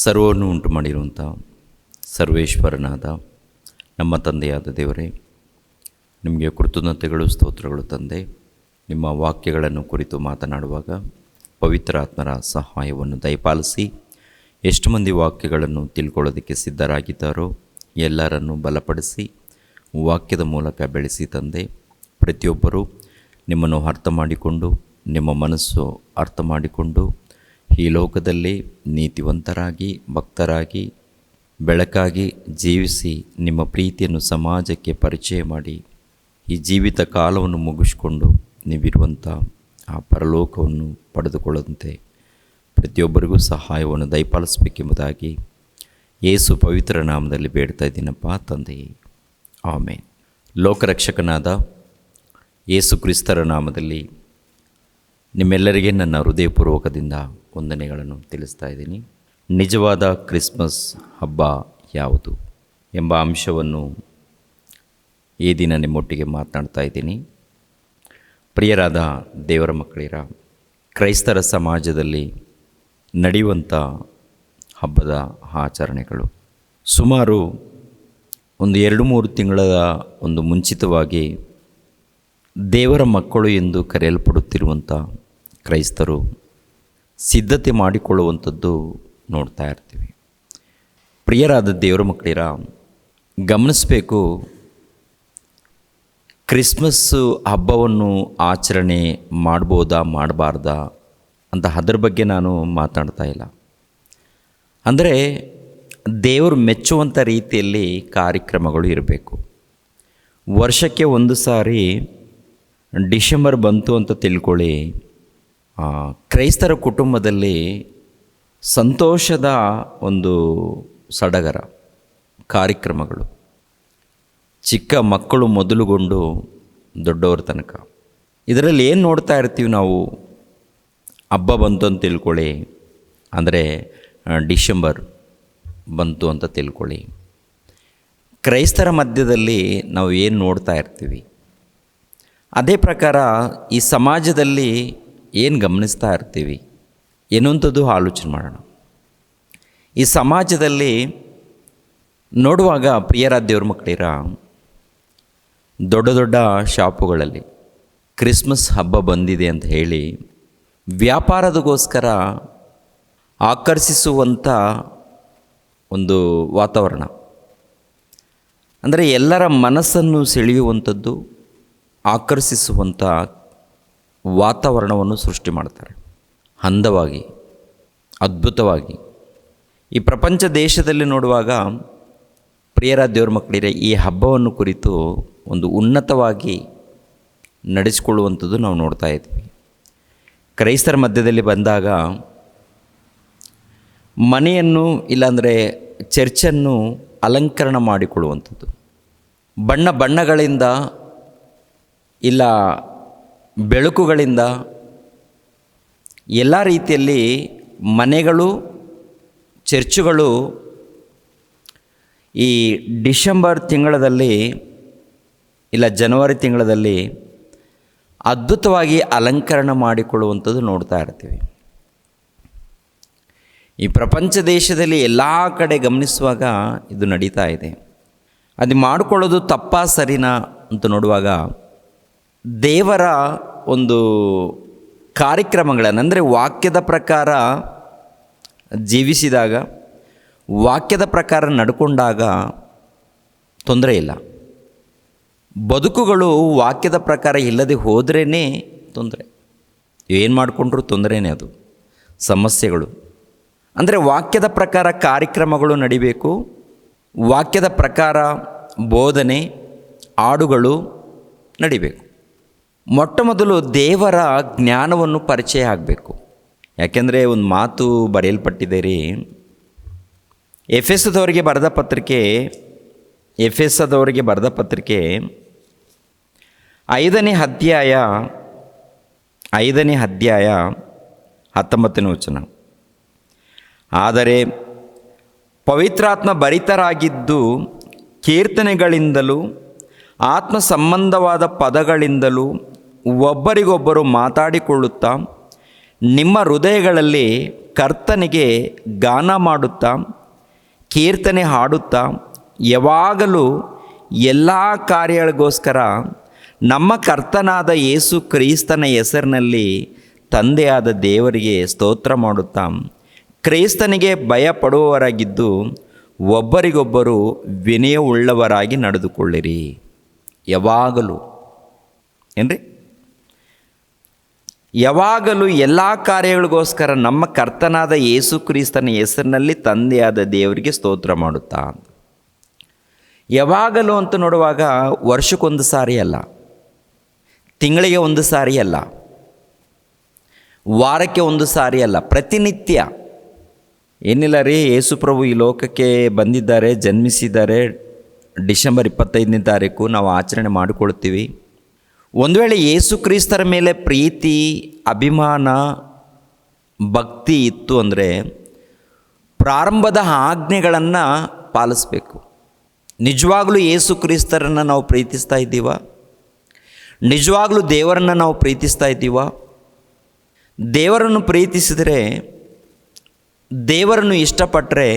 ಸರ್ವವನ್ನು ಉಂಟು ಮಾಡಿರುವಂಥ ಸರ್ವೇಶ್ವರನಾದ ನಮ್ಮ ತಂದೆಯಾದ ದೇವರೇ, ನಿಮಗೆ ಕೃತಜ್ಞತೆಗಳು ಸ್ತೋತ್ರಗಳು ತಂದೆ. ನಿಮ್ಮ ವಾಕ್ಯಗಳನ್ನು ಕುರಿತು ಮಾತನಾಡುವಾಗ ಪವಿತ್ರ ಆತ್ಮರ ಸಹಾಯವನ್ನು ದಯಪಾಲಿಸಿ ಎಷ್ಟು ಮಂದಿ ವಾಕ್ಯಗಳನ್ನು ತಿಳ್ಕೊಳ್ಳೋದಕ್ಕೆ ಸಿದ್ಧರಾಗಿದ್ದಾರೋ ಎಲ್ಲರನ್ನು ಬಲಪಡಿಸಿ ವಾಕ್ಯದ ಮೂಲಕ ಬೆಳೆಸಿ ತಂದೆ. ಪ್ರತಿಯೊಬ್ಬರೂ ನಿಮ್ಮನ್ನು ಅರ್ಥ ಮಾಡಿಕೊಂಡು, ನಿಮ್ಮ ಮನಸ್ಸು ಅರ್ಥ ಮಾಡಿಕೊಂಡು ಈ ಲೋಕದಲ್ಲಿ ನೀತಿವಂತರಾಗಿ, ಭಕ್ತರಾಗಿ, ಬೆಳಕಾಗಿ ಜೀವಿಸಿ ನಿಮ್ಮ ಪ್ರೀತಿಯನ್ನು ಸಮಾಜಕ್ಕೆ ಪರಿಚಯ ಮಾಡಿ ಈ ಜೀವಿತ ಕಾಲವನ್ನು ಮುಗಿಸ್ಕೊಂಡು ನೀವಿರುವಂಥ ಆ ಪರಲೋಕವನ್ನು ಪಡೆದುಕೊಳ್ಳದಂತೆ ಪ್ರತಿಯೊಬ್ಬರಿಗೂ ಸಹಾಯವನ್ನು ದಯಪಾಲಿಸಬೇಕೆಂಬುದಾಗಿ ಯೇಸು ಪವಿತ್ರ ನಾಮದಲ್ಲಿ ಬೇಡ್ತಾ ಇದ್ದೀನಪ್ಪ ತಂದೆಯೇ, ಆಮೇನ್. ಲೋಕರಕ್ಷಕನಾದ ಯೇಸು ಕ್ರಿಸ್ತರ ನಾಮದಲ್ಲಿ ನಿಮ್ಮೆಲ್ಲರಿಗೆ ನನ್ನ ಹೃದಯಪೂರ್ವಕದಿಂದ ವಂದನೆಗಳನ್ನು ತಿಳಿಸ್ತಾ ಇದ್ದೀನಿ. ನಿಜವಾದ ಕ್ರಿಸ್ಮಸ್ ಹಬ್ಬ ಯಾವುದು ಎಂಬ ಅಂಶವನ್ನು ಈ ದಿನ ನಿಮ್ಮೊಟ್ಟಿಗೆ ಮಾತನಾಡ್ತಾ ಇದ್ದೀನಿ. ಪ್ರಿಯರಾದ ದೇವರ ಮಕ್ಕಳಿರ, ಕ್ರೈಸ್ತರ ಸಮಾಜದಲ್ಲಿ ನಡೆಯುವಂಥ ಹಬ್ಬದ ಆಚರಣೆಗಳು ಸುಮಾರು ಒಂದು 2-3 ತಿಂಗಳ ಮುಂಚಿತವಾಗಿ ದೇವರ ಮಕ್ಕಳು ಎಂದು ಕರೆಯಲ್ಪಡುತ್ತಿರುವಂಥ ಕ್ರೈಸ್ತರು ಸಿದ್ಧತೆ ಮಾಡಿಕೊಳ್ಳುವಂಥದ್ದು ನೋಡ್ತಾ ಇರ್ತೀವಿ. ಪ್ರಿಯರಾದ ದೇವರ ಮಕ್ಕಳಿರ, ಗಮನಿಸಬೇಕು, ಕ್ರಿಸ್ಮಸ್ಸು ಹಬ್ಬವನ್ನು ಆಚರಣೆ ಮಾಡ್ಬೋದಾ ಮಾಡಬಾರ್ದಾ ಅಂತ ಅದ್ರ ಬಗ್ಗೆ ನಾನು ಮಾತಾಡ್ತಾ ಇಲ್ಲ. ಅಂದರೆ ದೇವರು ಮೆಚ್ಚುವಂಥ ರೀತಿಯಲ್ಲಿ ಕಾರ್ಯಕ್ರಮಗಳು ಇರಬೇಕು. ವರ್ಷಕ್ಕೆ ಒಂದು ಸಾರಿ ಡಿಸೆಂಬರ್ ಬಂತು ಅಂತ ತಿಳ್ಕೊಳ್ಳಿ, ಕ್ರೈಸ್ತರ ಕುಟುಂಬದಲ್ಲಿ ಸಂತೋಷದ ಒಂದು ಸಡಗರ ಕಾರ್ಯಕ್ರಮಗಳು, ಚಿಕ್ಕ ಮಕ್ಕಳು ಮೊದಲುಗೊಂಡು ದೊಡ್ಡವ್ರ ತನಕ. ಇದರಲ್ಲಿ ಏನು ನೋಡ್ತಾ ಇರ್ತೀವಿ ನಾವು? ಹಬ್ಬ ಬಂತು ಅಂತ ತಿಳ್ಕೊಳ್ಳಿ, ಅಂದರೆ ಡಿಸೆಂಬರ್ ಬಂತು ಅಂತ ತಿಳ್ಕೊಳ್ಳಿ. ಕ್ರೈಸ್ತರ ಮಧ್ಯದಲ್ಲಿ ನಾವು ಏನು ನೋಡ್ತಾ ಇರ್ತೀವಿ? ಅದೇ ಪ್ರಕಾರ ಈ ಸಮಾಜದಲ್ಲಿ ಏನು ಗಮನಿಸ್ತಾ ಇರ್ತೀವಿ ಎನ್ನುವಂಥದ್ದು ಆಲೋಚನೆ ಮಾಡೋಣ. ಈ ಸಮಾಜದಲ್ಲಿ ನೋಡುವಾಗ ಪ್ರಿಯರಾದ ದೇವ್ರ ಮಕ್ಕಳಿರ, ದೊಡ್ಡ ದೊಡ್ಡ ಶಾಪುಗಳಲ್ಲಿ ಕ್ರಿಸ್ಮಸ್ ಹಬ್ಬ ಬಂದಿದೆ ಅಂತ ಹೇಳಿ ವ್ಯಾಪಾರದಗೋಸ್ಕರ ಆಕರ್ಷಿಸುವಂಥ ಒಂದು ವಾತಾವರಣ, ಅಂದರೆ ಎಲ್ಲರ ಮನಸ್ಸನ್ನು ಸೆಳೆಯುವಂಥದ್ದು, ಆಕರ್ಷಿಸುವಂಥ ವಾತಾವರಣವನ್ನು ಸೃಷ್ಟಿ ಮಾಡ್ತಾರೆ. ಅಂದವಾಗಿ, ಅದ್ಭುತವಾಗಿ ಈ ಪ್ರಪಂಚ ದೇಶದಲ್ಲಿ ನೋಡುವಾಗ ಪ್ರಿಯರಾದ ದೇವ್ರ ಮಕ್ಕಳಿರೆ, ಈ ಹಬ್ಬವನ್ನು ಕುರಿತು ಒಂದು ಉನ್ನತವಾಗಿ ನಡೆಸಿಕೊಳ್ಳುವಂಥದ್ದು ನಾವು ನೋಡ್ತಾ ಇದ್ವಿ. ಕ್ರೈಸ್ತರ ಮಧ್ಯದಲ್ಲಿ ಬಂದಾಗ ಮನೆಯನ್ನು, ಇಲ್ಲಾಂದರೆ ಚರ್ಚನ್ನು ಅಲಂಕರಣ ಮಾಡಿಕೊಳ್ಳುವಂಥದ್ದು, ಬಣ್ಣ ಬಣ್ಣಗಳಿಂದ ಇಲ್ಲ ಬೆಳಕುಗಳಿಂದ ಎಲ್ಲ ರೀತಿಯಲ್ಲಿ ಮನೆಗಳು, ಚರ್ಚುಗಳು ಈ ಡಿಸೆಂಬರ್ ತಿಂಗಳಲ್ಲಿ ಇಲ್ಲ ಜನವರಿ ತಿಂಗಳಲ್ಲಿ ಅದ್ಭುತವಾಗಿ ಅಲಂಕರಣ ಮಾಡಿಕೊಳ್ಳುವಂಥದ್ದು ನೋಡ್ತಾ ಇರ್ತೀವಿ. ಈ ಪ್ರಪಂಚ ದೇಶದಲ್ಲಿ ಎಲ್ಲ ಕಡೆ ಗಮನಿಸುವಾಗ ಇದು ನಡೀತಾ ಇದೆ. ಅದು ಮಾಡಿಕೊಳ್ಳೋದು ತಪ್ಪಾ ಸರಿನಾ ಅಂತ ನೋಡುವಾಗ ದೇವರ ಒಂದು ಕಾರ್ಯಕ್ರಮಗಳನ್ನು, ಅಂದರೆ ವಾಕ್ಯದ ಪ್ರಕಾರ ಜೀವಿಸಿದಾಗ, ವಾಕ್ಯದ ಪ್ರಕಾರ ನಡ್ಕೊಂಡಾಗ ತೊಂದರೆ ಇಲ್ಲ. ಬದುಕುಗಳು ವಾಕ್ಯದ ಪ್ರಕಾರ ಇಲ್ಲದೆ ಹೋದ್ರೇ ತೊಂದರೆ. ಏನು ಮಾಡಿಕೊಂಡ್ರೂ ತೊಂದರೆನೇ, ಅದು ಸಮಸ್ಯೆಗಳು. ಅಂದರೆ ವಾಕ್ಯದ ಪ್ರಕಾರ ಕಾರ್ಯಕ್ರಮಗಳು ನಡಿಬೇಕು, ವಾಕ್ಯದ ಪ್ರಕಾರ ಬೋಧನೆ, ಹಾಡುಗಳು ನಡಿಬೇಕು. ಮೊಟ್ಟ ಮೊದಲು ದೇವರ ಜ್ಞಾನವನ್ನು ಪರಿಚಯ ಆಗಬೇಕು. ಯಾಕೆಂದರೆ ಒಂದು ಮಾತು ಬರೆಯಲ್ಪಟ್ಟಿದೆ ರೀ, ಎಫೆಸದವರಿಗೆ ಬರೆದ ಪತ್ರಿಕೆ 5ನೇ ಅಧ್ಯಾಯ 19ನೇ ವಚನ. ಆದರೆ ಪವಿತ್ರಾತ್ಮ ಭರಿತರಾಗಿದ್ದು ಕೀರ್ತನೆಗಳಿಂದಲೂ ಆತ್ಮ ಸಂಬಂಧವಾದ ಪದಗಳಿಂದಲೂ ಒಬ್ಬರಿಗೊಬ್ಬರು ಮಾತಾಡಿಕೊಳ್ಳುತ್ತಾ ನಿಮ್ಮ ಹೃದಯಗಳಲ್ಲಿ ಕರ್ತನಿಗೆ ಗಾನ ಮಾಡುತ್ತಾ ಕೀರ್ತನೆ ಹಾಡುತ್ತಾ ಯಾವಾಗಲೂ ಎಲ್ಲ ಕಾರ್ಯಗಳಿಗೋಸ್ಕರ ನಮ್ಮ ಕರ್ತನಾದ ಯೇಸು ಕ್ರಿಸ್ತನ ಹೆಸರಿನಲ್ಲಿ ತಂದೆಯಾದ ದೇವರಿಗೆ ಸ್ತೋತ್ರ ಮಾಡುತ್ತಾ ಕ್ರಿಸ್ತನಿಗೆ ಭಯಪಡುವವರಾಗಿದ್ದು ಒಬ್ಬರಿಗೊಬ್ಬರು ವಿನಯವುಳ್ಳವರಾಗಿ ನಡೆದುಕೊಳ್ಳಿರಿ. ಯಾವಾಗಲೂ ಏನ್ರಿ? ಯಾವಾಗಲೂ ಎಲ್ಲ ಕಾರ್ಯಗಳಿಗೋಸ್ಕರ ನಮ್ಮ ಕರ್ತನಾದ ಯೇಸು ಕ್ರಿಸ್ತನ ಹೆಸರಿನಲ್ಲಿ ತಂದೆಯಾದ ದೇವರಿಗೆ ಸ್ತೋತ್ರ ಮಾಡುತ್ತಾ. ಯಾವಾಗಲೂ ಅಂತ ನೋಡುವಾಗ ವರ್ಷಕ್ಕೊಂದು ಸಾರಿ ಅಲ್ಲ, ತಿಂಗಳಿಗೆ ಒಂದು ಸಾರಿ ಅಲ್ಲ, ವಾರಕ್ಕೆ ಒಂದು ಸಾರಿ ಅಲ್ಲ, ಪ್ರತಿನಿತ್ಯ. ಏನಿಲ್ಲ ರೀ, ಯೇಸು ಪ್ರಭು ಈ ಲೋಕಕ್ಕೆ ಬಂದಿದ್ದಾರೆ, ಜನ್ಮಿಸಿದ್ದಾರೆ, ಡಿಸೆಂಬರ್ 25ನೇ ತಾರೀಕು ನಾವು ಆಚರಣೆ ಮಾಡಿಕೊಳ್ತೀವಿ. ಒಂದು ವೇಳೆ ಯೇಸು ಕ್ರಿಸ್ತರ ಮೇಲೆ ಪ್ರೀತಿ, ಅಭಿಮಾನ, ಭಕ್ತಿ ಇತ್ತು ಅಂದರೆ ಪ್ರಾರಂಭದ ಆಜ್ಞೆಗಳನ್ನು ಪಾಲಿಸಬೇಕು. ನಿಜವಾಗಲೂ ಯೇಸು ಕ್ರಿಸ್ತರನ್ನು ನಾವು ಪ್ರೀತಿಸ್ತಾ ಇದ್ದೀವ? ನಿಜವಾಗಲೂ ದೇವರನ್ನು ನಾವು ಪ್ರೀತಿಸ್ತಾ ಇದ್ದೀವ? ದೇವರನ್ನು ಪ್ರೀತಿಸಿದರೆ, ದೇವರನ್ನು ಇಷ್ಟಪಟ್ಟರೆ,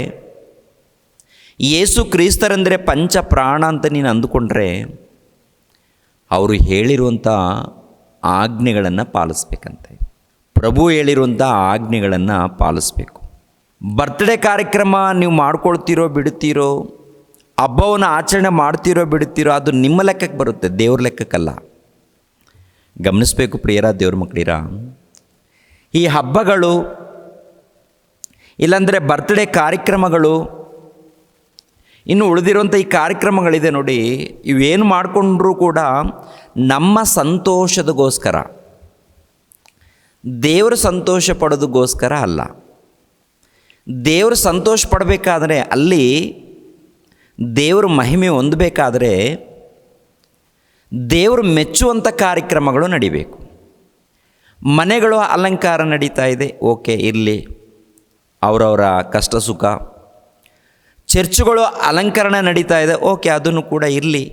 ಯೇಸು ಕ್ರಿಸ್ತರಂದರೆ ಪಂಚ ಪ್ರಾಣ ಅಂತ ನೀನು ಅಂದುಕೊಂಡ್ರೆ ಅವರು ಹೇಳಿರುವಂಥ ಆಜ್ಞೆಗಳನ್ನು ಪಾಲಿಸ್ಬೇಕಂತೆ. ಪ್ರಭು ಹೇಳಿರುವಂಥ ಆಜ್ಞೆಗಳನ್ನು ಪಾಲಿಸ್ಬೇಕು. ಬರ್ತ್ಡೇ ಕಾರ್ಯಕ್ರಮ ನೀವು ಮಾಡ್ಕೊಳ್ತೀರೋ ಬಿಡುತ್ತೀರೋ, ಹಬ್ಬವನ್ನು ಆಚರಣೆ ಮಾಡ್ತೀರೋ ಬಿಡುತ್ತೀರೋ, ಅದು ನಿಮ್ಮ ಲೆಕ್ಕಕ್ಕೆ ಬರುತ್ತೆ, ದೇವ್ರ ಲೆಕ್ಕಕ್ಕಲ್ಲ. ಗಮನಿಸಬೇಕು ಪ್ರಿಯರ ದೇವ್ರ ಮಕ್ಕಳಿರ. ಈ ಹಬ್ಬಗಳು ಇಲ್ಲಾಂದರೆ ಬರ್ತ್ಡೇ ಕಾರ್ಯಕ್ರಮಗಳು, ಇನ್ನು ಉಳಿದಿರುವಂಥ ಈ ಕಾರ್ಯಕ್ರಮಗಳಿದೆ ನೋಡಿ, ಇವೇನು ಮಾಡಿಕೊಂಡ್ರೂ ಕೂಡ ನಮ್ಮ ಸಂತೋಷದಗೋಸ್ಕರ, ದೇವರು ಸಂತೋಷ ಪಡೋದಕ್ಕೋಸ್ಕರ ಅಲ್ಲ. ದೇವರು ಸಂತೋಷ ಪಡಬೇಕಾದ್ರೆ, ಅಲ್ಲಿ ದೇವರು ಮಹಿಮೆ ಹೊಂದಬೇಕಾದ್ರೆ ದೇವರು ಮೆಚ್ಚುವಂಥ ಕಾರ್ಯಕ್ರಮಗಳು ನಡಿಬೇಕು. ಮನೆಗಳು ಅಲಂಕಾರ ನಡೀತಾ ಇದೆ, ಓಕೆ ಇರಲಿ, ಅವರವರ ಕಷ್ಟ ಸುಖ. ಚರ್ಚುಗಳು ಅಲಂಕರಣ ನಡೀತಾ ಇದೆ, ಓಕೆ ಅದನ್ನು ಕೂಡ ಇರಲಿ,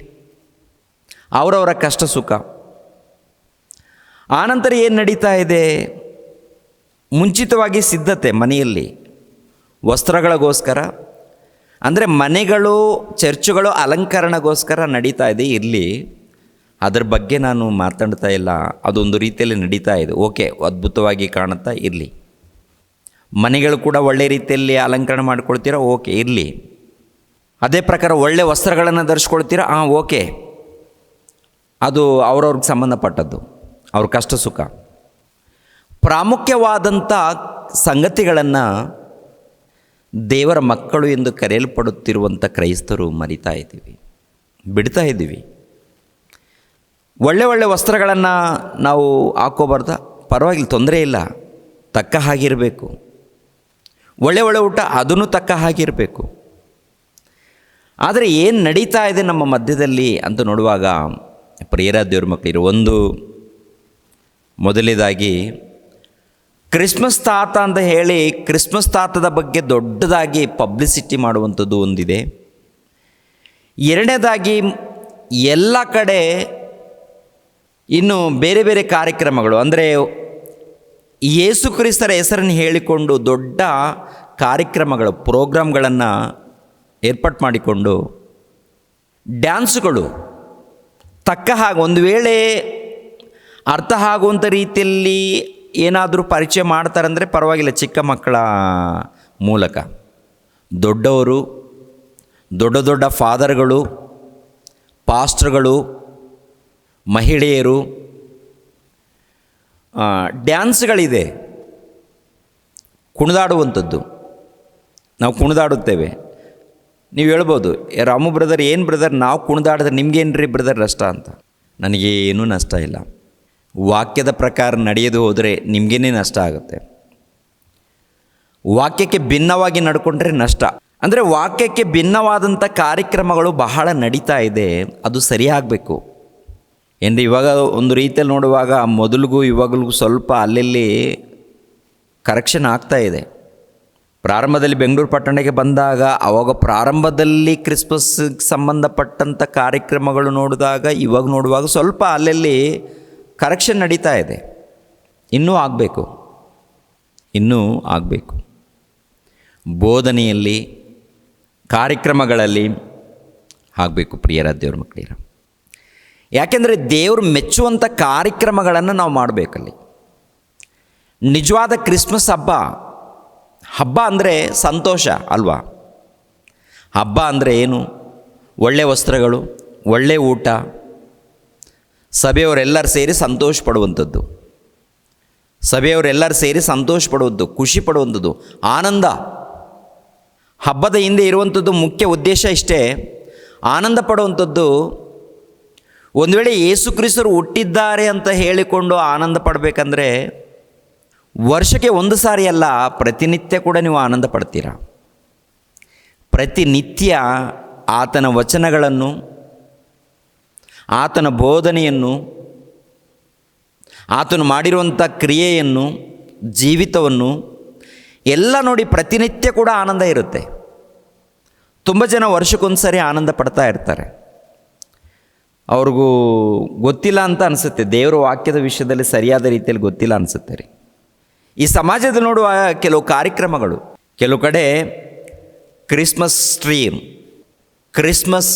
ಅವರವರ ಕಷ್ಟ ಸುಖ. ಆನಂತರ ಏನು ನಡೀತಾ ಇದೆ? ಮುಂಚಿತವಾಗಿ ಸಿದ್ಧತೆ ಮನೆಯಲ್ಲಿ ವಸ್ತ್ರಗಳಿಗೋಸ್ಕರ, ಅಂದರೆ ಮನೆಗಳು, ಚರ್ಚುಗಳು ಅಲಂಕರಣಗೋಸ್ಕರ ನಡೀತಾ ಇದೆ, ಇರಲಿ, ಅದರ ಬಗ್ಗೆ ನಾನು ಮಾತಾಡ್ತಾ ಇಲ್ಲ. ಅದೊಂದು ರೀತಿಯಲ್ಲಿ ನಡೀತಾ ಇದೆ, ಓಕೆ, ಅದ್ಭುತವಾಗಿ ಕಾಣುತ್ತಾ ಇರಲಿ. ಮನೆಗಳು ಕೂಡ ಒಳ್ಳೆ ರೀತಿಯಲ್ಲಿ ಅಲಂಕರಣ ಮಾಡ್ಕೊಳ್ತೀರಾ, ಓಕೆ ಇರಲಿ. ಅದೇ ಪ್ರಕಾರ ಒಳ್ಳೆ ವಸ್ತ್ರಗಳನ್ನು ಧರಿಸ್ಕೊಳ್ತೀರಾ, ಓಕೆ, ಅದು ಅವ್ರವ್ರಿಗೆ ಸಂಬಂಧಪಟ್ಟದ್ದು, ಅವ್ರ ಕಷ್ಟ ಸುಖ. ಪ್ರಾಮುಖ್ಯವಾದಂಥ ಸಂಗತಿಗಳನ್ನು ದೇವರ ಮಕ್ಕಳು ಎಂದು ಕರೆಯಲ್ಪಡುತ್ತಿರುವಂಥ ಕ್ರೈಸ್ತರು ಮರಿತಾ ಇದ್ದೀವಿ, ಬಿಡ್ತಾ ಇದ್ದೀವಿ. ಒಳ್ಳೆ ಒಳ್ಳೆ ವಸ್ತ್ರಗಳನ್ನು ನಾವು ಹಾಕೋಬಾರ್ದ? ಪರವಾಗಿಲ್ಲ, ತೊಂದರೆ ಇಲ್ಲ, ತಕ್ಕ ಹಾಗಿರಬೇಕು. ಒಳ್ಳೆ ಒಳ್ಳೆ ಊಟ, ಅದನ್ನು ತಕ್ಕ ಹಾಗಿರಬೇಕು. ಆದರೆ ಏನು ನಡೀತಾ ಇದೆ ನಮ್ಮ ಮಧ್ಯದಲ್ಲಿ ಅಂತ ನೋಡುವಾಗ ಪ್ರಿಯರ ದೇವ್ರ ಮಕ್ಕಳಿರು, ಒಂದು ಮೊದಲನೇದಾಗಿ ಕ್ರಿಸ್ಮಸ್ ತಾತ ಅಂತ ಹೇಳಿ ಕ್ರಿಸ್ಮಸ್ ತಾತದ ಬಗ್ಗೆ ದೊಡ್ಡದಾಗಿ ಪಬ್ಲಿಸಿಟಿ ಮಾಡುವಂಥದ್ದು ಒಂದಿದೆ. ಎರಡನೇದಾಗಿ ಎಲ್ಲ ಕಡೆ ಇನ್ನು ಬೇರೆ ಬೇರೆ ಕಾರ್ಯಕ್ರಮಗಳು, ಅಂದರೆ ಯೇಸು ಕ್ರಿಸ್ತರ ಹೆಸರನ್ನು ಹೇಳಿಕೊಂಡು ದೊಡ್ಡ ಕಾರ್ಯಕ್ರಮಗಳು, ಪ್ರೋಗ್ರಾಮ್ಗಳನ್ನು ಏರ್ಪಾಟ್ ಮಾಡಿಕೊಂಡು ಡ್ಯಾನ್ಸುಗಳು ತಕ್ಕ ಹಾಗೆ, ಒಂದು ವೇಳೆ ಅರ್ಥ ಆಗುವಂಥ ರೀತಿಯಲ್ಲಿ ಏನಾದರೂ ಪರಿಚಯ ಮಾಡ್ತಾರಂದರೆ ಪರವಾಗಿಲ್ಲ, ಚಿಕ್ಕ ಮಕ್ಕಳ ಮೂಲಕ. ದೊಡ್ಡವರು, ದೊಡ್ಡ ದೊಡ್ಡ ಫಾದರ್ಗಳು, ಪಾಸ್ಟರ್ಗಳು, ಮಹಿಳೆಯರು, ಡ್ಯಾನ್ಸ್ಗಳಿದೆ, ಕುಣಿದಾಡುವಂಥದ್ದು. ನಾವು ಕುಣಿದಾಡುತ್ತೇವೆ. ನೀವು ಹೇಳ್ಬೋದು, ರಾಮು ಬ್ರದರ್, ಏನು ಬ್ರದರ್ ನಾವು ಕುಣಿದಾಡಿದ್ರೆ ನಿಮಗೇನು ರೀ ಬ್ರದರ್ ನಷ್ಟ ಅಂತ. ನನಗೇನೂ ನಷ್ಟ ಇಲ್ಲ. ವಾಕ್ಯದ ಪ್ರಕಾರ ನಡೆಯೋದು ಹೋದರೆ ನಿಮಗೇನೇ ನಷ್ಟ ಆಗುತ್ತೆ. ವಾಕ್ಯಕ್ಕೆ ಭಿನ್ನವಾಗಿ ನಡ್ಕೊಂಡ್ರೆ ನಷ್ಟ. ಅಂದರೆ ವಾಕ್ಯಕ್ಕೆ ಭಿನ್ನವಾದಂಥ ಕಾರ್ಯಕ್ರಮಗಳು ಬಹಳ ನಡೀತಾ ಇದೆ, ಅದು ಸರಿಯಾಗಬೇಕು. ಏನ್ರಿ, ಇವಾಗ ಒಂದು ರೀತಿಯಲ್ಲಿ ನೋಡುವಾಗ ಮೊದಲಿಗೂ ಇವಾಗಲಿಗೂ ಸ್ವಲ್ಪ ಅಲ್ಲಲ್ಲಿ ಕರೆಕ್ಷನ್ ಆಗ್ತಾ ಇದೆ. ಪ್ರಾರಂಭದಲ್ಲಿ ಬೆಂಗಳೂರು ಪಟ್ಟಣಕ್ಕೆ ಬಂದಾಗ ಅವಾಗ ಪ್ರಾರಂಭದಲ್ಲಿ ಕ್ರಿಸ್ಮಸ್ಗೆ ಸಂಬಂಧಪಟ್ಟಂಥ ಕಾರ್ಯಕ್ರಮಗಳು ನೋಡಿದಾಗ ಇವಾಗ ನೋಡುವಾಗ ಸ್ವಲ್ಪ ಅಲ್ಲಲ್ಲಿ ಕರೆಕ್ಷನ್ ನಡೀತಾ ಇದೆ. ಇನ್ನೂ ಆಗಬೇಕು. ಬೋಧನೆಯಲ್ಲಿ, ಕಾರ್ಯಕ್ರಮಗಳಲ್ಲಿ ಆಗಬೇಕು ಪ್ರಿಯರ ದೇವ್ರ ಮಕ್ಕಳಿರ. ಯಾಕೆಂದರೆ ದೇವರು ಮೆಚ್ಚುವಂಥ ಕಾರ್ಯಕ್ರಮಗಳನ್ನು ನಾವು ಮಾಡಬೇಕಲ್ಲಿ. ನಿಜವಾದ ಕ್ರಿಸ್ಮಸ್ ಹಬ್ಬ ಅಂದರೆ ಸಂತೋಷ ಅಲ್ವಾ? ಹಬ್ಬ ಅಂದರೆ ಏನು? ಒಳ್ಳೆಯ ವಸ್ತ್ರಗಳು, ಒಳ್ಳೆಯ ಊಟ, ಸಭೆಯವರೆಲ್ಲರೂ ಸೇರಿ ಸಂತೋಷ ಪಡುವಂಥದ್ದು, ಸಭೆಯವರೆಲ್ಲರೂ ಸೇರಿ ಸಂತೋಷ ಪಡುವಂಥದ್ದು, ಖುಷಿ ಪಡುವಂಥದ್ದು, ಆನಂದ. ಹಬ್ಬದ ಹಿಂದೆ ಇರುವಂಥದ್ದು ಮುಖ್ಯ ಉದ್ದೇಶ ಇಷ್ಟೇ, ಆನಂದ ಪಡುವಂಥದ್ದು. ಒಂದು ವೇಳೆ ಯೇಸು ಕ್ರಿಸ್ತರು ಹುಟ್ಟಿದ್ದಾರೆ ಅಂತ ಹೇಳಿಕೊಂಡು ಆನಂದ ಪಡಬೇಕಂದ್ರೆ ವರ್ಷಕ್ಕೆ ಒಂದು ಸಾರಿ ಅಲ್ಲ, ಪ್ರತಿನಿತ್ಯ ಕೂಡ ನೀವು ಆನಂದ ಪಡ್ತೀರ. ಪ್ರತಿನಿತ್ಯ ಆತನ ವಚನಗಳನ್ನು, ಆತನ ಬೋಧನೆಯನ್ನು, ಆತನು ಮಾಡಿರುವಂಥ ಕ್ರಿಯೆಯನ್ನು, ಜೀವಿತವನ್ನು ಎಲ್ಲ ನೋಡಿ ಪ್ರತಿನಿತ್ಯ ಕೂಡ ಆನಂದ ಇರುತ್ತೆ. ತುಂಬ ಜನ ವರ್ಷಕ್ಕೊಂದು ಸಾರಿ ಆನಂದ ಪಡ್ತಾ ಇರ್ತಾರೆ. ಅವ್ರಿಗೂ ಗೊತ್ತಿಲ್ಲ ಅಂತ ಅನಿಸುತ್ತೆ, ದೇವರ ವಾಕ್ಯದ ವಿಷಯದಲ್ಲಿ ಸರಿಯಾದ ರೀತಿಯಲ್ಲಿ ಗೊತ್ತಿಲ್ಲ ಅನಿಸುತ್ತೆ ರೀ. ಈ ಸಮಾಜದಲ್ಲಿ ನೋಡುವ ಕೆಲವು ಕಾರ್ಯಕ್ರಮಗಳು, ಕೆಲವು ಕಡೆ ಕ್ರಿಸ್ಮಸ್ ಟ್ರೀ, ಕ್ರಿಸ್ಮಸ್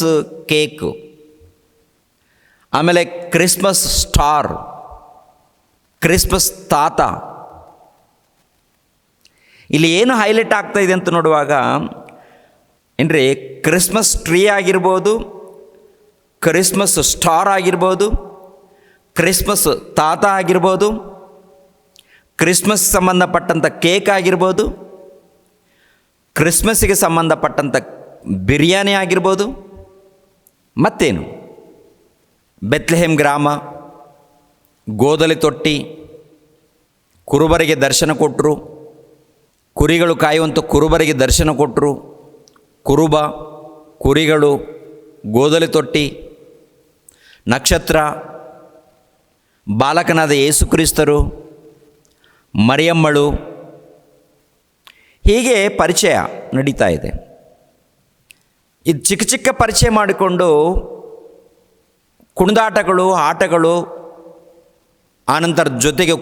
ಕೇಕು, ಆಮೇಲೆ ಕ್ರಿಸ್ಮಸ್ ಸ್ಟಾರ್, ಕ್ರಿಸ್ಮಸ್ ತಾತ. ಇಲ್ಲಿ ಏನು ಹೈಲೈಟ್ ಆಗ್ತಾಯಿದೆ ಅಂತ ನೋಡುವಾಗ ಏನ್ರಿ, ಕ್ರಿಸ್ಮಸ್ ಟ್ರೀ ಆಗಿರ್ಬೋದು, ಕ್ರಿಸ್ಮಸ್ ಸ್ಟಾರ್ ಆಗಿರ್ಬೋದು, ಕ್ರಿಸ್ಮಸ್ ತಾತ ಆಗಿರ್ಬೋದು, ಕ್ರಿಸ್ಮಸ್ ಸಂಬಂಧಪಟ್ಟಂಥ ಕೇಕ್ ಆಗಿರ್ಬೋದು, ಕ್ರಿಸ್ಮಸ್ಸಿಗೆ ಸಂಬಂಧಪಟ್ಟಂಥ ಬಿರಿಯಾನಿ ಆಗಿರ್ಬೋದು, ಮತ್ತೇನು ಬೆತ್ಲೆಹೇಮ್ ಗ್ರಾಮ, ಗೋದಲಿ ತೊಟ್ಟಿ, ಕುರುಬರಿಗೆ ದರ್ಶನ ಕೊಟ್ಟರು, ಕುರಿಗಳು ಕಾಯುವಂಥ ಕುರುಬರಿಗೆ ದರ್ಶನ ಕೊಟ್ಟರು, ಕುರುಬ, ಕುರಿಗಳು, ಗೋದಲಿ ತೊಟ್ಟಿ, ನಕ್ಷತ್ರ, ಬಾಲಕನಾದ ಯೇಸು ಕ್ರಿಸ್ತರು, ಮರಿಯಮ್ಮಳು, ಹೀಗೆ ಪರಿಚಯ ನಡೀತಾ ಇದೆ. ಇದು ಚಿಕ್ಕ ಚಿಕ್ಕ ಪರಿಚಯ ಮಾಡಿಕೊಂಡು ಕುಣಿದಾಟಗಳು, ಆಟಗಳು, ಆನಂತರ ಜೊತೆಗೆ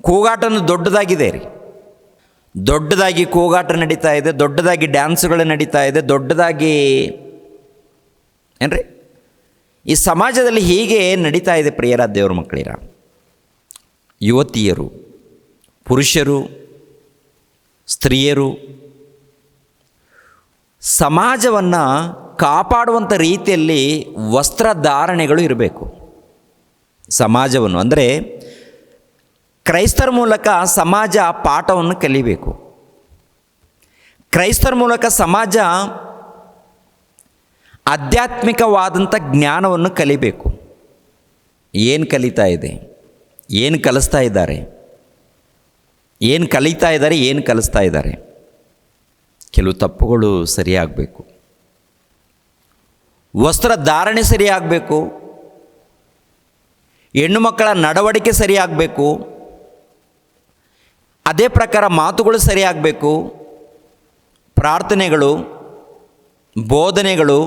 ಕೂಗಾಟನೂ ದೊಡ್ಡದಾಗಿದೆ ರೀ. ದೊಡ್ಡದಾಗಿ ಕೂಗಾಟ ನಡೀತಾ ಇದೆ, ದೊಡ್ಡದಾಗಿ ಡ್ಯಾನ್ಸ್ಗಳು ನಡೀತಾ ಇದೆ, ದೊಡ್ಡದಾಗಿ ಏನ್ರಿ ಈ ಸಮಾಜದಲ್ಲಿ ಹೀಗೆ ನಡೀತಾ ಇದೆ ಪ್ರಿಯರ ದೇವ್ರ ಮಕ್ಕಳಿರ. ಯುವತಿಯರು, ಪುರುಷರು, ಸ್ತ್ರೀಯರು ಸಮಾಜವನ್ನು ಕಾಪಾಡುವಂಥ ರೀತಿಯಲ್ಲಿ ವಸ್ತ್ರಧಾರಣೆಗಳು ಇರಬೇಕು. ಸಮಾಜವನ್ನು ಅಂದರೆ ಕ್ರೈಸ್ತರ ಮೂಲಕ ಸಮಾಜ ಪಾಠವನ್ನು ಕಲಿಬೇಕು. ಕ್ರೈಸ್ತರ ಮೂಲಕ ಸಮಾಜ ಆಧ್ಯಾತ್ಮಿಕವಾದಂಥ ಜ್ಞಾನವನ್ನು ಕಲಿಬೇಕು. ಏನು ಕಲಿತಾ ಇದೆ, ಏನು ಕಲಿಸ್ತಾ ಇದ್ದಾರೆ, ಏನು ಕಲಿತಾ ಇದ್ದಾರೆ, ಏನು ಕಲಿಸ್ತಾ ಇದ್ದಾರೆ. ಕೆಲವು ತಪ್ಪುಗಳು ಸರಿಯಾಗಬೇಕು, ವಸ್ತ್ರಧಾರಣೆ ಸರಿಯಾಗಬೇಕು, ಹೆಣ್ಣು ಮಕ್ಕಳ ನಡವಳಿಕೆ ಸರಿಯಾಗಬೇಕು, ಅದೇ ಪ್ರಕಾರ ಮಾತುಗಳು ಸರಿಯಾಗಬೇಕು, ಪ್ರಾರ್ಥನೆಗಳು, ಬೋಧನೆಗಳು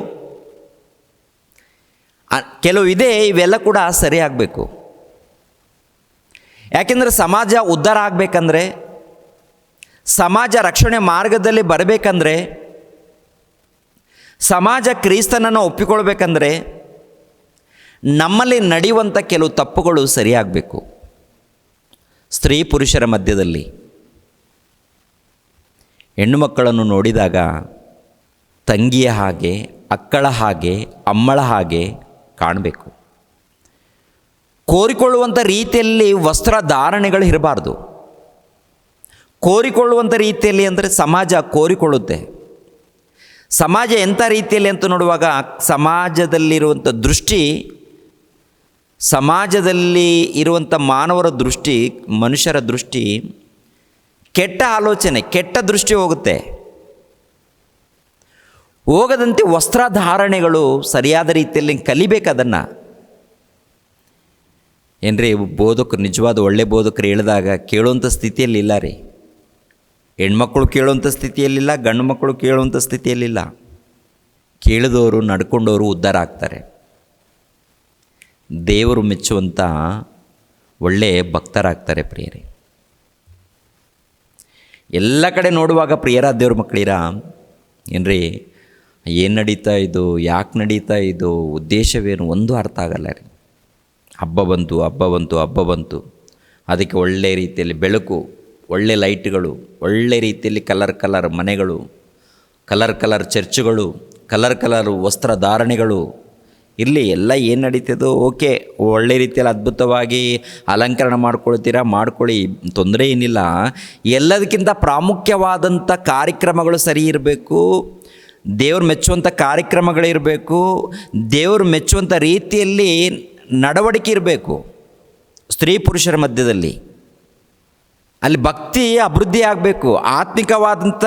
ಕೆಲವು ಇದೆ, ಇವೆಲ್ಲ ಕೂಡ ಸರಿಯಾಗಬೇಕು. ಯಾಕೆಂದರೆ ಸಮಾಜ ಉದ್ಧಾರ ಆಗಬೇಕಂದ್ರೆ, ಸಮಾಜ ರಕ್ಷಣೆ ಮಾರ್ಗದಲ್ಲಿ ಬರಬೇಕಂದ್ರೆ, ಸಮಾಜ ಕ್ರಿಸ್ತನನ್ನು ಒಪ್ಪಿಕೊಳ್ಬೇಕಂದ್ರೆ ನಮ್ಮಲ್ಲಿ ನಡೆಯುವಂಥ ಕೆಲವು ತಪ್ಪುಗಳು ಸರಿಯಾಗಬೇಕು. ಸ್ತ್ರೀ ಪುರುಷರ ಮಧ್ಯದಲ್ಲಿ ಹೆಣ್ಣು ಮಕ್ಕಳನ್ನು ನೋಡಿದಾಗ ತಂಗಿಯ ಹಾಗೆ, ಅಕ್ಕಳ ಹಾಗೆ, ಅಮ್ಮಳ ಹಾಗೆ ಕಾಣಬೇಕು. ಕೋರಿಕೊಳ್ಳುವಂಥ ರೀತಿಯಲ್ಲಿ ವಸ್ತ್ರಧಾರಣೆಗಳು ಇರಬಾರ್ದು. ಕೋರಿಕೊಳ್ಳುವಂಥ ರೀತಿಯಲ್ಲಿ ಅಂದರೆ ಸಮಾಜ ಕೋರಿಕೊಳ್ಳುತ್ತೆ. ಸಮಾಜ ಎಂಥ ರೀತಿಯಲ್ಲಿ ಅಂತ ನೋಡುವಾಗ ಸಮಾಜದಲ್ಲಿರುವಂಥ ದೃಷ್ಟಿ, ಸಮಾಜದಲ್ಲಿ ಇರುವಂಥ ಮಾನವರ ದೃಷ್ಟಿ, ಮನುಷ್ಯರ ದೃಷ್ಟಿ ಕೆಟ್ಟ ಆಲೋಚನೆ, ಕೆಟ್ಟ ದೃಷ್ಟಿ ಹೋಗುತ್ತೆ. ಹೋಗದಂತೆ ವಸ್ತ್ರಧಾರಣೆಗಳು ಸರಿಯಾದ ರೀತಿಯಲ್ಲಿ ಕಲಿಬೇಕು. ಅದನ್ನು ಏನ್ರಿ ಬೋಧಕರು, ನಿಜವಾದ ಒಳ್ಳೆ ಬೋಧಕರು ಹೇಳಿದಾಗ ಕೇಳುವಂಥ ಸ್ಥಿತಿಯಲ್ಲಿ ಇಲ್ಲ ರೀ. ಹೆಣ್ಮಕ್ಕಳು ಕೇಳುವಂಥ ಸ್ಥಿತಿಯಲ್ಲಿಲ್ಲ, ಗಂಡು ಮಕ್ಕಳು ಕೇಳುವಂಥ ಸ್ಥಿತಿಯಲ್ಲಿಲ್ಲ. ಕೇಳಿದವರು, ನಡ್ಕೊಂಡವರು ಉದ್ಧಾರ ಆಗ್ತಾರೆ. ದೇವರು ಮೆಚ್ಚುವಂಥ ಒಳ್ಳೆಯ ಭಕ್ತರಾಗ್ತಾರೆ ಪ್ರಿಯರೇ. ಎಲ್ಲ ಕಡೆ ನೋಡುವಾಗ ಪ್ರಿಯರ ದೇವ್ರ ಮಕ್ಕಳಿರ ಏನ್ರಿ, ಏನು ನಡೀತಾ ಇದು, ಯಾಕೆ ನಡೀತಾ ಇದು, ಉದ್ದೇಶವೇನು ಒಂದು ಅರ್ಥ ಆಗಲ್ಲ ರೀ. ಹಬ್ಬ ಬಂತು ಅದಕ್ಕೆ ಒಳ್ಳೆಯ ರೀತಿಯಲ್ಲಿ ಬೆಳಕು, ಒಳ್ಳೆ ಲೈಟ್ಗಳು, ಒಳ್ಳೆ ರೀತಿಯಲ್ಲಿ ಕಲರ್ ಮನೆಗಳು, ಕಲರ್ ಚರ್ಚುಗಳು, ಕಲರ್ ವಸ್ತ್ರಧಾರಣೆಗಳು ಇರಲಿ. ಎಲ್ಲ ಏನು ನಡೀತದೋ ಓಕೆ, ಒಳ್ಳೆ ರೀತಿಯಲ್ಲಿ ಅದ್ಭುತವಾಗಿ ಅಲಂಕರಣ ಮಾಡ್ಕೊಳ್ಳಿ, ತೊಂದರೆ ಏನಿಲ್ಲ. ಎಲ್ಲದಕ್ಕಿಂತ ಪ್ರಾಮುಖ್ಯವಾದಂಥ ಕಾರ್ಯಕ್ರಮಗಳು ಸರಿ ಇರಬೇಕು, ದೇವ್ರು ಮೆಚ್ಚುವಂಥ ಕಾರ್ಯಕ್ರಮಗಳಿರಬೇಕು, ದೇವ್ರು ಮೆಚ್ಚುವಂಥ ರೀತಿಯಲ್ಲಿ ನಡವಳಿಕೆ ಇರಬೇಕು. ಸ್ತ್ರೀ ಪುರುಷರ ಮಧ್ಯದಲ್ಲಿ ಅಲ್ಲಿ ಭಕ್ತಿ ಅಭಿವೃದ್ಧಿ ಆಗಬೇಕು, ಆತ್ಮಿಕವಾದಂಥ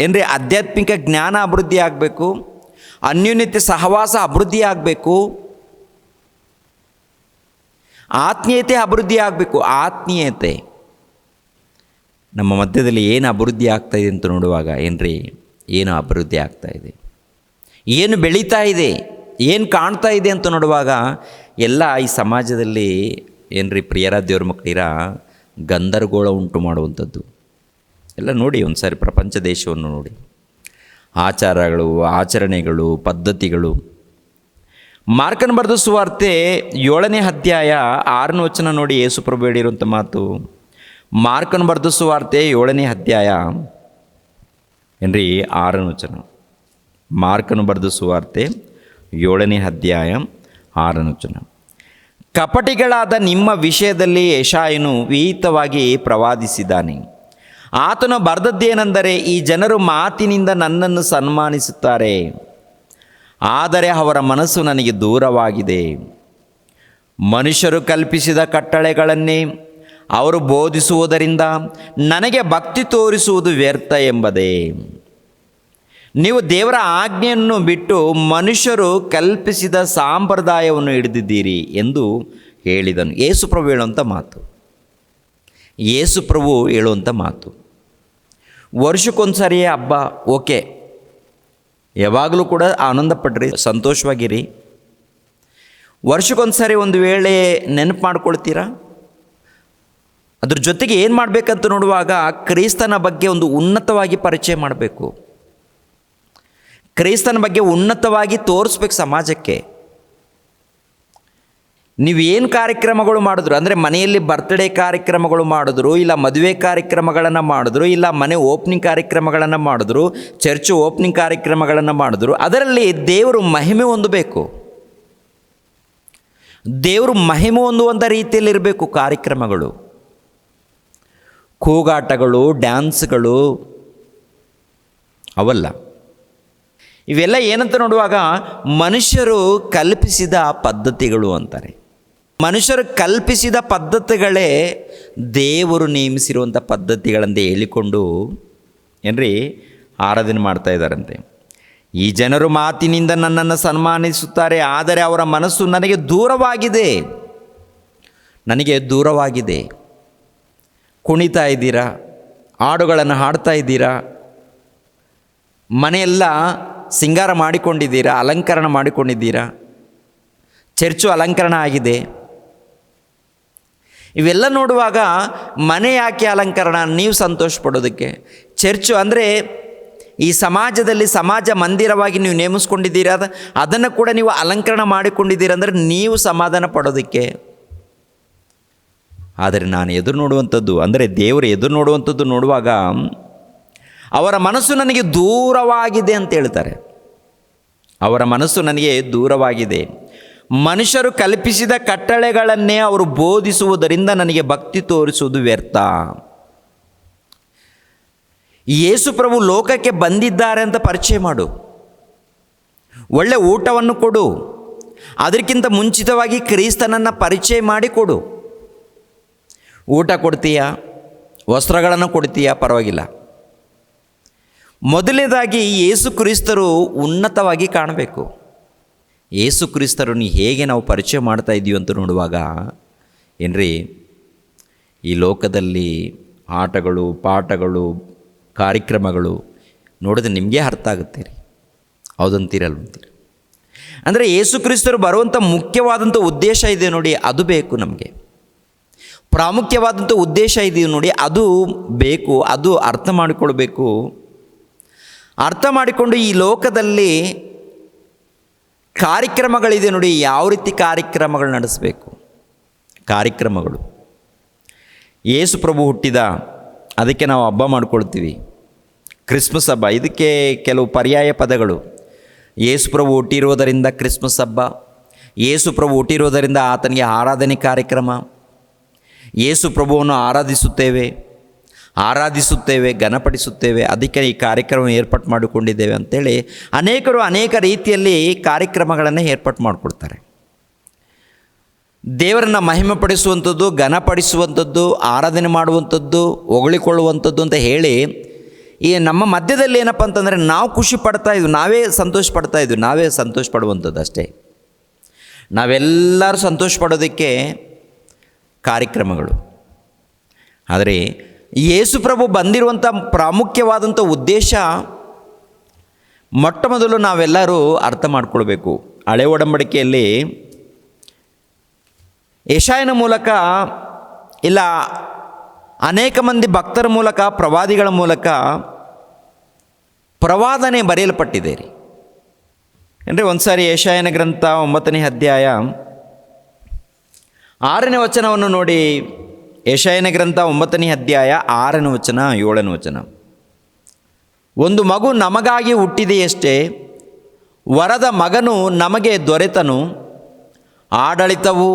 ಏನ್ರಿ ಆಧ್ಯಾತ್ಮಿಕ ಜ್ಞಾನ ಅಭಿವೃದ್ಧಿ ಆಗಬೇಕು, ಅನ್ಯೋನ್ಯತೆ ಸಹವಾಸ ಅಭಿವೃದ್ಧಿ ಆಗಬೇಕು, ಆತ್ಮೀಯತೆ ಅಭಿವೃದ್ಧಿ ಆಗಬೇಕು. ಆತ್ಮೀಯತೆ ನಮ್ಮ ಮಧ್ಯದಲ್ಲಿ ಏನು ಅಭಿವೃದ್ಧಿ ಆಗ್ತಾಯಿದೆ ಅಂತ ನೋಡುವಾಗ ಏನ್ರಿ, ಏನು ಅಭಿವೃದ್ಧಿ ಆಗ್ತಾಯಿದೆ, ಏನು ಬೆಳೀತಾ ಇದೆ, ಏನು ಕಾಣ್ತಾ ಇದೆ ಅಂತ ನೋಡುವಾಗ ಎಲ್ಲ ಈ ಸಮಾಜದಲ್ಲಿ ಏನ್ರಿ ಪ್ರಿಯರ ದೇವ್ರ ಮಕ್ಕಳಿರ ಗಂದರಗೋಳ ಉಂಟು ಮಾಡುವಂಥದ್ದು ಎಲ್ಲ ನೋಡಿ. ಒಂದು ಸಾರಿ ಪ್ರಪಂಚ ದೇಶವನ್ನು ನೋಡಿ, ಆಚಾರಗಳು, ಆಚರಣೆಗಳು, ಪದ್ಧತಿಗಳು. ಮಾರ್ಕನ ಬರೆದ ಸುವಾರ್ತೆ 7ನೇ ಅಧ್ಯಾಯ 6ನೇ ವಚನ ನೋಡಿ, ಯೇಸು ಪ್ರಭು ಹೇಳಿರುವಂಥ ಮಾತು. ಮಾರ್ಕನ ಬರೆದ ಸುವಾರ್ತೆ 7ನೇ ಅಧ್ಯಾಯ ಏನ್ರಿ 6ನೇ ವಚನ. ಮಾರ್ಕನು ಬರೆದ ಸುವಾರ್ತೆ 7ನೇ ಅಧ್ಯಾಯ 6ನೇ ವಚನ. ಕಪಟಿಗಳಾದ ನಿಮ್ಮ ವಿಷಯದಲ್ಲಿ ಯೆಶಾಯನು ವಿಹಿತವಾಗಿ ಪ್ರವಾದಿಸಿದ್ದಾನೆ. ಆತನು ಬರೆದದ್ದೇನೆಂದರೆ, ಈ ಜನರು ಮಾತಿನಿಂದ ನನ್ನನ್ನು ಸನ್ಮಾನಿಸುತ್ತಾರೆ, ಆದರೆ ಅವರ ಮನಸ್ಸು ನನಗೆ ದೂರವಾಗಿದೆ. ಮನುಷ್ಯರು ಕಲ್ಪಿಸಿದ ಕಟ್ಟಳೆಗಳನ್ನೇ ಅವರು ಬೋಧಿಸುವುದರಿಂದ ನನಗೆ ಭಕ್ತಿ ತೋರಿಸುವುದು ವ್ಯರ್ಥ ಎಂಬುದೇ. ನೀವು ದೇವರ ಆಜ್ಞೆಯನ್ನು ಬಿಟ್ಟು ಮನುಷ್ಯರು ಕಲ್ಪಿಸಿದ ಸಂಪ್ರದಾಯವನ್ನು ಹಿಡಿದಿದ್ದೀರಿ ಎಂದು ಹೇಳಿದನು. ಯೇಸುಪ್ರಭು ಹೇಳುವಂಥ ಮಾತು, ಯೇಸುಪ್ರಭು ಹೇಳುವಂಥ ಮಾತು. ವರ್ಷಕ್ಕೊಂದು ಸಾರಿ ಹಬ್ಬ ಓಕೆ, ಯಾವಾಗಲೂ ಕೂಡ ಆನಂದ ಪಡ್ರಿ, ಸಂತೋಷವಾಗಿರಿ. ವರ್ಷಕ್ಕೊಂದು ಸಾರಿ ಒಂದು ವೇಳೆ ನೆನಪು ಮಾಡ್ಕೊಳ್ತೀರಾ. ಅದ್ರ ಜೊತೆಗೆ ಏನು ಮಾಡಬೇಕಂತ ನೋಡುವಾಗ ಕ್ರೈಸ್ತನ ಬಗ್ಗೆ ಒಂದು ಉನ್ನತವಾಗಿ ಪರಿಚಯ ಮಾಡಬೇಕು, ಕ್ರೈಸ್ತನ ಬಗ್ಗೆ ಉನ್ನತವಾಗಿ ತೋರಿಸ್ಬೇಕು ಸಮಾಜಕ್ಕೆ. ನೀವೇನು ಕಾರ್ಯಕ್ರಮಗಳು ಮಾಡಿದ್ರು, ಅಂದರೆ ಮನೆಯಲ್ಲಿ ಬರ್ತ್ಡೇ ಕಾರ್ಯಕ್ರಮಗಳು ಮಾಡಿದ್ರು, ಇಲ್ಲ ಮದುವೆ ಕಾರ್ಯಕ್ರಮಗಳನ್ನು ಮಾಡಿದ್ರು, ಇಲ್ಲ ಮನೆ ಓಪನಿಂಗ್ ಕಾರ್ಯಕ್ರಮಗಳನ್ನು ಮಾಡಿದ್ರು, ಚರ್ಚ್ ಓಪನಿಂಗ್ ಕಾರ್ಯಕ್ರಮಗಳನ್ನು ಮಾಡಿದ್ರು, ಅದರಲ್ಲಿ ದೇವರು ಮಹಿಮೆ ಹೊಂದಬೇಕು. ದೇವರು ಮಹಿಮೆ ಹೊಂದುವಂಥ ರೀತಿಯಲ್ಲಿರಬೇಕು ಕಾರ್ಯಕ್ರಮಗಳು. ಕೂಗಾಟಗಳು, ಡ್ಯಾನ್ಸ್ಗಳು ಅವಲ್ಲ. ಇವೆಲ್ಲ ಏನಂತ ನೋಡುವಾಗ ಮನುಷ್ಯರು ಕಲ್ಪಿಸಿದ ಪದ್ಧತಿಗಳು ಅಂತಾರೆ. ಮನುಷ್ಯರು ಕಲ್ಪಿಸಿದ ಪದ್ಧತಿಗಳೇ ದೇವರು ನೇಮಿಸಿರುವಂಥ ಪದ್ಧತಿಗಳಂತ ಹೇಳಿಕೊಂಡು ಏನ್ರಿ ಆರಾಧನೆ ಮಾಡ್ತಾ ಇದ್ದಾರಂತೆ. ಈ ಜನರು ಮಾತಿನಿಂದ ನನ್ನನ್ನು ಸನ್ಮಾನಿಸುತ್ತಾರೆ, ಆದರೆ ಅವರ ಮನಸ್ಸು ನನಗೆ ದೂರವಾಗಿದೆ. ಕುಣಿತಾ ಇದ್ದೀರಾ, ಹಾಡುಗಳನ್ನು ಹಾಡ್ತಾ ಇದ್ದೀರಾ, ಮನೆಯೆಲ್ಲ ಸಿಂಗಾರ ಮಾಡಿಕೊಂಡಿದ್ದೀರಾ, ಅಲಂಕರಣ ಮಾಡಿಕೊಂಡಿದ್ದೀರಾ, ಚರ್ಚು ಅಲಂಕರಣ ಆಗಿದೆ. ಇವೆಲ್ಲ ನೋಡುವಾಗ ಮನೆ ಯಾಕೆ ಅಲಂಕರಣ, ನೀವು ಸಂತೋಷ ಪಡೋದಕ್ಕೆ. ಚರ್ಚು ಅಂದರೆ ಈ ಸಮಾಜದಲ್ಲಿ ಸಮಾಜ ಮಂದಿರವಾಗಿ ನೀವು ನೇಮಿಸ್ಕೊಂಡಿದ್ದೀರಾ, ಅದನ್ನು ಕೂಡ ನೀವು ಅಲಂಕರಣ ಮಾಡಿಕೊಂಡಿದ್ದೀರ ಅಂದರೆ ನೀವು ಸಮಾಧಾನ ಪಡೋದಕ್ಕೆ. ಆದರೆ ನಾನು ಎದುರು ನೋಡುವಂಥದ್ದು, ಅಂದರೆ ದೇವರು ಎದುರು ನೋಡುವಂಥದ್ದು ನೋಡುವಾಗ ಅವರ ಮನಸ್ಸು ನನಗೆ ದೂರವಾಗಿದೆ ಅಂತ ಹೇಳ್ತಾರೆ. ಅವರ ಮನಸ್ಸು ನನಗೆ ದೂರವಾಗಿದೆ. ಮನುಷ್ಯರು ಕಲ್ಪಿಸಿದ ಕಟ್ಟಳೆಗಳನ್ನೇ ಅವರು ಬೋಧಿಸುವುದರಿಂದ ನನಗೆ ಭಕ್ತಿ ತೋರಿಸುವುದು ವ್ಯರ್ಥ. ಯೇಸು ಪ್ರಭು ಲೋಕಕ್ಕೆ ಬಂದಿದ್ದಾರೆ ಅಂತ ಪರಿಚಯ ಮಾಡು, ಒಳ್ಳೆ ಊಟವನ್ನು ಕೊಡು, ಅದಕ್ಕಿಂತ ಮುಂಚಿತವಾಗಿ ಕ್ರಿಸ್ತನನ್ನು ಪರಿಚಯ ಮಾಡಿಕೊಡು. ಊಟ ಕೊಡ್ತೀಯಾ, ವಸ್ತ್ರಗಳನ್ನು ಕೊಡ್ತೀಯಾ, ಪರವಾಗಿಲ್ಲ. ಮೊದಲನೇದಾಗಿ ಯೇಸು ಕ್ರಿಸ್ತರು ಉನ್ನತವಾಗಿ ಕಾಣಬೇಕು. ಯೇಸು ಕ್ರಿಸ್ತರನ್ನು ಹೇಗೆ ನಾವು ಪರಿಚಯ ಮಾಡ್ತಾ ಇದ್ದೀವಿ ಅಂತ ನೋಡುವಾಗ ಏನ್ರಿ, ಈ ಲೋಕದಲ್ಲಿ ಆಟಗಳು, ಪಾಠಗಳು, ಕಾರ್ಯಕ್ರಮಗಳು ನೋಡಿದ್ರೆ ನಿಮಗೆ ಅರ್ಥ ಆಗುತ್ತೆ ರೀ, ಹೌದಂತೀರಲ್ವಂತೀರಿ. ಅಂದರೆ ಯೇಸು ಕ್ರಿಸ್ತರು ಬರುವಂಥ ಮುಖ್ಯವಾದಂಥ ಉದ್ದೇಶ ಇದೆ ನೋಡಿ, ಅದು ಬೇಕು ನಮಗೆ. ಪ್ರಾಮುಖ್ಯವಾದಂಥ ಉದ್ದೇಶ ಇದೆಯೋ ನೋಡಿ, ಅದು ಬೇಕು, ಅದು ಅರ್ಥ ಮಾಡಿಕೊಳ್ಬೇಕು. ಅರ್ಥ ಮಾಡಿಕೊಂಡು ಈ ಲೋಕದಲ್ಲಿ ಕಾರ್ಯಕ್ರಮಗಳಿದೆ ನೋಡಿ, ಯಾವ ರೀತಿ ಕಾರ್ಯಕ್ರಮಗಳು ನಡೆಸಬೇಕು. ಕಾರ್ಯಕ್ರಮಗಳು, ಯೇಸು ಪ್ರಭು ಹುಟ್ಟಿದ, ಅದಕ್ಕೆ ನಾವು ಹಬ್ಬ ಮಾಡ್ಕೊಳ್ತೀವಿ, ಕ್ರಿಸ್ಮಸ್ ಹಬ್ಬ. ಇದಕ್ಕೆ ಕೆಲವು ಪರ್ಯಾಯ ಪದಗಳು. ಯೇಸು ಪ್ರಭು ಹುಟ್ಟಿರೋದರಿಂದ ಕ್ರಿಸ್ಮಸ್ ಹಬ್ಬ, ಯೇಸು ಪ್ರಭು ಹುಟ್ಟಿರೋದರಿಂದ ಆತನಿಗೆ ಆರಾಧನೆ ಕಾರ್ಯಕ್ರಮ, ಯೇಸು ಪ್ರಭುವನ್ನು ಆರಾಧಿಸುತ್ತೇವೆ, ಘನಪಡಿಸುತ್ತೇವೆ, ಅದಕ್ಕೆ ಈ ಕಾರ್ಯಕ್ರಮ ಏರ್ಪಾಡು ಮಾಡಿಕೊಂಡಿದ್ದೇವೆ ಅಂಥೇಳಿ ಅನೇಕರು ಅನೇಕ ರೀತಿಯಲ್ಲಿ ಕಾರ್ಯಕ್ರಮಗಳನ್ನು ಏರ್ಪಾಡು ಮಾಡಿಕೊಡ್ತಾರೆ. ದೇವರನ್ನು ಮಹಿಮೆಪಡಿಸುವಂಥದ್ದು, ಘನಪಡಿಸುವಂಥದ್ದು, ಆರಾಧನೆ ಮಾಡುವಂಥದ್ದು, ಹೊಗಳಿಕೊಳ್ಳುವಂಥದ್ದು ಅಂತ ಹೇಳಿ ಈ ನಮ್ಮ ಮಧ್ಯದಲ್ಲಿ ಏನಪ್ಪ ಅಂತಂದರೆ ನಾವು ಖುಷಿ ಪಡ್ತಾಯಿದ್ವಿ, ನಾವೇ ಸಂತೋಷ ಪಡ್ತಾಯಿದ್ವಿ, ನಾವೇ ಸಂತೋಷ ಪಡುವಂಥದ್ದು ಅಷ್ಟೇ. ನಾವೆಲ್ಲರೂ ಸಂತೋಷ ಪಡೋದಕ್ಕೆ ಕಾರ್ಯಕ್ರಮಗಳು. ಆದರೆ ಯೇಸು ಪ್ರಭು ಬಂದಿರುವಂಥ ಪ್ರಾಮುಖ್ಯವಾದಂಥ ಉದ್ದೇಶ ಮೊಟ್ಟ ಮೊದಲು ನಾವೆಲ್ಲರೂ ಅರ್ಥ ಮಾಡಿಕೊಳ್ಬೇಕು. ಹಳೆ ಒಡಂಬಡಿಕೆಯಲ್ಲಿ ಯೆಶಾಯನ ಮೂಲಕ, ಇಲ್ಲ ಅನೇಕ ಮಂದಿ ಭಕ್ತರ ಮೂಲಕ, ಪ್ರವಾದಿಗಳ ಮೂಲಕ ಪ್ರವಾದನೆ ಬರೆಯಲ್ಪಟ್ಟಿದೆ ರೀ. ಅಂದರೆ ಒಂದು ಸಾರಿ ಯೆಶಾಯನ ಗ್ರಂಥ 9ನೇ ಅಧ್ಯಾಯ 6ನೇ ವಚನವನ್ನು ನೋಡಿ. ಯೆಶಾಯನ ಗ್ರಂಥ 9ನೇ ಅಧ್ಯಾಯ 6ನೇ ವಚನ 7ನೇ ವಚನ. ಒಂದು ಮಗು ನಮಗಾಗಿ ಹುಟ್ಟಿದೆಯಷ್ಟೇ, ವರದ ಮಗನು ನಮಗೆ ದೊರೆತನು, ಆಡಳಿತವು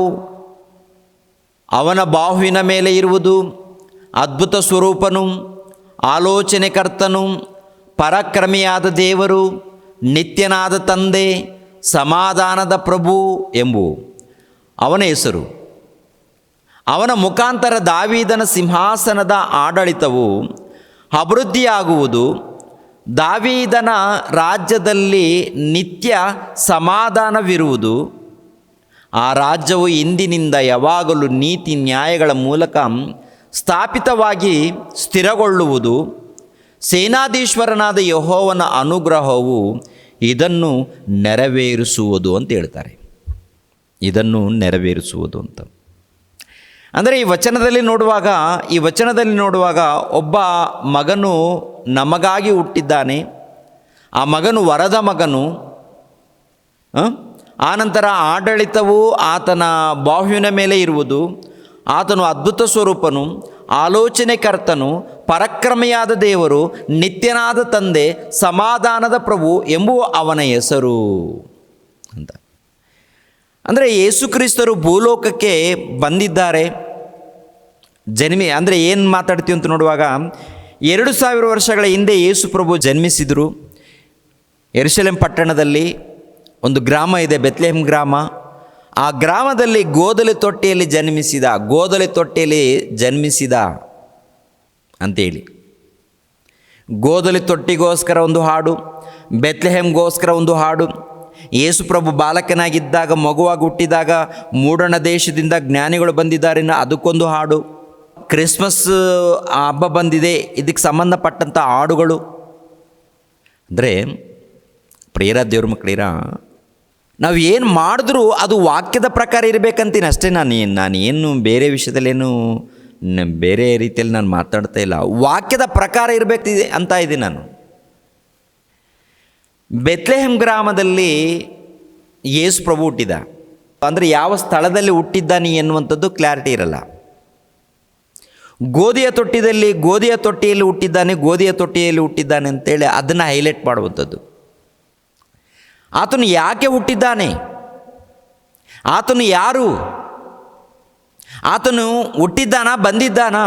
ಅವನ ಬಾಹುವಿನ ಮೇಲೆ ಇರುವುದು, ಅದ್ಭುತ ಸ್ವರೂಪನು, ಆಲೋಚನೆಕರ್ತನು, ಪರಾಕ್ರಮಿಯಾದ ದೇವರು, ನಿತ್ಯನಾದ ತಂದೆ, ಸಮಾಧಾನದ ಪ್ರಭು ಎಂಬುವು ಅವನ ಹೆಸರು. ಅವನ ಮುಖಾಂತರ ದಾವೀದನ ಸಿಂಹಾಸನದ ಆಡಳಿತವು ಅಭಿವೃದ್ಧಿಯಾಗುವುದು, ದಾವೀದನ ರಾಜ್ಯದಲ್ಲಿ ನಿತ್ಯ ಸಮಾಧಾನವಿರುವುದು. ಆ ರಾಜ್ಯವು ಇಂದಿನಿಂದ ಯಾವಾಗಲೂ ನೀತಿ ನ್ಯಾಯಗಳ ಮೂಲಕ ಸ್ಥಾಪಿತವಾಗಿ ಸ್ಥಿರಗೊಳ್ಳುವುದು. ಸೇನಾಧೀಶ್ವರನಾದ ಯೆಹೋವನ ಅನುಗ್ರಹವು ಇದನ್ನು ನೆರವೇರಿಸುವುದು ಅಂತ ಹೇಳ್ತಾರೆ. ಇದನ್ನು ನೆರವೇರಿಸುವುದು ಅಂತ ಅಂದರೆ ಈ ವಚನದಲ್ಲಿ ನೋಡುವಾಗ ಒಬ್ಬ ಮಗನು ನಮಗಾಗಿ ಹುಟ್ಟಿದ್ದಾನೆ. ಆ ಮಗನು ವರದ ಮಗನು. ಆನಂತರ ಆಡಳಿತವು ಆತನ ಬಾಹುವಿನ ಮೇಲೆ ಇರುವುದು, ಆತನು ಅದ್ಭುತ ಸ್ವರೂಪನು, ಆಲೋಚನೆಕರ್ತನು, ಪರಾಕ್ರಮಿಯಾದ ದೇವರು, ನಿತ್ಯನಾದ ತಂದೆ, ಸಮಾಧಾನದ ಪ್ರಭು ಎಂಬುವ ಅವನ ಹೆಸರು ಅಂತ. ಅಂದರೆ ಯೇಸು ಕ್ರಿಸ್ತರು ಭೂಲೋಕಕ್ಕೆ ಬಂದಿದ್ದಾರೆ. ಅಂದರೆ ಏನು ಮಾತಾಡ್ತೀವಿ ಅಂತ ನೋಡುವಾಗ 2000 ವರ್ಷಗಳ ಹಿಂದೆ ಯೇಸು ಪ್ರಭು ಜನ್ಮಿಸಿದರು. ಯೆರೂಸಲೇಮ್ ಪಟ್ಟಣದಲ್ಲಿ ಒಂದು ಗ್ರಾಮ ಇದೆ, ಬೆತ್ಲೆಹೇಮ್ ಗ್ರಾಮ. ಆ ಗ್ರಾಮದಲ್ಲಿ ಗೋಧಲಿ ತೊಟ್ಟಿಯಲ್ಲಿ ಜನ್ಮಿಸಿದ ಅಂತೇಳಿ, ಗೋಧಲಿ ತೊಟ್ಟಿಗೋಸ್ಕರ ಒಂದು ಹಾಡು, ಬೆತ್ಲೆಹೇಮ್ಗೋಸ್ಕರ ಒಂದು ಹಾಡು. ಯೇಸು ಪ್ರಭು ಬಾಲಕನಾಗಿದ್ದಾಗ, ಮಗುವಾಗಿ ಹುಟ್ಟಿದಾಗ ಮೂಡಣ ದೇಶದಿಂದ ಜ್ಞಾನಿಗಳು ಬಂದಿದ್ದಾರೆ, ಅದಕ್ಕೊಂದು ಹಾಡು. ಕ್ರಿಸ್ಮಸ್ ಹಬ್ಬ ಬಂದಿದೆ, ಇದಕ್ಕೆ ಸಂಬಂಧಪಟ್ಟಂಥ ಹಾಡುಗಳು. ಅಂದರೆ ಪ್ರಿಯರ ದೇವ್ರ ಮಕ್ಕಳಿರ, ನಾವು ಏನು ಮಾಡಿದ್ರೂ ಅದು ವಾಕ್ಯದ ಪ್ರಕಾರ ಇರಬೇಕಂತೀನಿ ಅಷ್ಟೇ. ನಾನು ಬೇರೆ ವಿಷಯದಲ್ಲೇನು ಬೇರೆ ರೀತಿಯಲ್ಲಿ ನಾನು ಮಾತಾಡ್ತಾ ಇಲ್ಲ. ವಾಕ್ಯದ ಪ್ರಕಾರ ಇರಬೇಕಿದೆ ಅಂತ ಇದ್ದೀನಿ ನಾನು. ಬೆತ್ಲೆಹೇಮ್ ಗ್ರಾಮದಲ್ಲಿ ಯೇಸು ಪ್ರಭು ಹುಟ್ಟಿದ. ಅಂದರೆ ಯಾವ ಸ್ಥಳದಲ್ಲಿ ಹುಟ್ಟಿದ್ದಾನೆ ಎನ್ನುವಂಥದ್ದು ಕ್ಲಾರಿಟಿ ಇರಲ್ಲ. ಗೋಧಿಯ ತೊಟ್ಟಿಯಲ್ಲಿ ಹುಟ್ಟಿದ್ದಾನೆ ಅಂತೇಳಿ ಅದನ್ನು ಹೈಲೈಟ್ ಮಾಡುವಂಥದ್ದು. ಆತನು ಯಾಕೆ ಹುಟ್ಟಿದ್ದಾನೆ, ಆತನು ಯಾರು, ಆತನು ಹುಟ್ಟಿದ್ದಾನ ಬಂದಿದ್ದಾನ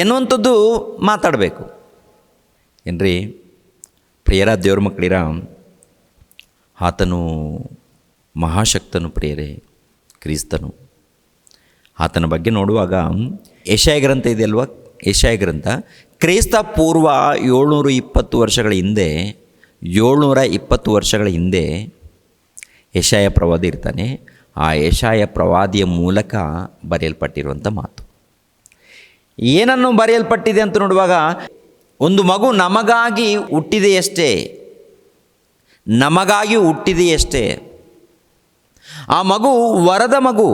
ಎನ್ನುವಂಥದ್ದು ಮಾತಾಡಬೇಕು ಏನ್ರಿ ಪ್ರಿಯರ ದೇವ್ರ ಮಕ್ಕಳಿರ. ಆತನು ಮಹಾಶಕ್ತನು ಪ್ರಿಯರೇ, ಕ್ರಿಸ್ತನು. ಆತನ ಬಗ್ಗೆ ನೋಡುವಾಗ ಯೆಶಾಯ ಗ್ರಂಥ ಇದೆಯಲ್ವ, ಯೆಶಾಯ ಗ್ರಂಥ ಕ್ರಿಸ್ತ ಪೂರ್ವ 720 ವರ್ಷಗಳ ಹಿಂದೆ ಯೆಶಾಯ ಪ್ರವಾದಿ ಇರ್ತಾನೆ. ಆ ಯೆಶಾಯ ಪ್ರವಾದಿಯ ಮೂಲಕ ಬರೆಯಲ್ಪಟ್ಟಿರುವಂಥ ಮಾತು. ಏನನ್ನು ಬರೆಯಲ್ಪಟ್ಟಿದೆ ಅಂತ ನೋಡುವಾಗ, ಒಂದು ಮಗು ನಮಗಾಗಿ ಹುಟ್ಟಿದೆಯಷ್ಟೇ. ಆ ಮಗು ವರದ ಮಗು.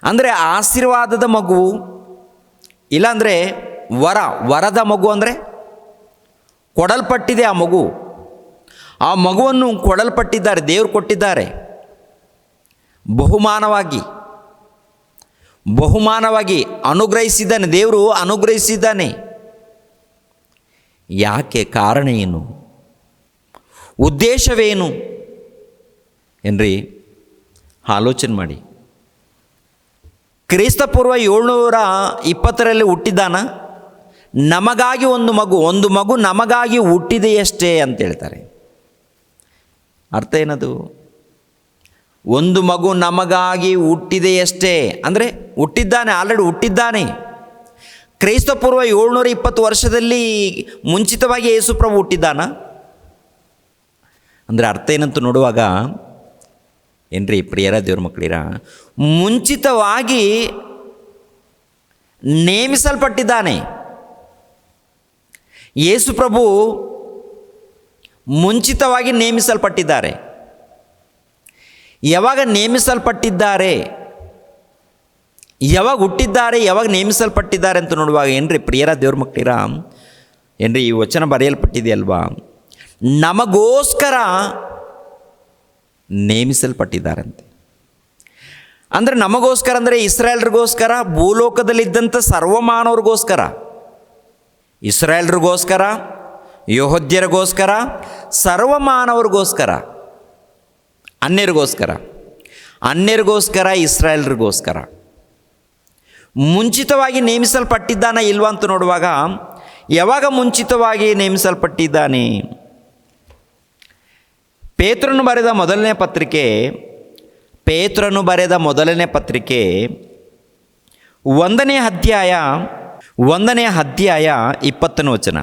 ಅಂದರೆ ಆಶೀರ್ವಾದದ ಮಗು, ಇಲ್ಲಾಂದರೆ ವರದ ಮಗು. ಅಂದರೆ ಕೊಡಲ್ಪಟ್ಟಿದೆ ಆ ಮಗು. ಆ ಮಗುವನ್ನು ಕೊಡಲ್ಪಟ್ಟಿದ್ದಾರೆ, ದೇವರು ಕೊಟ್ಟಿದ್ದಾರೆ ಬಹುಮಾನವಾಗಿ ಅನುಗ್ರಹಿಸಿದ್ದಾನೆ, ದೇವರು ಅನುಗ್ರಹಿಸಿದ್ದಾನೆ. ಯಾಕೆ? ಕಾರಣ ಏನು? ಉದ್ದೇಶವೇನು ಏನ್ರಿ? ಆಲೋಚನೆ ಮಾಡಿ. ಕ್ರಿಸ್ತಪೂರ್ವ 720 ಹುಟ್ಟಿದ್ದಾನ. ನಮಗಾಗಿ ಒಂದು ಮಗು ನಮಗಾಗಿ ಹುಟ್ಟಿದೆಯಷ್ಟೇ ಅಂತ ಹೇಳ್ತಾರೆ. ಅರ್ಥ ಏನದು? ಒಂದು ಮಗು ನಮಗಾಗಿ ಹುಟ್ಟಿದೆಯಷ್ಟೇ ಅಂದರೆ ಹುಟ್ಟಿದ್ದಾನೆ, ಆಲ್ರೆಡಿ ಹುಟ್ಟಿದ್ದಾನೆ. ಕ್ರಿಸ್ತಪೂರ್ವ 720 ವರ್ಷದಲ್ಲಿ ಮುಂಚಿತವಾಗಿ ಯೇಸು ಪ್ರಭು ಹುಟ್ಟಿದ್ದಾನ ಅಂದರೆ ಅರ್ಥ ಏನಂತ ನೋಡುವಾಗ ಏನ್ರಿ ಪ್ರಿಯರ ದೇವ್ರ ಮಕ್ಕಳಿರ, ಮುಂಚಿತವಾಗಿ ನೇಮಿಸಲ್ಪಟ್ಟಿದ್ದಾನೆ. ಯೇಸು ಪ್ರಭು ಮುಂಚಿತವಾಗಿ ನೇಮಿಸಲ್ಪಟ್ಟಿದ್ದಾರೆ. ಯಾವಾಗ ನೇಮಿಸಲ್ಪಟ್ಟಿದ್ದಾರೆ, ಯಾವಾಗ ಹುಟ್ಟಿದ್ದಾರೆ, ಯಾವಾಗ ನೇಮಿಸಲ್ಪಟ್ಟಿದ್ದಾರೆ ಅಂತ ನೋಡುವಾಗ ಏನ್ರಿ ಪ್ರಿಯರ ದೇವ್ರ ಮಕ್ಕಳಿರ, ಏನ್ರಿ ಈ ವಚನ ಬರೆಯಲ್ಪಟ್ಟಿದೆಯಲ್ವಾ, ನಮಗೋಸ್ಕರ ನೇಮಿಸಲ್ಪಟ್ಟಿದ್ದಾರಂತೆ. ಅಂದರೆ ನಮಗೋಸ್ಕರ ಅಂದರೆ ಇಸ್ರಾಯೇಲ್ರಿಗೋಸ್ಕರ, ಭೂಲೋಕದಲ್ಲಿದ್ದಂಥ ಸರ್ವಮಾನವ್ರಿಗೋಸ್ಕರ, ಇಸ್ರಾಯೇಲ್ರಿಗೋಸ್ಕರ, ಯೆಹೂದ್ಯರಿಗೋಸ್ಕರ, ಸರ್ವಮಾನವ್ರಿಗೋಸ್ಕರ, ಅನ್ಯರಿಗೋಸ್ಕರ, ಇಸ್ರಾಯೇಲ್ರಿಗೋಸ್ಕರ ಮುಂಚಿತವಾಗಿ ನೇಮಿಸಲ್ಪಟ್ಟಿದ್ದಾನೆ ಇಲ್ವಾ ಅಂತ ನೋಡುವಾಗ, ಯಾವಾಗ ಮುಂಚಿತವಾಗಿ ನೇಮಿಸಲ್ಪಟ್ಟಿದ್ದಾನೆ? ಪೇತ್ರನು ಬರೆದ ಮೊದಲನೇ ಪತ್ರಿಕೆ 1ನೇ ಅಧ್ಯಾಯ 20ನೇ ವಚನ.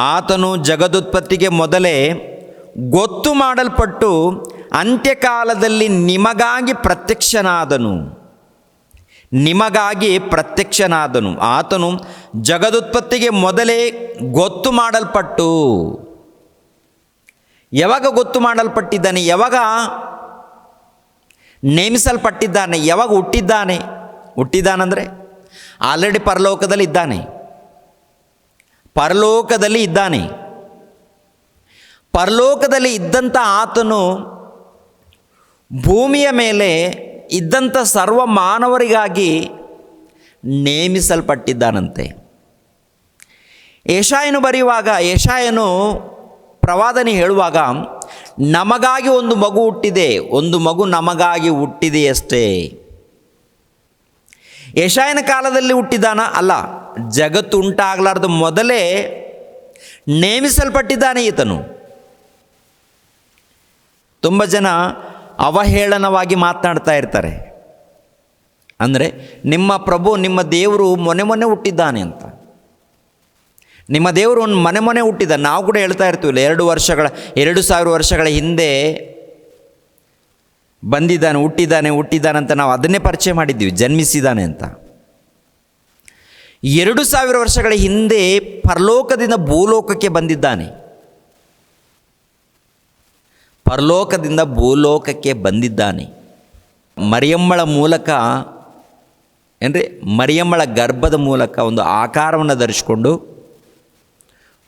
ಆತನು ಜಗದುತ್ಪತ್ತಿಗೆ ಮೊದಲೇ ಗೊತ್ತು ಮಾಡಲ್ಪಟ್ಟು ಅಂತ್ಯಕಾಲದಲ್ಲಿ ನಿಮಗಾಗಿ ಪ್ರತ್ಯಕ್ಷನಾದನು. ಆತನು ಜಗದುತ್ಪತ್ತಿಗೆ ಮೊದಲೇ ಗೊತ್ತು ಮಾಡಲ್ಪಟ್ಟು, ಯಾವಾಗ ಗೊತ್ತು ಮಾಡಲ್ಪಟ್ಟಿದ್ದಾನೆ? ಯಾವಾಗ ನೇಮಿಸಲ್ಪಟ್ಟಿದ್ದಾನೆ? ಯಾವಾಗ ಹುಟ್ಟಿದ್ದಾನಂದರೆ ಆಲ್ರೆಡಿ ಪರಲೋಕದಲ್ಲಿ ಇದ್ದಾನೆ. ಪರಲೋಕದಲ್ಲಿ ಇದ್ದಂಥ ಆತನು ಭೂಮಿಯ ಮೇಲೆ ಇದ್ದಂಥ ಸರ್ವ ಮಾನವರಿಗಾಗಿ ನೇಮಿಸಲ್ಪಟ್ಟಿದ್ದಾನಂತೆ. ಯೆಶಾಯನು ಪ್ರವಾದನೆ ಹೇಳುವಾಗ ನಮಗಾಗಿ ಒಂದು ಮಗು ನಮಗಾಗಿ ಹುಟ್ಟಿದೆಯಷ್ಟೇ. ಯೆಶಾಯನ ಕಾಲದಲ್ಲಿ ಹುಟ್ಟಿದಾನ? ಅಲ್ಲ, ಜಗತ್ತು ಉಂಟಾಗಲಾರ್ದ ಮೊದಲೇ ನೇಮಿಸಲ್ಪಟ್ಟಿದ್ದಾನೆ ಈತನು. ತುಂಬ ಜನ ಅವಹೇಳನವಾಗಿ ಮಾತನಾಡ್ತಾ ಇರ್ತಾರೆ. ಅಂದರೆ ನಿಮ್ಮ ಪ್ರಭು, ನಿಮ್ಮ ದೇವರು ಮೊನ್ನೆ ಹುಟ್ಟಿದ್ದಾನೆ ಅಂತ. ನಿಮ್ಮ ದೇವರು ಮೊನ್ನೆ ಹುಟ್ಟಿದ. ನಾವು ಕೂಡ ಹೇಳ್ತಾ ಇರ್ತೀವಿಲ್ಲ, 2000 ವರ್ಷಗಳ ಹಿಂದೆ ಬಂದಿದ್ದಾನೆ, ಹುಟ್ಟಿದ್ದಾನೆ ಅಂತ ನಾವು ಅದನ್ನೇ ಪರಿಚಯ ಮಾಡಿದ್ದೀವಿ, ಜನ್ಮಿಸಿದ್ದಾನೆ ಅಂತ. 2000 ವರ್ಷಗಳ ಹಿಂದೆ ಪರಲೋಕದಿಂದ ಭೂಲೋಕಕ್ಕೆ ಬಂದಿದ್ದಾನೆ. ಮರಿಯಮ್ಮಳ ಮೂಲಕ ಮರಿಯಮ್ಮಳ ಗರ್ಭದ ಮೂಲಕ ಒಂದು ಆಕಾರವನ್ನು ಧರಿಸಿಕೊಂಡು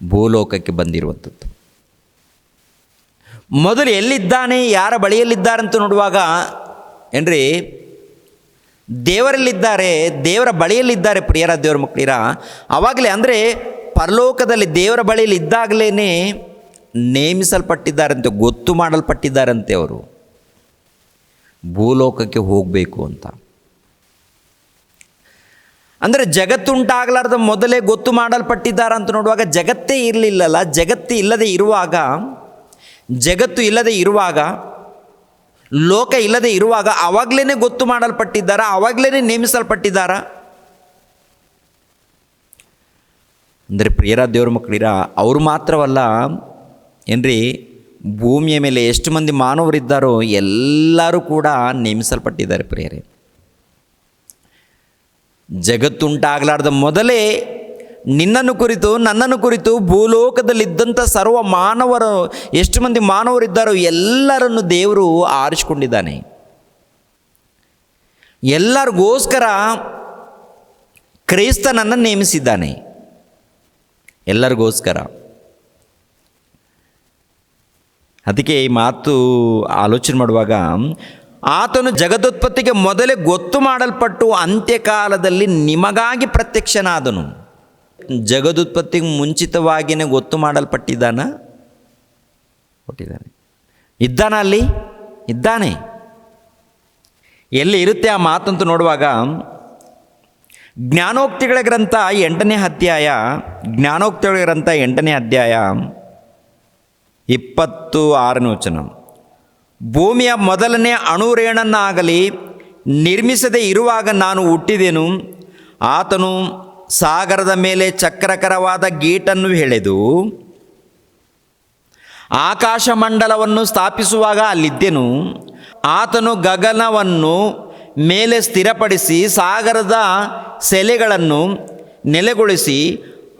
ಭೂಲೋಕಕ್ಕೆ ಬಂದಿರುವಂಥದ್ದು. ಮೊದಲು ಎಲ್ಲಿದ್ದಾನೆ, ಯಾರ ಬಳಿಯಲ್ಲಿದ್ದಾರೆ ಅಂತ ನೋಡುವಾಗ ದೇವರ ಬಳಿಯಲ್ಲಿದ್ದಾರೆ ಪ್ರಿಯರ ದೇವರ ಮಕ್ಕಳಿರ. ಆವಾಗಲೇ ಅಂದರೆ ಪರಲೋಕದಲ್ಲಿ ದೇವರ ಬಳಿಯಲ್ಲಿ ಇದ್ದಾಗಲೇ ನೇಮಿಸಲ್ಪಟ್ಟಿದ್ದಾರಂತೆ, ಗೊತ್ತು ಮಾಡಲ್ಪಟ್ಟಿದ್ದಾರಂತೆ ಅವರು ಭೂಲೋಕಕ್ಕೆ ಹೋಗಬೇಕು ಅಂತ. ಅಂದರೆ ಜಗತ್ತುಂಟಾಗಲಾರ್ದ ಮೊದಲೇ ಗೊತ್ತು ಮಾಡಲ್ಪಟ್ಟಿದ್ದಾರೆ ಅಂತ ನೋಡುವಾಗ ಜಗತ್ತೇ ಇರಲಿಲ್ಲಲ್ಲ. ಜಗತ್ತು ಇಲ್ಲದೆ ಇರುವಾಗ ಲೋಕ ಇಲ್ಲದೆ ಇರುವಾಗ ಆವಾಗಲೇ ಗೊತ್ತು ಮಾಡಲ್ಪಟ್ಟಿದ್ದಾರ, ಆವಾಗಲೇ ನೇಮಿಸಲ್ಪಟ್ಟಿದ್ದಾರ. ಅಂದರೆ ಪ್ರಿಯರ ದೇವ್ರ ಮಕ್ಕಳಿರ, ಅವರು ಮಾತ್ರವಲ್ಲ ಭೂಮಿಯ ಮೇಲೆ ಎಷ್ಟು ಮಂದಿ ಮಾನವರಿದ್ದಾರೋ ಎಲ್ಲರೂ ಕೂಡ ನೇಮಿಸಲ್ಪಟ್ಟಿದ್ದಾರೆ ಪ್ರಿಯರೇ. ಜಗತ್ತುಂಟಾಗಲಾರ್ದ ಮೊದಲೇ ನಿನ್ನನ್ನು ಕುರಿತು ನನ್ನನ್ನು ಕುರಿತು ಭೂಲೋಕದಲ್ಲಿದ್ದಂಥ ಸರ್ವ ಮಾನವರು, ಎಷ್ಟು ಮಂದಿ ಮಾನವರಿದ್ದಾರೋ ಎಲ್ಲರನ್ನು ದೇವರು ಆರಿಸಿಕೊಂಡಿದ್ದಾನೆ. ಎಲ್ಲರಿಗೋಸ್ಕರ ಕ್ರೈಸ್ತನನ್ನು ನೇಮಿಸಿದ್ದಾನೆ. ಎಲ್ಲರಿಗೋಸ್ಕರ. ಅದಕ್ಕೆ ಈ ಮಾತು ಆಲೋಚನೆ ಮಾಡುವಾಗ, ಆತನು ಜಗದುತ್ಪತ್ತಿಗೆ ಮೊದಲೇ ಗೊತ್ತು ಮಾಡಲ್ಪಟ್ಟು ಅಂತ್ಯಕಾಲದಲ್ಲಿ ನಿಮಗಾಗಿ ಪ್ರತ್ಯಕ್ಷನಾದನು. ಜಗದುತ್ಪತ್ತಿಗೆ ಮುಂಚಿತವಾಗಿಯೇ ಗೊತ್ತು ಮಾಡಲ್ಪಟ್ಟಿದ್ದಾನೆ. ಇದ್ದಾನ ಅಲ್ಲಿ? ಇದ್ದಾನೆ. ಎಲ್ಲಿ ಇರುತ್ತೆ ಆ ಮಾತಂತೂ ನೋಡುವಾಗ, ಜ್ಞಾನೋಕ್ತಿಗಳ ಗ್ರಂಥ 8ನೇ ಅಧ್ಯಾಯ, ಜ್ಞಾನೋಕ್ತಿಗಳ ಗ್ರಂಥ 8ನೇ ಅಧ್ಯಾಯ 26ನೇ ವಚನ. ಭೂಮಿಯ ಮೊದಲನೇ ಅಣುರೇಣನ್ನಾಗಲಿ ನಿರ್ಮಿಸದೇ ಇರುವಾಗ ನಾನು ಹುಟ್ಟಿದೆನು. ಆತನು ಸಾಗರದ ಮೇಲೆ ಚಕ್ರಕರವಾದ ಗೀಟನ್ನು ಎಳೆದು ಆಕಾಶಮಂಡಲವನ್ನು ಸ್ಥಾಪಿಸುವಾಗ ಅಲ್ಲಿದ್ದೆನು. ಆತನು ಗಗನವನ್ನು ಮೇಲೆ ಸ್ಥಿರಪಡಿಸಿ ಸಾಗರದ ಸೆಲೆಗಳನ್ನು ನೆಲೆಗೊಳಿಸಿ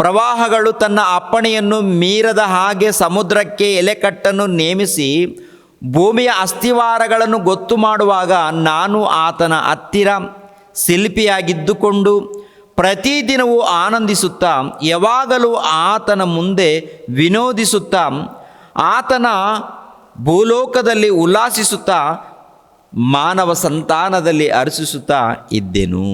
ಪ್ರವಾಹಗಳು ತನ್ನ ಅಪ್ಪಣೆಯನ್ನು ಮೀರದ ಹಾಗೆ ಸಮುದ್ರಕ್ಕೆ ಎಲೆಕಟ್ಟನ್ನು ನೇಮಿಸಿ ಭೂಮಿಯ ಅಸ್ಥಿವಾರಗಳನ್ನು ಗೊತ್ತು ಮಾಡುವಾಗ ನಾನು ಆತನ ಹತ್ತಿರ ಶಿಲ್ಪಿಯಾಗಿದ್ದುಕೊಂಡು ಪ್ರತಿದಿನವೂ ಆನಂದಿಸುತ್ತಾ ಯಾವಾಗಲೂ ಆತನ ಮುಂದೆ ವಿನೋದಿಸುತ್ತಾ ಆತನ ಭೂಲೋಕದಲ್ಲಿ ಉಲ್ಲಾಸಿಸುತ್ತಾ ಮಾನವ ಸಂತಾನದಲ್ಲಿ ಹರ್ಷಿಸುತ್ತಾ ಇದ್ದೆನು.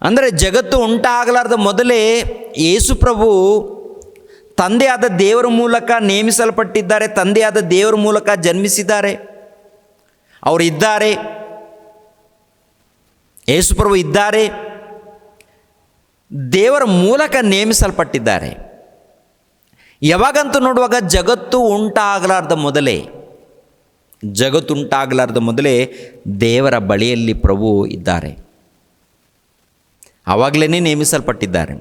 ಅಂದರೆ ಜಗತ್ತು ಉಂಟಾಗಲಾರ್ದ ಮೊದಲೇ ಯೇಸುಪ್ರಭು ತಂದೆಯಾದ ದೇವರ ಮೂಲಕ ನೇಮಿಸಲ್ಪಟ್ಟಿದ್ದಾರೆ. ತಂದೆಯಾದ ದೇವರ ಮೂಲಕ ಜನ್ಮಿಸಿದ್ದಾರೆ. ಅವರು ಇದ್ದಾರೆ. ಯೇಸುಪ್ರಭು ಇದ್ದಾರೆ. ದೇವರ ಮೂಲಕ ನೇಮಿಸಲ್ಪಟ್ಟಿದ್ದಾರೆ. ಯಾವಾಗಂತೂ ನೋಡುವಾಗ ಜಗತ್ತು ಉಂಟಾಗಲಾರ್ದ ಮೊದಲೇ, ಜಗತ್ತುಂಟಾಗಲಾರ್ದ ಮೊದಲೇ ದೇವರ ಬಳಿಯಲ್ಲಿ ಪ್ರಭು ಇದ್ದಾರೆ. ಆವಾಗಲೇ ನೇಮಿಸಲ್ಪಟ್ಟಿದ್ದಾರೆ.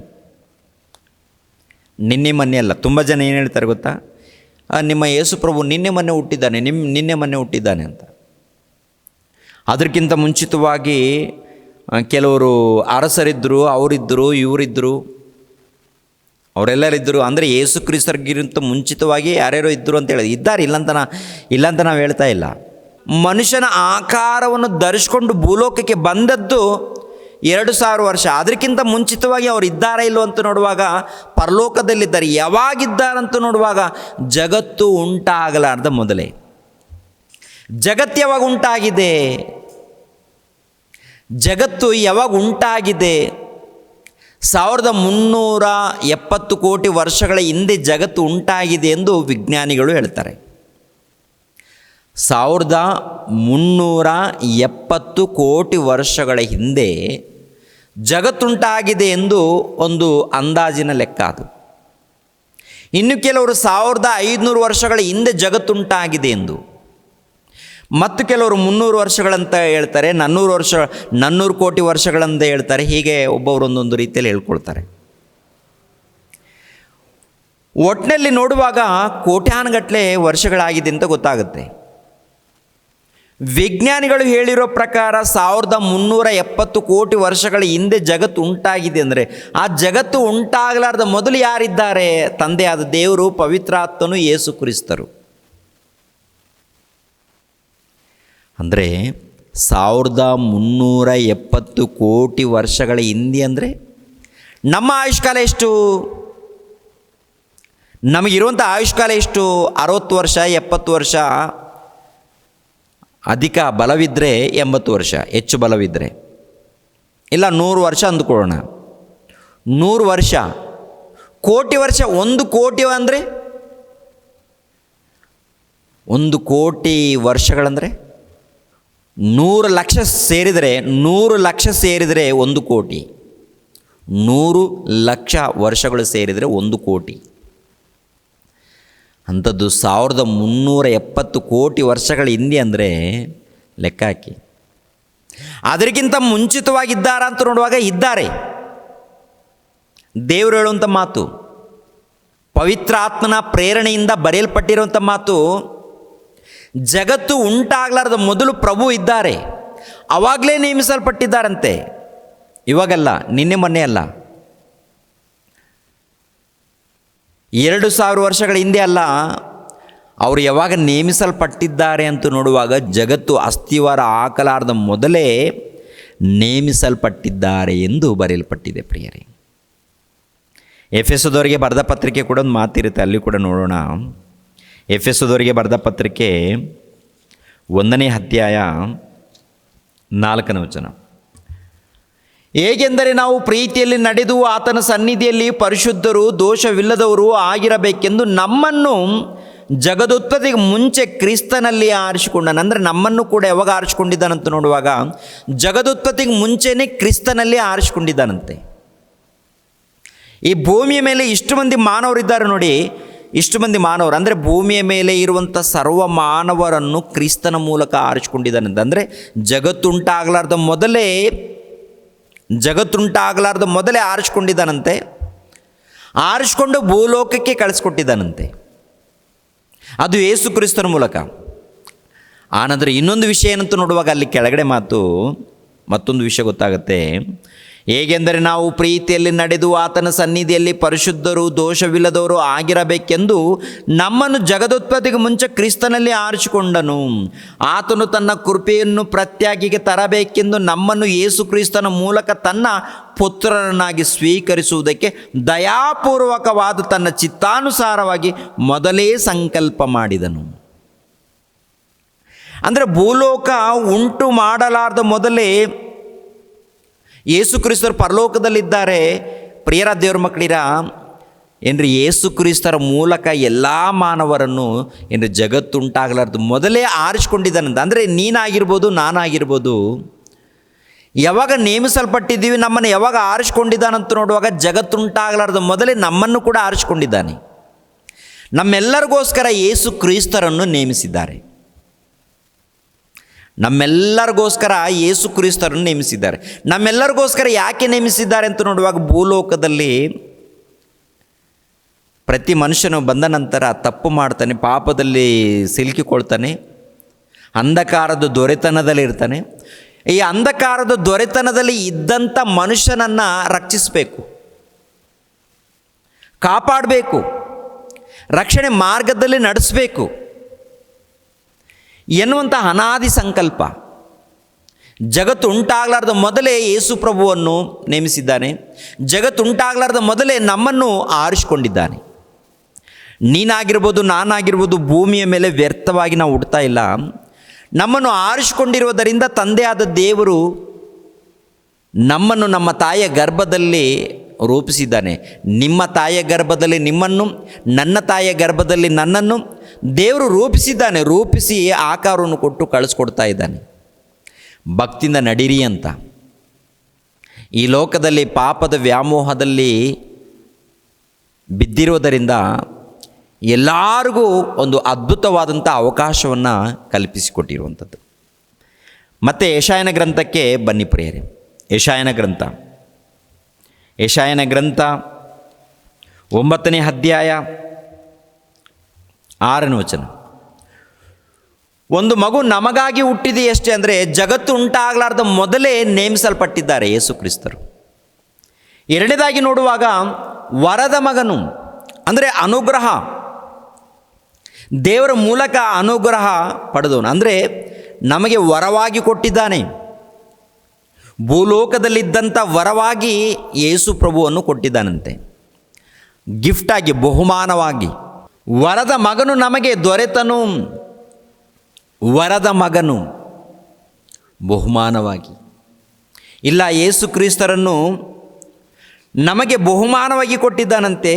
ನಿನ್ನೆ ಮೊನ್ನೆ ಅಲ್ಲ. ತುಂಬ ಜನ ಏನು ಹೇಳ್ತಾರೆ ಗೊತ್ತಾ? ನಿಮ್ಮ ಯೇಸು ಪ್ರಭು ನಿನ್ನೆ ಮೊನ್ನೆ ಹುಟ್ಟಿದ್ದಾನೆ, ನಿನ್ನೆ ಮೊನ್ನೆ ಹುಟ್ಟಿದ್ದಾನೆ ಅಂತ. ಅದಕ್ಕಿಂತ ಮುಂಚಿತವಾಗಿ ಕೆಲವರು ಅರಸರಿದ್ದರು, ಅವರಿದ್ದರು, ಇವರಿದ್ದರು, ಅವರೆಲ್ಲರಿದ್ದರು. ಅಂದರೆ ಯೇಸು ಕ್ರಿಸ್ತರಿಗಿಂತ ಮುಂಚಿತವಾಗಿ ಯಾರ್ಯಾರೋ ಇದ್ದರು ಅಂತ ಹೇಳಿ ಇದ್ದಾರೆ. ಇಲ್ಲಂತ ನಾವು ಹೇಳ್ತಾ ಇಲ್ಲ. ಮನುಷ್ಯನ ಆಕಾರವನ್ನು ಧರಿಸ್ಕೊಂಡು ಭೂಲೋಕಕ್ಕೆ ಬಂದದ್ದು 2000 ವರ್ಷ. ಅದಕ್ಕಿಂತ ಮುಂಚಿತವಾಗಿ ಅವರು ಇದ್ದಾರಾ ಇಲ್ಲೋ ಅಂತ ನೋಡುವಾಗ ಪರಲೋಕದಲ್ಲಿದ್ದಾರೆ. ಯಾವಾಗಿದ್ದಾರಂತ ನೋಡುವಾಗ ಜಗತ್ತು ಉಂಟಾಗಲಾರ್ದ ಮೊದಲೇ. ಜಗತ್ತು ಯಾವಾಗ ಉಂಟಾಗಿದೆ? ಜಗತ್ತು ಯಾವಾಗ ಉಂಟಾಗಿದೆ? 1370 ಕೋಟಿ ವರ್ಷಗಳ ಹಿಂದೆ ಜಗತ್ತು ಉಂಟಾಗಿದೆ ಎಂದು ವಿಜ್ಞಾನಿಗಳು ಹೇಳ್ತಾರೆ. 1370 ಕೋಟಿ ವರ್ಷಗಳ ಹಿಂದೆ ಜಗತ್ತುಂಟಾಗಿದೆ ಎಂದು ಒಂದು ಅಂದಾಜಿನ ಲೆಕ್ಕ ಅದು. ಇನ್ನು ಕೆಲವರು 1500 ವರ್ಷಗಳ ಹಿಂದೆ ಜಗತ್ತುಂಟಾಗಿದೆ ಎಂದು, ಮತ್ತು ಕೆಲವರು 300 ವರ್ಷಗಳಂತ ಹೇಳ್ತಾರೆ, 400 ಕೋಟಿ ವರ್ಷಗಳಂತ ಹೇಳ್ತಾರೆ. ಹೀಗೆ ಒಬ್ಬೊಬ್ಬರು ಒಂದೊಂದು ರೀತಿಯಲ್ಲಿ ಹೇಳ್ಕೊಳ್ತಾರೆ. ಒಟ್ಟಿನಲ್ಲಿ ನೋಡುವಾಗ ಕೋಟ್ಯಾನುಗಟ್ಟಲೆ ವರ್ಷಗಳಾಗಿದೆ ಅಂತ ಗೊತ್ತಾಗುತ್ತೆ. ವಿಜ್ಞಾನಿಗಳು ಹೇಳಿರೋ ಪ್ರಕಾರ 1370 ಕೋಟಿ ವರ್ಷಗಳ ಹಿಂದೆ ಜಗತ್ತು ಉಂಟಾಗಿದೆ. ಅಂದರೆ ಆ ಜಗತ್ತು ಉಂಟಾಗಲಾರ್ದ ಮೊದಲು ಯಾರಿದ್ದಾರೆ? ತಂದೆಯಾದ ದೇವರು, ಪವಿತ್ರಾತ್ಮನು, ಯೇಸು ಕ್ರಿಸ್ತರು. ಅಂದರೆ 1370 ಕೋಟಿ ವರ್ಷಗಳ ಹಿಂದೆ ಅಂದರೆ ನಮ್ಮ ಆಯುಷ್ಕಾಲ ಎಷ್ಟು? ನಮಗಿರುವಂಥ ಆಯುಷ್ಕಾಲ ಎಷ್ಟು? 60 ವರ್ಷ, 70 ವರ್ಷ, ಅಧಿಕ ಬಲವಿದ್ದರೆ 80 ವರ್ಷ, ಹೆಚ್ಚು ಬಲವಿದ್ದರೆ, ಇಲ್ಲ 100 ವರ್ಷ ಅಂದುಕೊಳ್ಳೋಣ. 100 ವರ್ಷ, ಕೋಟಿ ವರ್ಷ. 1 ಕೋಟಿ ಅಂದರೆ 1 ಕೋಟಿ ವರ್ಷಗಳಂದರೆ 100 ಲಕ್ಷ ಸೇರಿದರೆ 100 ಲಕ್ಷ ಸೇರಿದರೆ 1 ಕೋಟಿ. 100 ಲಕ್ಷ ವರ್ಷಗಳು ಸೇರಿದರೆ 1 ಕೋಟಿ. ಅಂಥದ್ದು 1370 ಕೋಟಿ ವರ್ಷಗಳ ಹಿಂದೆ ಅಂದರೆ ಲೆಕ್ಕ ಹಾಕಿ. ಅದಕ್ಕಿಂತ ಮುಂಚಿತವಾಗಿದ್ದಾರಾ ಅಂತ ನೋಡುವಾಗ ಇದ್ದಾರೆ. ದೇವರು ಹೇಳುವಂಥ ಮಾತು, ಪವಿತ್ರಾತ್ಮನ ಪ್ರೇರಣೆಯಿಂದ ಬರೆಯಲ್ಪಟ್ಟಿರುವಂಥ ಮಾತು, ಜಗತ್ತು ಉಂಟಾಗಲಾರ್ದ ಮೊದಲು ಪ್ರಭು ಇದ್ದಾರೆ. ಆವಾಗಲೇ ನೇಮಿಸಲ್ಪಟ್ಟಿದ್ದಾರಂತೆ. ಇವಾಗಲ್ಲ, ನಿನ್ನೆ ಮೊನ್ನೆ ಅಲ್ಲ, 2000 ವರ್ಷಗಳ ಹಿಂದೆ ಅಲ್ಲ. ಅವರು ಯಾವಾಗ ನೇಮಿಸಲ್ಪಟ್ಟಿದ್ದಾರೆ ಅಂತ ನೋಡುವಾಗ ಜಗತ್ತು ಅಸ್ಥಿವಾರ ಹಾಕಲಾರ್ದ ಮೊದಲೇ ನೇಮಿಸಲ್ಪಟ್ಟಿದ್ದಾರೆ ಎಂದು ಬರೆಯಲ್ಪಟ್ಟಿದೆ ಪ್ರಿಯರೇ. ಎಫೆಸದವರಿಗೆ ಬರೆದ ಪತ್ರಿಕೆ ಕೂಡ ಒಂದು ಮಾತಿರುತ್ತೆ, ಅಲ್ಲಿ ಕೂಡ ನೋಡೋಣ. ಎಫೆಸದವರಿಗೆ ಬರೆದ ಪತ್ರಿಕೆ 1ನೇ ಅಧ್ಯಾಯ 4ನೇ ವಚನ. ಹೇಗೆಂದರೆ ನಾವು ಪ್ರೀತಿಯಲ್ಲಿ ನಡೆದು ಆತನ ಸನ್ನಿಧಿಯಲ್ಲಿ ಪರಿಶುದ್ಧರು ದೋಷವಿಲ್ಲದವರು ಆಗಿರಬೇಕೆಂದು ನಮ್ಮನ್ನು ಜಗದುತ್ಪತ್ತಿಗೆ ಮುಂಚೆ ಕ್ರಿಸ್ತನಲ್ಲಿ ಆರಿಸಿಕೊಂಡನು. ಅಂದರೆ ನಮ್ಮನ್ನು ಕೂಡ ಯಾವಾಗ ಆರಿಸಿಕೊಂಡಿದ್ದಾನಂತ ನೋಡುವಾಗ ಜಗದುತ್ಪತ್ತಿಗೆ ಮುಂಚೆನೇ ಕ್ರಿಸ್ತನಲ್ಲಿ ಆರಿಸಿಕೊಂಡಿದ್ದಾನಂತೆ. ಈ ಭೂಮಿಯ ಮೇಲೆ ಇಷ್ಟು ಮಂದಿ ಮಾನವರಿದ್ದಾರೆ ನೋಡಿ, ಇಷ್ಟು ಮಂದಿ ಮಾನವರು ಅಂದರೆ ಭೂಮಿಯ ಮೇಲೆ ಇರುವಂಥ ಸರ್ವ ಮಾನವರನ್ನು ಕ್ರಿಸ್ತನ ಮೂಲಕ ಆರಿಸಿಕೊಂಡಿದ್ದಾನಂತೆ. ಅಂದರೆ ಜಗತ್ತುಂಟಾಗಲಾರ್ದ ಮೊದಲೇ ಆರಿಸಿಕೊಂಡಿದ್ದಾನಂತೆ. ಆರಿಸಿಕೊಂಡು ಭೂಲೋಕಕ್ಕೆ ಕಳಿಸ್ಕೊಟ್ಟಿದ್ದಾನಂತೆ. ಅದು ಯೇಸು ಕ್ರಿಸ್ತನ ಮೂಲಕ. ಆನಂತರ ಇನ್ನೊಂದು ವಿಷಯ ಏನಂತ ನೋಡುವಾಗ ಅಲ್ಲಿ ಕೆಳಗಡೆ ಮತ್ತೊಂದು ವಿಷಯ ಗೊತ್ತಾಗುತ್ತೆ. ಹೇಗೆಂದರೆ ನಾವು ಪ್ರೀತಿಯಲ್ಲಿ ನಡೆದು ಆತನ ಸನ್ನಿಧಿಯಲ್ಲಿ ಪರಿಶುದ್ಧರು ದೋಷವಿಲ್ಲದವರು ಆಗಿರಬೇಕೆಂದು ನಮ್ಮನ್ನು ಜಗದೋತ್ಪತ್ತಿಗೆ ಮುಂಚೆ ಕ್ರಿಸ್ತನಲ್ಲಿ ಆರಿಸಿಕೊಂಡನು. ಆತನು ತನ್ನ ಕೃಪೆಯನ್ನು ಪ್ರತ್ಯೇಕಿಗೆ ತರಬೇಕೆಂದು ನಮ್ಮನ್ನು ಯೇಸು ಕ್ರಿಸ್ತನ ಮೂಲಕ ತನ್ನ ಪುತ್ರರನ್ನಾಗಿ ಸ್ವೀಕರಿಸುವುದಕ್ಕೆ ದಯಾಪೂರ್ವಕವಾದ ತನ್ನ ಚಿತ್ತಾನುಸಾರವಾಗಿ ಮೊದಲೇ ಸಂಕಲ್ಪ ಮಾಡಿದನು. ಅಂದರೆ ಭೂಲೋಕ ಉಂಟು ಮಾಡಲಾರ್ದ ಮೊದಲೇ ಯೇಸು ಕ್ರಿಸ್ತರು ಪರಲೋಕದಲ್ಲಿದ್ದಾರೆ. ಪ್ರಿಯರ ದೇವ್ರ ಮಕ್ಕಳಿರ ಏನ್ರಿ, ಯೇಸು ಕ್ರಿಸ್ತರ ಮೂಲಕ ಎಲ್ಲ ಮಾನವರನ್ನು ಜಗತ್ತುಂಟಾಗಲಾರ್ದು ಮೊದಲೇ ಆರಿಸ್ಕೊಂಡಿದ್ದಾನಂತ. ಅಂದರೆ ನೀನಾಗಿರ್ಬೋದು, ನಾನಾಗಿರ್ಬೋದು, ಯಾವಾಗ ನೇಮಿಸಲ್ಪಟ್ಟಿದ್ದೀವಿ, ನಮ್ಮನ್ನು ಯಾವಾಗ ಆರಿಸ್ಕೊಂಡಿದ್ದಾನಂತ ನೋಡುವಾಗ ಜಗತ್ತುಂಟಾಗಲಾರ್ದು ಮೊದಲೇ ನಮ್ಮನ್ನು ಕೂಡ ಆರಿಸ್ಕೊಂಡಿದ್ದಾನೆ. ನಮ್ಮೆಲ್ಲರಿಗೋಸ್ಕರ ಯೇಸು ಕ್ರಿಸ್ತರನ್ನು ನೇಮಿಸಿದ್ದಾರೆ. ನಮ್ಮೆಲ್ಲರಿಗೋಸ್ಕರ ಯೇಸು ಕ್ರಿಸ್ತರನ್ನು ನೇಮಿಸಿದ್ದಾರೆ. ನಮ್ಮೆಲ್ಲರಿಗೋಸ್ಕರ ಯಾಕೆ ನೇಮಿಸಿದ್ದಾರೆ ಅಂತ ನೋಡುವಾಗ ಭೂಲೋಕದಲ್ಲಿ ಪ್ರತಿ ಮನುಷ್ಯನು ಬಂದ ನಂತರ ತಪ್ಪು ಮಾಡ್ತಾನೆ, ಪಾಪದಲ್ಲಿ ಸಿಲುಕಿಕೊಳ್ತಾನೆ, ಅಂಧಕಾರದ ದೊರೆತನದಲ್ಲಿ ಇರ್ತಾನೆ. ಈ ಅಂಧಕಾರದ ದೊರೆತನದಲ್ಲಿ ಇದ್ದಂಥ ಮನುಷ್ಯನನ್ನು ರಕ್ಷಿಸಬೇಕು, ಕಾಪಾಡಬೇಕು, ರಕ್ಷಣೆ ಮಾರ್ಗದಲ್ಲಿ ನಡೆಸಬೇಕು ಎನ್ನುವಂಥ ಅನಾದಿ ಸಂಕಲ್ಪ. ಜಗತ್ತು ಉಂಟಾಗಲಾರ್ದ ಮೊದಲೇ ಯೇಸು ಪ್ರಭುವನ್ನು ನೇಮಿಸಿದ್ದಾನೆ. ಜಗತ್ತು ಉಂಟಾಗಲಾರ್ದ ಮೊದಲೇ ನಮ್ಮನ್ನು ಆರಿಸಿಕೊಂಡಿದ್ದಾನೆ. ನೀನಾಗಿರ್ಬೋದು, ನಾನಾಗಿರ್ಬೋದು, ಭೂಮಿಯ ಮೇಲೆ ವ್ಯರ್ಥವಾಗಿ ನಾವು ಹುಡ್ತಾ ಇಲ್ಲ. ನಮ್ಮನ್ನು ಆರಿಸಿಕೊಂಡಿರುವುದರಿಂದ ತಂದೆಯಾದ ದೇವರು ನಮ್ಮನ್ನು ನಮ್ಮ ತಾಯಿಯ ಗರ್ಭದಲ್ಲಿ ರೂಪಿಸಿದ್ದಾನೆ. ನಿಮ್ಮ ತಾಯಿಯ ಗರ್ಭದಲ್ಲಿ ನಿಮ್ಮನ್ನು, ನನ್ನ ತಾಯಿಯ ಗರ್ಭದಲ್ಲಿ ನನ್ನನ್ನು ದೇವರು ರೂಪಿಸಿದ್ದಾನೆ. ರೂಪಿಸಿ ಆಕಾರವನ್ನು ಕೊಟ್ಟು ಕಳಿಸ್ಕೊಡ್ತಾ ಇದ್ದಾನೆ. ಭಕ್ತಿಯಿಂದ ನಡೀರಿ ಅಂತ. ಈ ಲೋಕದಲ್ಲಿ ಪಾಪದ ವ್ಯಾಮೋಹದಲ್ಲಿ ಬಿದ್ದಿರೋದರಿಂದ ಎಲ್ಲರಿಗೂ ಒಂದು ಅದ್ಭುತವಾದಂಥ ಅವಕಾಶವನ್ನು ಕಲ್ಪಿಸಿಕೊಟ್ಟಿರುವಂಥದ್ದು. ಮತ್ತು ಯೆಶಾಯನ ಗ್ರಂಥಕ್ಕೆ ಬನ್ನಿ ಪ್ರಿಯರೇ. ಯೆಶಾಯನ ಗ್ರಂಥ 9ನೇ ಅಧ್ಯಾಯ 6ನೇ ವಚನ. ಒಂದು ಮಗು ನಮಗಾಗಿ ಹುಟ್ಟಿದೆಯಷ್ಟೇ, ಅಂದರೆ ಜಗತ್ತು ಉಂಟಾಗಲಾರ್ದ ಮೊದಲೇ ನೇಮಿಸಲ್ಪಟ್ಟಿದ್ದಾರೆ ಯೇಸು ಕ್ರಿಸ್ತರು. ಎರಡನೇದಾಗಿ ನೋಡುವಾಗ ವರದ ಮಗನು, ಅಂದರೆ ಅನುಗ್ರಹ, ದೇವರ ಮೂಲಕ ಅನುಗ್ರಹ ಪಡೆದವನು, ಅಂದರೆ ನಮಗೆ ವರವಾಗಿ ಕೊಟ್ಟಿದ್ದಾನೆ. ಭೂಲೋಕದಲ್ಲಿದ್ದಂಥ ವರವಾಗಿ ಯೇಸು ಪ್ರಭುವನ್ನು ಕೊಟ್ಟಿದ್ದಾನಂತೆ, ಗಿಫ್ಟಾಗಿ, ಬಹುಮಾನವಾಗಿ. ವರದ ಮಗನು ನಮಗೆ ದೊರೆತನು, ವರದ ಮಗನು ಬಹುಮಾನವಾಗಿ. ಇಲ್ಲ, ಯೇಸು ಕ್ರಿಸ್ತರನ್ನು ನಮಗೆ ಬಹುಮಾನವಾಗಿ ಕೊಟ್ಟಿದ್ದಾನಂತೆ,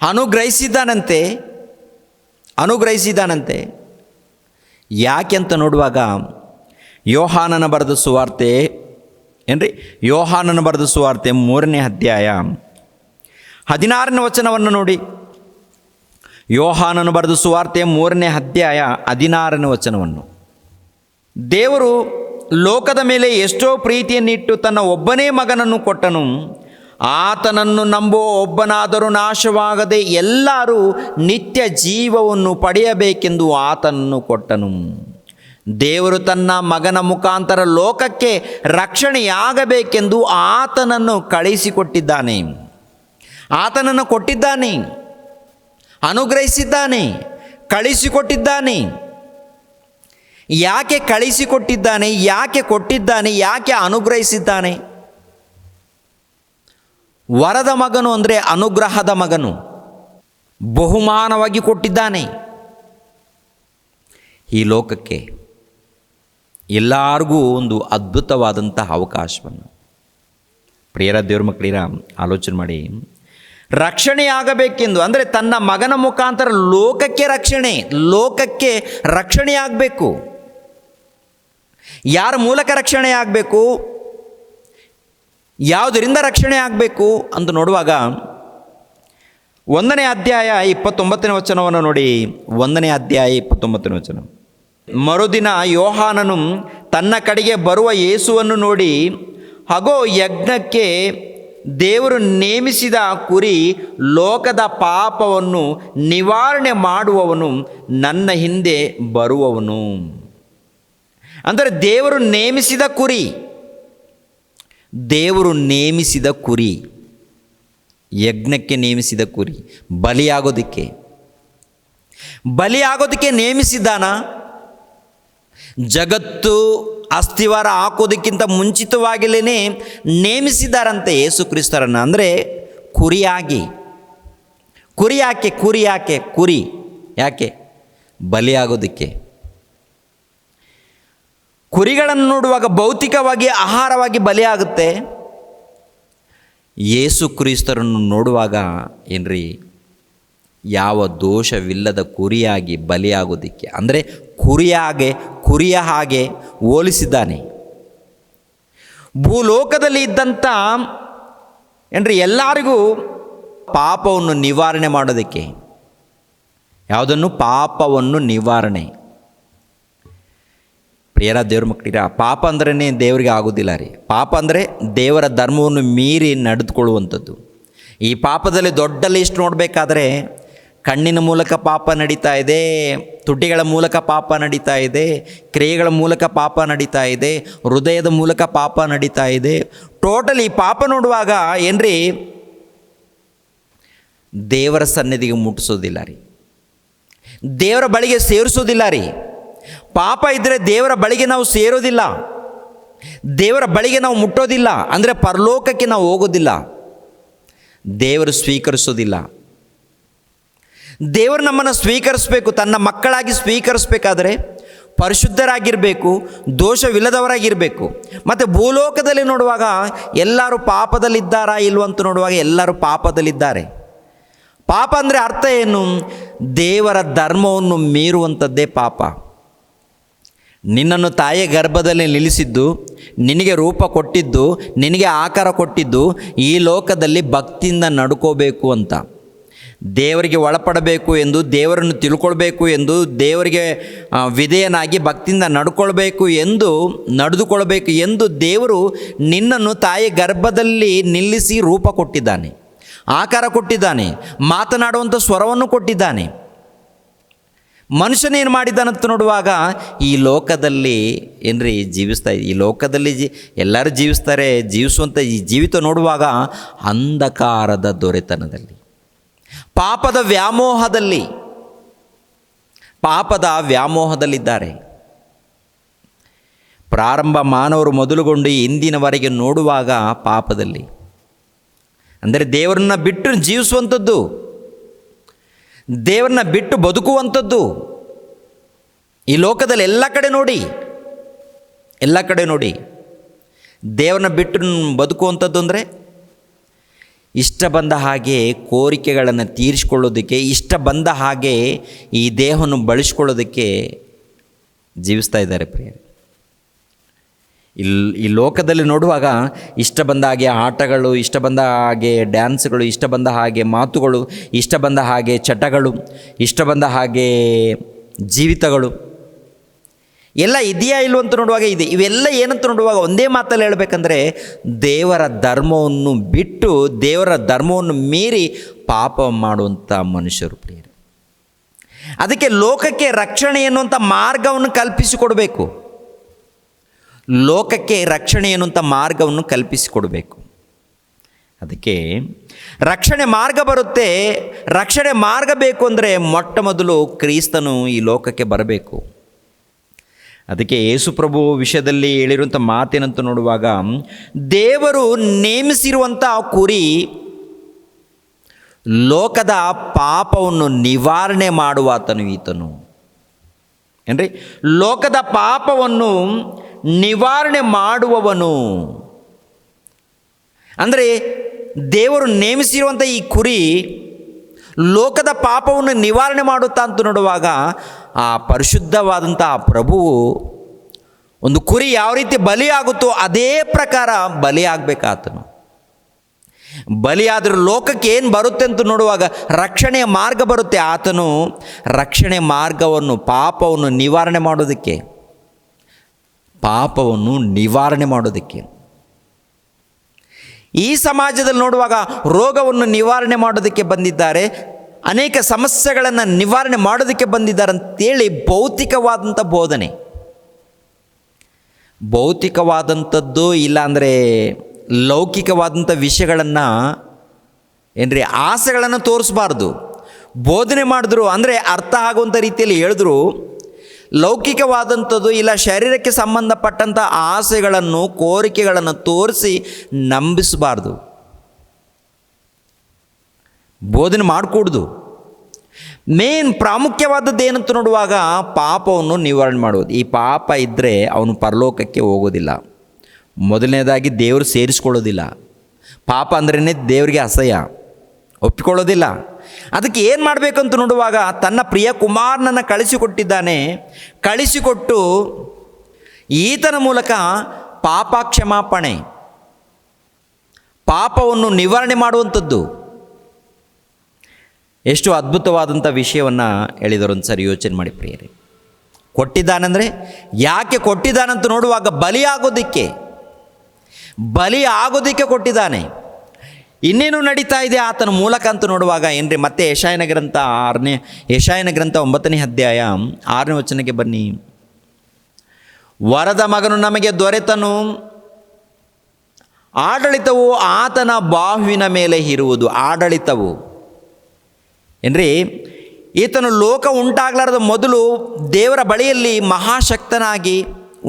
ಅನುಗ್ರಹಿಸಿದ್ದಾನಂತೆ. ಯಾಕೆಂತ ನೋಡುವಾಗ ಯೋಹಾನನ ಬರೆದ ಸುವಾರ್ತೆ 3ನೇ ಅಧ್ಯಾಯ 16ನೇ ವಚನವನ್ನು ನೋಡಿ. ಯೋಹಾನನು ಬರೆದ ಸುವಾರ್ತೆ 3ನೇ ಅಧ್ಯಾಯ 16ನೇ ವಚನವನ್ನು. ದೇವರು ಲೋಕದ ಮೇಲೆ ಎಷ್ಟೋ ಪ್ರೀತಿಯನ್ನಿಟ್ಟು ತನ್ನ ಒಬ್ಬನೇ ಮಗನನ್ನು ಕೊಟ್ಟನು. ಆತನನ್ನು ನಂಬುವ ಒಬ್ಬನಾದರೂ ನಾಶವಾಗದೆ ಎಲ್ಲರೂ ನಿತ್ಯ ಜೀವವನ್ನು ಪಡೆಯಬೇಕೆಂದು ಆತನನ್ನು ಕೊಟ್ಟನು. ದೇವರು ತನ್ನ ಮಗನ ಮುಖಾಂತರ ಲೋಕಕ್ಕೆ ರಕ್ಷಣೆಯಾಗಬೇಕೆಂದು ಆತನನ್ನು ಕಳಿಸಿಕೊಟ್ಟಿದ್ದಾನೆ. ಆತನನ್ನು ಕೊಟ್ಟಿದ್ದಾನೆ, ಅನುಗ್ರಹಿಸಿದ್ದಾನೆ, ಕಳಿಸಿಕೊಟ್ಟಿದ್ದಾನೆ. ಯಾಕೆ ಕಳಿಸಿಕೊಟ್ಟಿದ್ದಾನೆ? ಯಾಕೆ ಕೊಟ್ಟಿದ್ದಾನೆ? ಯಾಕೆ ಅನುಗ್ರಹಿಸಿದ್ದಾನೆ? ವರದ ಮಗನು ಅಂದರೆ ಅನುಗ್ರಹದ ಮಗನು, ಬಹುಮಾನವಾಗಿ ಕೊಟ್ಟಿದ್ದಾನೆ ಈ ಲೋಕಕ್ಕೆ. ಎಲ್ಲರಿಗೂ ಒಂದು ಅದ್ಭುತವಾದಂತಹ ಅವಕಾಶವನ್ನು. ಪ್ರಿಯರ ದೇವ್ರ ಮಕ್ಕಳಿರ, ಆಲೋಚನೆ ಮಾಡಿ. ರಕ್ಷಣೆಯಾಗಬೇಕೆಂದು ಅಂದರೆ ತನ್ನ ಮಗನ ಮುಖಾಂತರ ಲೋಕಕ್ಕೆ ರಕ್ಷಣೆಯಾಗಬೇಕು. ಯಾರ ಮೂಲಕ ರಕ್ಷಣೆ ಆಗಬೇಕು? ಯಾವುದರಿಂದ ರಕ್ಷಣೆ ಆಗಬೇಕು ಅಂತ ನೋಡುವಾಗ 1ನೇ ಅಧ್ಯಾಯ 29ನೇ ವಚನವನ್ನು ನೋಡಿ. 1ನೇ ಅಧ್ಯಾಯ 29ನೇ ವಚನ. ಮರುದಿನ ಯೋಹಾನನು ತನ್ನ ಕಡೆಗೆ ಬರುವ ಯೇಸುವನ್ನು ನೋಡಿ, ಅಗೋ, ಯಜ್ಞಕ್ಕೆ ದೇವರು ನೇಮಿಸಿದ ಕುರಿ, ಲೋಕದ ಪಾಪವನ್ನು ನಿವಾರಣೆ ಮಾಡುವವನು ನನ್ನ ಹಿಂದೆ ಬರುವವನು. ಅಂದರೆ ದೇವರು ನೇಮಿಸಿದ ಕುರಿ, ದೇವರು ನೇಮಿಸಿದ ಕುರಿ, ಯಜ್ಞಕ್ಕೆ ನೇಮಿಸಿದ ಕುರಿ, ಬಲಿಯಾಗೋದಕ್ಕೆ ನೇಮಿಸಿದ್ದಾನ. ಜಗತ್ತು ಅಸ್ಥಿವಾರ ಹಾಕೋದಕ್ಕಿಂತ ಮುಂಚಿತವಾಗಿಲೇ ನೇಮಿಸಿದ್ದಾರಂತೆ ಯೇಸು ಕ್ರಿಸ್ತರನ್ನು. ಅಂದರೆ ಕುರಿ ಯಾಕೆ? ಬಲಿಯಾಗೋದಕ್ಕೆ. ಕುರಿಗಳನ್ನು ನೋಡುವಾಗ ಭೌತಿಕವಾಗಿ ಆಹಾರವಾಗಿ ಬಲಿಯಾಗುತ್ತೆ. ಯೇಸು ಕ್ರಿಸ್ತರನ್ನು ನೋಡುವಾಗ ಏನ್ರಿ, ಯಾವ ದೋಷವಿಲ್ಲದ ಕುರಿಯಾಗಿ ಬಲಿಯಾಗೋದಕ್ಕೆ, ಅಂದರೆ ಕುರಿಯ ಹಾಗೆ ಹೋಲಿಸಿದ್ದಾನೆ. ಭೂಲೋಕದಲ್ಲಿ ಇದ್ದಂಥ ಏನ್ರಿ ಎಲ್ಲರಿಗೂ ಪಾಪವನ್ನು ನಿವಾರಣೆ ಮಾಡೋದಕ್ಕೆ. ಯಾವುದನ್ನು? ಪಾಪವನ್ನು ನಿವಾರಣೆ. ಪ್ರಿಯರ ದೇವ್ರ ಮಕ್ಕಳಿರ, ಪಾಪ ಅಂದ್ರೇ ದೇವರಿಗೆ ಆಗೋದಿಲ್ಲ ರೀ. ಪಾಪ ಅಂದರೆ ದೇವರ ಧರ್ಮವನ್ನು ಮೀರಿ ನಡೆದುಕೊಳ್ಳುವಂಥದ್ದು. ಈ ಪಾಪದಲ್ಲಿ ದೊಡ್ಡ ಲಿಸ್ಟ್ ನೋಡಬೇಕಾದ್ರೆ ಕಣ್ಣಿನ ಮೂಲಕ ಪಾಪ ನಡೀತಾ ಇದೆ, ತುಟಿಗಳ ಮೂಲಕ ಪಾಪ ನಡೀತಾ ಇದೆ, ಕ್ರಿಯೆಗಳ ಮೂಲಕ ಪಾಪ ನಡೀತಾ ಇದೆ, ಹೃದಯದ ಮೂಲಕ ಪಾಪ ನಡೀತಾ ಇದೆ. ಟೋಟಲಿ ಪಾಪ ನೋಡುವಾಗ ಏನ್ರಿ, ದೇವರ ಸನ್ನಿಧಿಗೆ ಮುಟ್ಟಿಸೋದಿಲ್ಲ ರೀ, ದೇವರ ಬಳಿಗೆ ಸೇರಿಸೋದಿಲ್ಲ ರೀ. ಪಾಪ ಇದ್ದರೆ ದೇವರ ಬಳಿಗೆ ನಾವು ಸೇರೋದಿಲ್ಲ, ದೇವರ ಬಳಿಗೆ ನಾವು ಮುಟ್ಟೋದಿಲ್ಲ. ಅಂದರೆ ಪರಲೋಕಕ್ಕೆ ನಾವು ಹೋಗೋದಿಲ್ಲ, ದೇವರು ಸ್ವೀಕರಿಸೋದಿಲ್ಲ. ದೇವರು ನಮ್ಮನ್ನು ಸ್ವೀಕರಿಸಬೇಕು, ತನ್ನ ಮಕ್ಕಳಾಗಿ ಸ್ವೀಕರಿಸಬೇಕಾದ್ರೆ ಪರಿಶುದ್ಧರಾಗಿರಬೇಕು, ದೋಷವಿಲ್ಲದವರಾಗಿರಬೇಕು. ಮತ್ತು ಭೂಲೋಕದಲ್ಲಿ ನೋಡುವಾಗ ಎಲ್ಲರೂ ಪಾಪದಲ್ಲಿದ್ದಾರಾ ಇಲ್ವಂತ ನೋಡುವಾಗ ಎಲ್ಲರೂ ಪಾಪದಲ್ಲಿದ್ದಾರೆ. ಪಾಪ ಅಂದರೆ ಅರ್ಥ ಏನು? ದೇವರ ಧರ್ಮವನ್ನು ಮೀರುವಂಥದ್ದೇ ಪಾಪ. ನಿನ್ನನ್ನು ತಾಯಿಯ ಗರ್ಭದಲ್ಲಿ ನಿಲ್ಲಿಸಿದ್ದು, ನಿನಗೆ ರೂಪ ಕೊಟ್ಟಿದ್ದು, ನಿನಗೆ ಆಕಾರ ಕೊಟ್ಟಿದ್ದು ಈ ಲೋಕದಲ್ಲಿ ಭಕ್ತಿಯಿಂದ ನಡ್ಕೋಬೇಕು ಅಂತ, ದೇವರಿಗೆ ಒಳಪಡಬೇಕು ಎಂದು, ದೇವರನ್ನು ತಿಳ್ಕೊಳ್ಬೇಕು ಎಂದು, ದೇವರಿಗೆ ವಿಧೇಯನಾಗಿ ಭಕ್ತಿಯಿಂದ ನಡೆದುಕೊಳ್ಬೇಕು ಎಂದು ದೇವರು ನಿನ್ನನ್ನು ತಾಯಿ ಗರ್ಭದಲ್ಲಿ ನಿಲ್ಲಿಸಿ ರೂಪ ಕೊಟ್ಟಿದ್ದಾನೆ, ಆಕಾರ ಕೊಟ್ಟಿದ್ದಾನೆ, ಮಾತನಾಡುವಂಥ ಸ್ವರವನ್ನು ಕೊಟ್ಟಿದ್ದಾನೆ. ಮನುಷ್ಯನೇನು ಮಾಡಿದ್ದಾನಂತ ನೋಡುವಾಗ ಈ ಲೋಕದಲ್ಲಿ ಏನ್ರಿ ಈ ಲೋಕದಲ್ಲಿ ಎಲ್ಲರೂ ಜೀವಿಸ್ತಾರೆ. ಜೀವಿಸುವಂಥ ಈ ಜೀವಿತ ನೋಡುವಾಗ ಅಂಧಕಾರದ ದೊರೆತನದಲ್ಲಿ, ಪಾಪದ ವ್ಯಾಮೋಹದಲ್ಲಿದ್ದಾರೆ. ಪ್ರಾರಂಭ ಮಾನವರು ಮೊದಲುಗೊಂಡು ಇಂದಿನವರೆಗೆ ನೋಡುವಾಗ ಪಾಪದಲ್ಲಿ, ಅಂದರೆ ದೇವರನ್ನ ಬಿಟ್ಟು ಜೀವಿಸುವಂಥದ್ದು, ದೇವರನ್ನ ಬಿಟ್ಟು ಬದುಕುವಂಥದ್ದು. ಈ ಲೋಕದಲ್ಲಿ ಎಲ್ಲ ಕಡೆ ನೋಡಿ ದೇವರನ್ನ ಬಿಟ್ಟು ಬದುಕುವಂಥದ್ದು ಅಂದರೆ ಇಷ್ಟ ಬಂದ ಹಾಗೆ ಕೋರಿಕೆಗಳನ್ನು ತೀರಿಸಿಕೊಳ್ಳೋದಕ್ಕೆ, ಇಷ್ಟ ಬಂದ ಹಾಗೆ ಈ ದೇಹವನ್ನು ಬಳಸ್ಕೊಳ್ಳೋದಕ್ಕೆ ಜೀವಿಸ್ತಾ ಇದ್ದಾರೆ ಪ್ರಿಯರೇ. ಈ ಲೋಕದಲ್ಲಿ ನೋಡುವಾಗ ಇಷ್ಟ ಬಂದ ಹಾಗೆ ಆಟಗಳು, ಇಷ್ಟ ಬಂದ ಹಾಗೆ ಡ್ಯಾನ್ಸ್ಗಳು, ಇಷ್ಟ ಬಂದ ಹಾಗೆ ಮಾತುಗಳು, ಇಷ್ಟ ಬಂದ ಹಾಗೆ ಚಟಗಳು, ಇಷ್ಟ ಬಂದ ಹಾಗೆ ಜೀವಿತಗಳು ಎಲ್ಲ ಇದೆಯಾ ಇಲ್ವಂತ ನೋಡುವಾಗ ಇದೆ. ಇವೆಲ್ಲ ಏನಂತ ನೋಡುವಾಗ ಒಂದೇ ಮಾತಲ್ಲಿ ಹೇಳಬೇಕಂದ್ರೆ ದೇವರ ಧರ್ಮವನ್ನು ಬಿಟ್ಟು, ದೇವರ ಧರ್ಮವನ್ನು ಮೀರಿ ಪಾಪ ಮಾಡುವಂಥ ಮನುಷ್ಯರು ಪ್ರಿಯರೇ. ಅದಕ್ಕೆ ಲೋಕಕ್ಕೆ ರಕ್ಷಣೆ ಎನ್ನುವಂಥ ಮಾರ್ಗವನ್ನು ಕಲ್ಪಿಸಿಕೊಡಬೇಕು. ಲೋಕಕ್ಕೆ ರಕ್ಷಣೆ ಎನ್ನುವಂಥ ಮಾರ್ಗವನ್ನು ಕಲ್ಪಿಸಿಕೊಡಬೇಕು. ಅದಕ್ಕೆ ರಕ್ಷಣೆ ಮಾರ್ಗ ಬರುತ್ತೆ. ರಕ್ಷಣೆ ಮಾರ್ಗ ಬೇಕು ಅಂದರೆ ಮೊಟ್ಟ ಮೊದಲು ಕ್ರಿಸ್ತನು ಈ ಲೋಕಕ್ಕೆ ಬರಬೇಕು. ಅದಕ್ಕೆ ಯೇಸುಪ್ರಭು ವಿಷಯದಲ್ಲಿ ಹೇಳಿರುವಂಥ ಮಾತೇನಂತ ನೋಡುವಾಗ, ದೇವರು ನೇಮಿಸಿರುವಂಥ ಕುರಿ ಲೋಕದ ಪಾಪವನ್ನು ನಿವಾರಣೆ ಮಾಡುವ ಆತನು ಈತನು. ಏನ್ರಿ? ಲೋಕದ ಪಾಪವನ್ನು ನಿವಾರಣೆ ಮಾಡುವವನು. ಅಂದರೆ ದೇವರು ನೇಮಿಸಿರುವಂಥ ಈ ಕುರಿ ಲೋಕದ ಪಾಪವನ್ನು ನಿವಾರಣೆ ಮಾಡುತ್ತಾ ಅಂತ ನೋಡುವಾಗ, ಆ ಪರಿಶುದ್ಧವಾದಂಥ ಪ್ರಭುವು ಒಂದು ಕುರಿ ಯಾವ ರೀತಿ ಬಲಿಯಾಗುತ್ತೋ ಅದೇ ಪ್ರಕಾರ ಬಲಿಯಾಗಬೇಕಾತನು. ಬಲಿಯಾದರೂ ಲೋಕಕ್ಕೆ ಏನು ಬರುತ್ತೆ ಅಂತ ನೋಡುವಾಗ ರಕ್ಷಣೆಯ ಮಾರ್ಗ ಬರುತ್ತೆ. ಆತನು ರಕ್ಷಣೆ ಮಾರ್ಗವನ್ನು, ಪಾಪವನ್ನು ನಿವಾರಣೆ ಮಾಡೋದಕ್ಕೆ, ಈ ಸಮಾಜದಲ್ಲಿ ನೋಡುವಾಗ ರೋಗವನ್ನು ನಿವಾರಣೆ ಮಾಡೋದಕ್ಕೆ ಬಂದಿದ್ದಾರೆ, ಅನೇಕ ಸಮಸ್ಯೆಗಳನ್ನು ನಿವಾರಣೆ ಮಾಡೋದಕ್ಕೆ ಬಂದಿದ್ದಾರೆ ಅಂತೇಳಿ ಭೌತಿಕವಾದಂಥ ಬೋಧನೆ, ಭೌತಿಕವಾದಂಥದ್ದು ಇಲ್ಲಾಂದರೆ ಲೌಕಿಕವಾದಂಥ ವಿಷಯಗಳನ್ನು ಏನ್ರಿ ಆಸೆಗಳನ್ನು ತೋರಿಸಬಾರ್ದು. ಬೋಧನೆ ಮಾಡಿದ್ರು ಅಂದರೆ ಅರ್ಥ ಆಗುವಂಥ ರೀತಿಯಲ್ಲಿ ಹೇಳಿದ್ರು. ಲೌಕಿಕವಾದಂಥದ್ದು ಇಲ್ಲ ಶರೀರಕ್ಕೆ ಸಂಬಂಧಪಟ್ಟಂಥ ಆಸೆಗಳನ್ನು, ಕೋರಿಕೆಗಳನ್ನು ತೋರಿಸಿ ನಂಬಿಸಬಾರ್ದು, ಬೋಧನೆ ಮಾಡಿಕೊಡ್ದು. ಮೇನ್ ಪ್ರಾಮುಖ್ಯವಾದದ್ದು ಏನಂತ ನೋಡುವಾಗ ಪಾಪವನ್ನು ನಿವಾರಣೆ ಮಾಡುವುದು. ಈ ಪಾಪ ಇದ್ದರೆ ಅವನು ಪರಲೋಕಕ್ಕೆ ಹೋಗೋದಿಲ್ಲ. ಮೊದಲನೇದಾಗಿ ದೇವರು ಸೇರಿಸ್ಕೊಳ್ಳೋದಿಲ್ಲ. ಪಾಪ ಅಂದ್ರೇ ದೇವರಿಗೆ ಅಸಹ್ಯ, ಒಪ್ಪಿಕೊಳ್ಳೋದಿಲ್ಲ. ಅದಕ್ಕೆ ಏನು ಮಾಡಬೇಕಂತ ನೋಡುವಾಗ ತನ್ನ ಪ್ರಿಯ ಕುಮಾರನನ್ನು ಕಳಿಸಿಕೊಟ್ಟಿದ್ದಾನೆ. ಕಳಿಸಿಕೊಟ್ಟು ಈತನ ಮೂಲಕ ಪಾಪ ಕ್ಷಮಾಪಣೆ, ಪಾಪವನ್ನು ನಿವಾರಣೆ ಮಾಡುವಂಥದ್ದು. ಎಷ್ಟು ಅದ್ಭುತವಾದಂಥ ವಿಷಯವನ್ನು ಹೇಳಿದರು ಒಂದು ಸರಿ ಯೋಚನೆ ಮಾಡಿ ಪ್ರಿಯರೇ. ಕೊಟ್ಟಿದ್ದಾನೆಂದರೆ ಯಾಕೆ ಕೊಟ್ಟಿದ್ದಾನಂತ ನೋಡುವಾಗ ಬಲಿ ಆಗೋದಕ್ಕೆ ಕೊಟ್ಟಿದ್ದಾನೆ. ಇನ್ನೇನು ನಡೀತಾ ಇದೆ ಆತನ ಮೂಲಕ ಅಂತ ನೋಡುವಾಗ ಏನ್ರಿ, ಮತ್ತೆ ಯೆಶಾಯನ ಗ್ರಂಥ 9ನೇ ಅಧ್ಯಾಯ 6ನೇ ವಚನಕ್ಕೆ ಬನ್ನಿ. ವರದ ಮಗನು ನಮಗೆ ದೊರೆತನು, ಆಡಳಿತವು ಆತನ ಬಾಹುವಿನ ಮೇಲೆ ಇರುವುದು. ಆಡಳಿತವು ಏನ್ರಿ, ಈತನು ಲೋಕ ಉಂಟಾಗಲಾರದ ಮೊದಲು ದೇವರ ಬಳಿಯಲ್ಲಿ ಮಹಾಶಕ್ತನಾಗಿ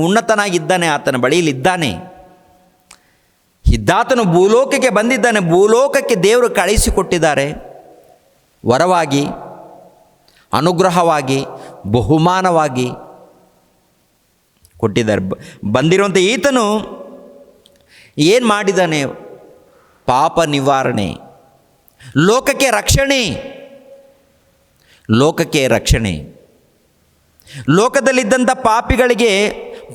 ಉನ್ನತನಾಗಿದ್ದಾನೆ. ಆತನ ಬಳಿಯಲ್ಲಿದ್ದಾನೆ. ಇದ್ದಾತನು ಭೂಲೋಕಕ್ಕೆ ಬಂದಿದ್ದಾನೆ. ಭೂಲೋಕಕ್ಕೆ ದೇವರು ಕಳಿಸಿಕೊಟ್ಟಿದ್ದಾರೆ. ವರವಾಗಿ, ಅನುಗ್ರಹವಾಗಿ, ಬಹುಮಾನವಾಗಿ ಕೊಟ್ಟಿದ್ದಾರೆ. ಬಂದಿರುವಂಥ ಈತನು ಏನು ಮಾಡಿದ್ದಾನೆ? ಪಾಪ ನಿವಾರಣೆ, ಲೋಕಕ್ಕೆ ರಕ್ಷಣೆ. ಲೋಕದಲ್ಲಿದ್ದಂಥ ಪಾಪಿಗಳಿಗೆ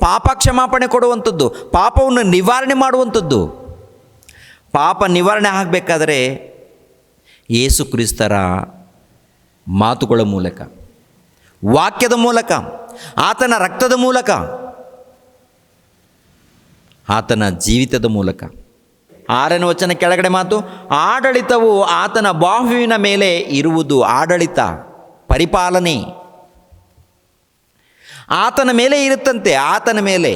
ಪಾಪ ಕ್ಷಮಾಪಣೆ ಕೊಡುವಂಥದ್ದು, ಪಾಪವನ್ನು ನಿವಾರಣೆ ಮಾಡುವಂಥದ್ದು. ಪಾಪ ನಿವಾರಣೆ ಆಗಬೇಕಾದರೆ ಯೇಸು ಕ್ರಿಸ್ತರ ಮಾತುಗಳ ಮೂಲಕ, ವಾಕ್ಯದ ಮೂಲಕ, ಆತನ ರಕ್ತದ ಮೂಲಕ, ಆತನ ಜೀವಿತದ ಮೂಲಕ. 6ನೇ ವಚನ ಕೆಳಗಡೆ ಮಾತು, ಆಡಳಿತವು ಆತನ ಬಾಹುವಿನ ಮೇಲೆ ಇರುವುದು. ಆಡಳಿತ, ಪರಿಪಾಲನೆ ಆತನ ಮೇಲೆ ಇರುತ್ತಂತೆ. ಆತನ ಮೇಲೆ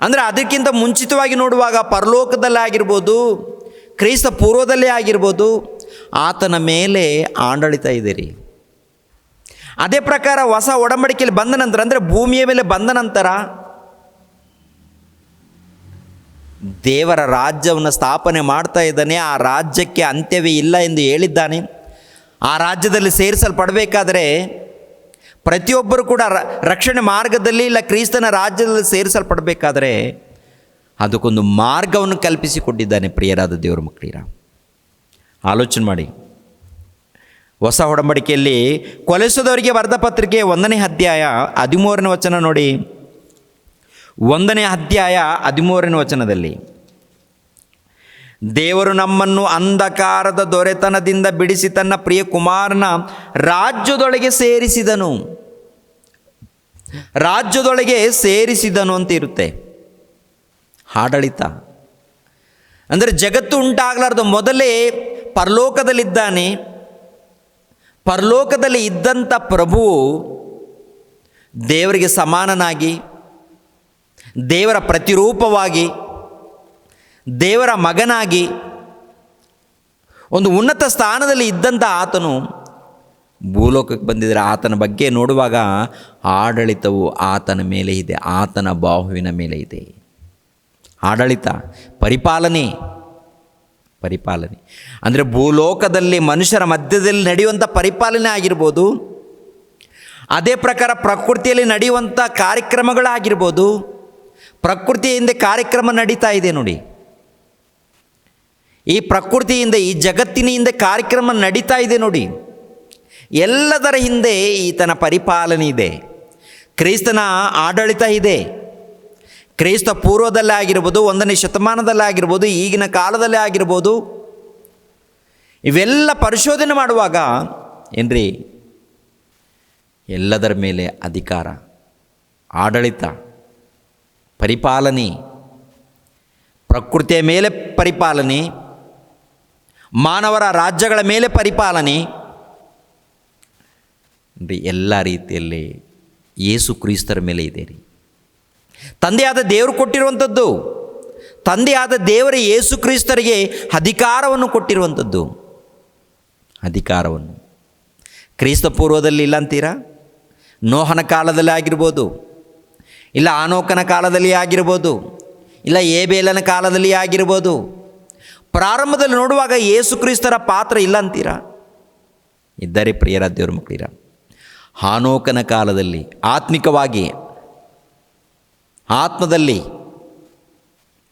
ಅಂದರೆ ಅದಕ್ಕಿಂತ ಮುಂಚಿತವಾಗಿ ನೋಡುವಾಗ ಪರಲೋಕದಲ್ಲೇ ಆಗಿರ್ಬೋದು, ಕ್ರಿಸ್ತ ಪೂರ್ವದಲ್ಲೇ ಆಗಿರ್ಬೋದು, ಆತನ ಮೇಲೆ ಆಡಳಿತ ಇದೆ ರೀ. ಅದೇ ಪ್ರಕಾರ ಹೊಸ ಒಡಂಬಡಿಕೆಯಲ್ಲಿ ಬಂದ ನಂತರ, ಅಂದರೆ ಭೂಮಿಯ ಮೇಲೆ ಬಂದ ನಂತರ ದೇವರ ರಾಜ್ಯವನ್ನು ಸ್ಥಾಪನೆ ಮಾಡ್ತಾ ಇದ್ದಾನೆ. ಆ ರಾಜ್ಯಕ್ಕೆ ಅಂತ್ಯವೇ ಇಲ್ಲ ಎಂದು ಹೇಳಿದ್ದಾನೆ. ಆ ರಾಜ್ಯದಲ್ಲಿ ಸೇರಿಸಲ್ಪಡಬೇಕಾದರೆ ಪ್ರತಿಯೊಬ್ಬರು ಕೂಡ ರಕ್ಷಣೆ ಮಾರ್ಗದಲ್ಲಿ ಇಲ್ಲ ಕ್ರಿಸ್ತನ ರಾಜ್ಯದಲ್ಲಿ ಸೇರಿಸಲ್ಪಡಬೇಕಾದರೆ ಅದಕ್ಕೊಂದು ಮಾರ್ಗವನ್ನು ಕಲ್ಪಿಸಿಕೊಟ್ಟಿದ್ದಾನೆ. ಪ್ರಿಯರಾದ ದೇವರ ಮಕ್ಕಳಿರ, ಆಲೋಚನೆ ಮಾಡಿ. ಹೊಸ ಒಡಂಬಡಿಕೆಯಲ್ಲಿ ಕೊಲೆಸದವರಿಗೆ ಬರೆದ ಪತ್ರಿಕೆ 1ನೇ ಅಧ್ಯಾಯ 13ನೇ ವಚನ ನೋಡಿ. 1ನೇ ಅಧ್ಯಾಯ 13ನೇ ವಚನದಲ್ಲಿ, ದೇವರು ನಮ್ಮನ್ನು ಅಂಧಕಾರದ ದೊರೆತನದಿಂದ ಬಿಡಿಸಿ ತನ್ನ ಪ್ರಿಯ ಕುಮಾರನ ರಾಜ್ಯದೊಳಗೆ ಸೇರಿಸಿದನು ಅಂತ ಇರುತ್ತೆ. ಆಡಳಿತ ಅಂದರೆ ಜಗತ್ತು ಉಂಟಾಗಲಾರ್ದು ಮೊದಲೇ ಪರಲೋಕದಲ್ಲಿದ್ದಾನೆ. ಪರಲೋಕದಲ್ಲಿ ಇದ್ದಂಥ ಪ್ರಭುವು ದೇವರಿಗೆ ಸಮಾನನಾಗಿ, ದೇವರ ಪ್ರತಿರೂಪವಾಗಿ, ದೇವರ ಮಗನಾಗಿ ಒಂದು ಉನ್ನತ ಸ್ಥಾನದಲ್ಲಿ ಇದ್ದಂಥ ಆತನು ಭೂಲೋಕಕ್ಕೆ ಬಂದಿದ್ದರೆ ಆತನ ಬಗ್ಗೆ ನೋಡುವಾಗ ಆಡಳಿತವು ಆತನ ಮೇಲೆ ಇದೆ, ಆತನ ಬಾಹುವಿನ ಮೇಲೆ ಇದೆ. ಆಡಳಿತ, ಪರಿಪಾಲನೆ ಅಂದರೆ ಭೂಲೋಕದಲ್ಲಿ ಮನುಷ್ಯರ ಮಧ್ಯದಲ್ಲಿ ನಡೆಯುವಂಥ ಪರಿಪಾಲನೆ ಆಗಿರ್ಬೋದು, ಅದೇ ಪ್ರಕಾರ ಪ್ರಕೃತಿಯಲ್ಲಿ ನಡೆಯುವಂಥ ಕಾರ್ಯಕ್ರಮಗಳಾಗಿರ್ಬೋದು. ಪ್ರಕೃತಿಯಿಂದ ಕಾರ್ಯಕ್ರಮ ನಡೀತಾ ಇದೆ ನೋಡಿ, ಈ ಪ್ರಕೃತಿಯಿಂದ, ಈ ಜಗತ್ತಿನ ಹಿಂದೆ ಕಾರ್ಯಕ್ರಮ ನಡೀತಾ ಇದೆ ನೋಡಿ. ಎಲ್ಲದರ ಹಿಂದೆ ಈತನ ಪರಿಪಾಲನೆ ಇದೆ, ಕ್ರಿಸ್ತನ ಆಡಳಿತ ಇದೆ. ಕ್ರೈಸ್ತ ಪೂರ್ವದಲ್ಲೇ ಆಗಿರ್ಬೋದು, 1ನೇ ಶತಮಾನದಲ್ಲೇ ಆಗಿರ್ಬೋದು, ಈಗಿನ ಕಾಲದಲ್ಲೇ ಆಗಿರ್ಬೋದು. ಇವೆಲ್ಲ ಪರಿಶೋಧನೆ ಮಾಡುವಾಗ ಏನ್ರಿ, ಎಲ್ಲದರ ಮೇಲೆ ಅಧಿಕಾರ, ಆಡಳಿತ, ಪರಿಪಾಲನೆ, ಪ್ರಕೃತಿಯ ಮೇಲೆ ಪರಿಪಾಲನೆ, ಮಾನವರ ರಾಜ್ಯಗಳ ಮೇಲೆ ಪರಿಪಾಲನೆ, ಎಲ್ಲ ರೀತಿಯಲ್ಲಿ ಯೇಸು ಕ್ರಿಸ್ತರ ಮೇಲೆ ಇದೆ ರೀ. ತಂದೆಯಾದ ದೇವರು ಕೊಟ್ಟಿರುವಂಥದ್ದು, ತಂದೆಯಾದ ದೇವರೇ ಯೇಸು ಕ್ರಿಸ್ತರಿಗೆ ಅಧಿಕಾರವನ್ನು ಕೊಟ್ಟಿರುವಂಥದ್ದು. ಅಧಿಕಾರವನ್ನು ಕ್ರಿಸ್ತ ಪೂರ್ವದಲ್ಲಿ ಇಲ್ಲ ಅಂತೀರಾ? ನೋಹನ ಕಾಲದಲ್ಲಿ ಆಗಿರ್ಬೋದು, ಇಲ್ಲ ಆನೋಕನ ಕಾಲದಲ್ಲಿ ಆಗಿರ್ಬೋದು, ಇಲ್ಲ ಏಬೇಲನ ಕಾಲದಲ್ಲಿ ಆಗಿರ್ಬೋದು. ಪ್ರಾರಂಭದಲ್ಲಿ ನೋಡುವಾಗ ಯೇಸು ಕ್ರಿಸ್ತರ ಪಾತ್ರ ಇಲ್ಲ ಅಂತೀರಾ? ಇದ್ದಾರೆ ಪ್ರಿಯರ ದೇವ್ರ ಮಕ್ಕಳಿರ. ಆನೋಕನ ಕಾಲದಲ್ಲಿ ಆತ್ಮಿಕವಾಗಿ, ಆತ್ಮದಲ್ಲಿ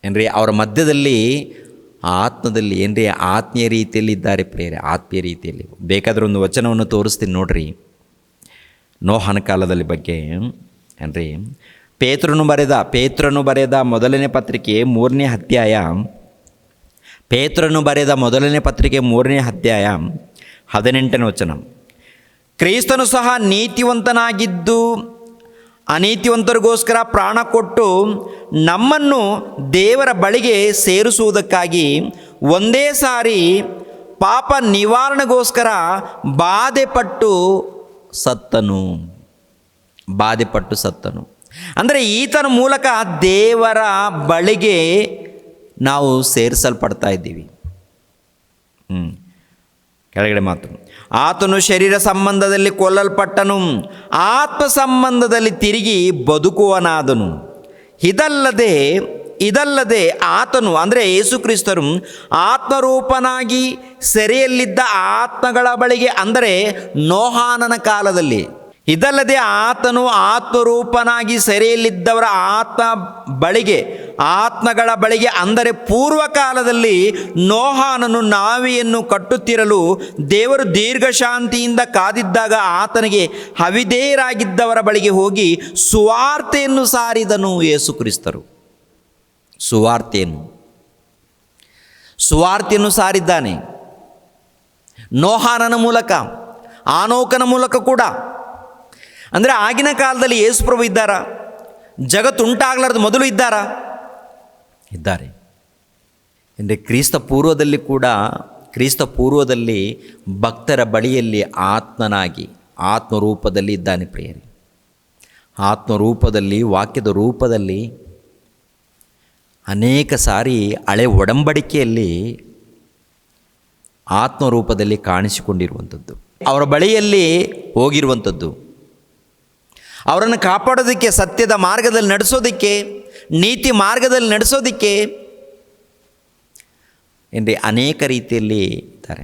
ಏನ್ರಿ, ಅವರ ಮಧ್ಯದಲ್ಲಿ ಆತ್ಮದಲ್ಲಿ ಏನ್ರಿ, ಆತ್ಮೀಯ ರೀತಿಯಲ್ಲಿ ಇದ್ದಾರೆ ಪ್ರಿಯರೇ, ಆತ್ಮೀಯ ರೀತಿಯಲ್ಲಿ. ಬೇಕಾದರೆ ಒಂದು ವಚನವನ್ನು ತೋರಿಸ್ತೀನಿ ನೋಡ್ರಿ, ನೋಹನ ಕಾಲದಲ್ಲಿ ಬಗ್ಗೆ ಏನ್ರಿ. ಪೇತ್ರನು ಬರೆದ ಮೊದಲನೇ ಪತ್ರಿಕೆ 3ನೇ ಅಧ್ಯಾಯ, ಪೇತ್ರನು ಬರೆದ ಮೊದಲನೇ ಪತ್ರಿಕೆ 3ನೇ ಅಧ್ಯಾಯ 18ನೇ ವಚನ. ಕ್ರಿಸ್ತನು ಸಹ ನೀತಿವಂತನಾಗಿದ್ದು ಅನೀತಿವಂತರಿಗೋಸ್ಕರ ಪ್ರಾಣ ಕೊಟ್ಟು ನಮ್ಮನ್ನು ದೇವರ ಬಳಿಗೆ ಸೇರಿಸುವುದಕ್ಕಾಗಿ ಒಂದೇ ಸಾರಿ ಪಾಪ ನಿವಾರಣೆಗೋಸ್ಕರ ಬಾಧೆಪಟ್ಟು ಸತ್ತನು. ಅಂದರೆ ಈತನ ಮೂಲಕ ದೇವರ ಬಳಿಗೆ ನಾವು ಸೇರಿಸಲ್ಪಡ್ತಾ ಇದ್ದೀವಿ. ಕೆಳಗಡೆ ಮಾತು, ಆತನು ಶರೀರ ಸಂಬಂಧದಲ್ಲಿ ಕೊಲ್ಲಲ್ಪಟ್ಟನು, ಆತ್ಮ ಸಂಬಂಧದಲ್ಲಿ ತಿರುಗಿ ಬದುಕುವನಾದನು. ಇದಲ್ಲದೆ ಆತನು ಅಂದರೆ ಯೇಸು ಕ್ರಿಸ್ತರು ಆತ್ಮರೂಪನಾಗಿ ಸೆರೆಯಲ್ಲಿದ್ದ ಆತ್ಮಗಳ ಬಳಿಗೆ, ಅಂದರೆ ನೋಹಾನನ ಕಾಲದಲ್ಲಿ, ಇದಲ್ಲದೆ ಆತನು ಆತ್ಮರೂಪನಾಗಿ ಸೆರೆಯಲ್ಲಿದ್ದವರ ಆತ್ಮಗಳ ಬಳಿಗೆ ಅಂದರೆ ಪೂರ್ವಕಾಲದಲ್ಲಿ ನೋಹಾನನು ನಾವೆಯನ್ನು ಕಟ್ಟುತ್ತಿರಲು ದೇವರು ದೀರ್ಘಶಾಂತಿಯಿಂದ ಕಾದಿದ್ದಾಗ ಆತನಿಗೆ ಅವಿಧೇಯರಾಗಿದ್ದವರ ಬಳಿಗೆ ಹೋಗಿ ಸುವಾರ್ತೆಯನ್ನು ಸಾರಿದನು. ಯೇಸು ಕ್ರಿಸ್ತರು ಸುವಾರ್ತೆಯನ್ನು ಸಾರಿದ್ದಾನೆ. ನೋಹಾನನ ಮೂಲಕ, ಆನೋಕನ ಮೂಲಕ ಕೂಡ. ಅಂದರೆ ಆಗಿನ ಕಾಲದಲ್ಲಿ ಯೇಸು ಪ್ರಭು ಇದ್ದಾರಾ? ಜಗತ್ತು ಉಂಟಾಗಲಾರ್ದು ಮೊದಲು ಇದ್ದಾರೆ. ಅಂದರೆ ಕ್ರಿಸ್ತ ಪೂರ್ವದಲ್ಲಿ ಭಕ್ತರ ಬಳಿಯಲ್ಲಿ ಆತ್ಮನಾಗಿ, ಆತ್ಮರೂಪದಲ್ಲಿ ಇದ್ದಾನೆ ಪ್ರಿಯರೇ. ಆತ್ಮರೂಪದಲ್ಲಿ, ವಾಕ್ಯದ ರೂಪದಲ್ಲಿ ಅನೇಕ ಸಾರಿ ಹಳೆ ಒಡಂಬಡಿಕೆಯಲ್ಲಿ ಆತ್ಮರೂಪದಲ್ಲಿ ಕಾಣಿಸಿಕೊಂಡಿರುವಂಥದ್ದು, ಅವರ ಬಳಿಯಲ್ಲಿ ಹೋಗಿರುವಂಥದ್ದು, ಅವರನ್ನು ಕಾಪಾಡೋದಕ್ಕೆ, ಸತ್ಯದ ಮಾರ್ಗದಲ್ಲಿ ನಡೆಸೋದಕ್ಕೆ, ನೀತಿ ಮಾರ್ಗದಲ್ಲಿ ನಡೆಸೋದಕ್ಕೆ ಏನ್ರಿ ಅನೇಕ ರೀತಿಯಲ್ಲಿ ಇದ್ದಾರೆ.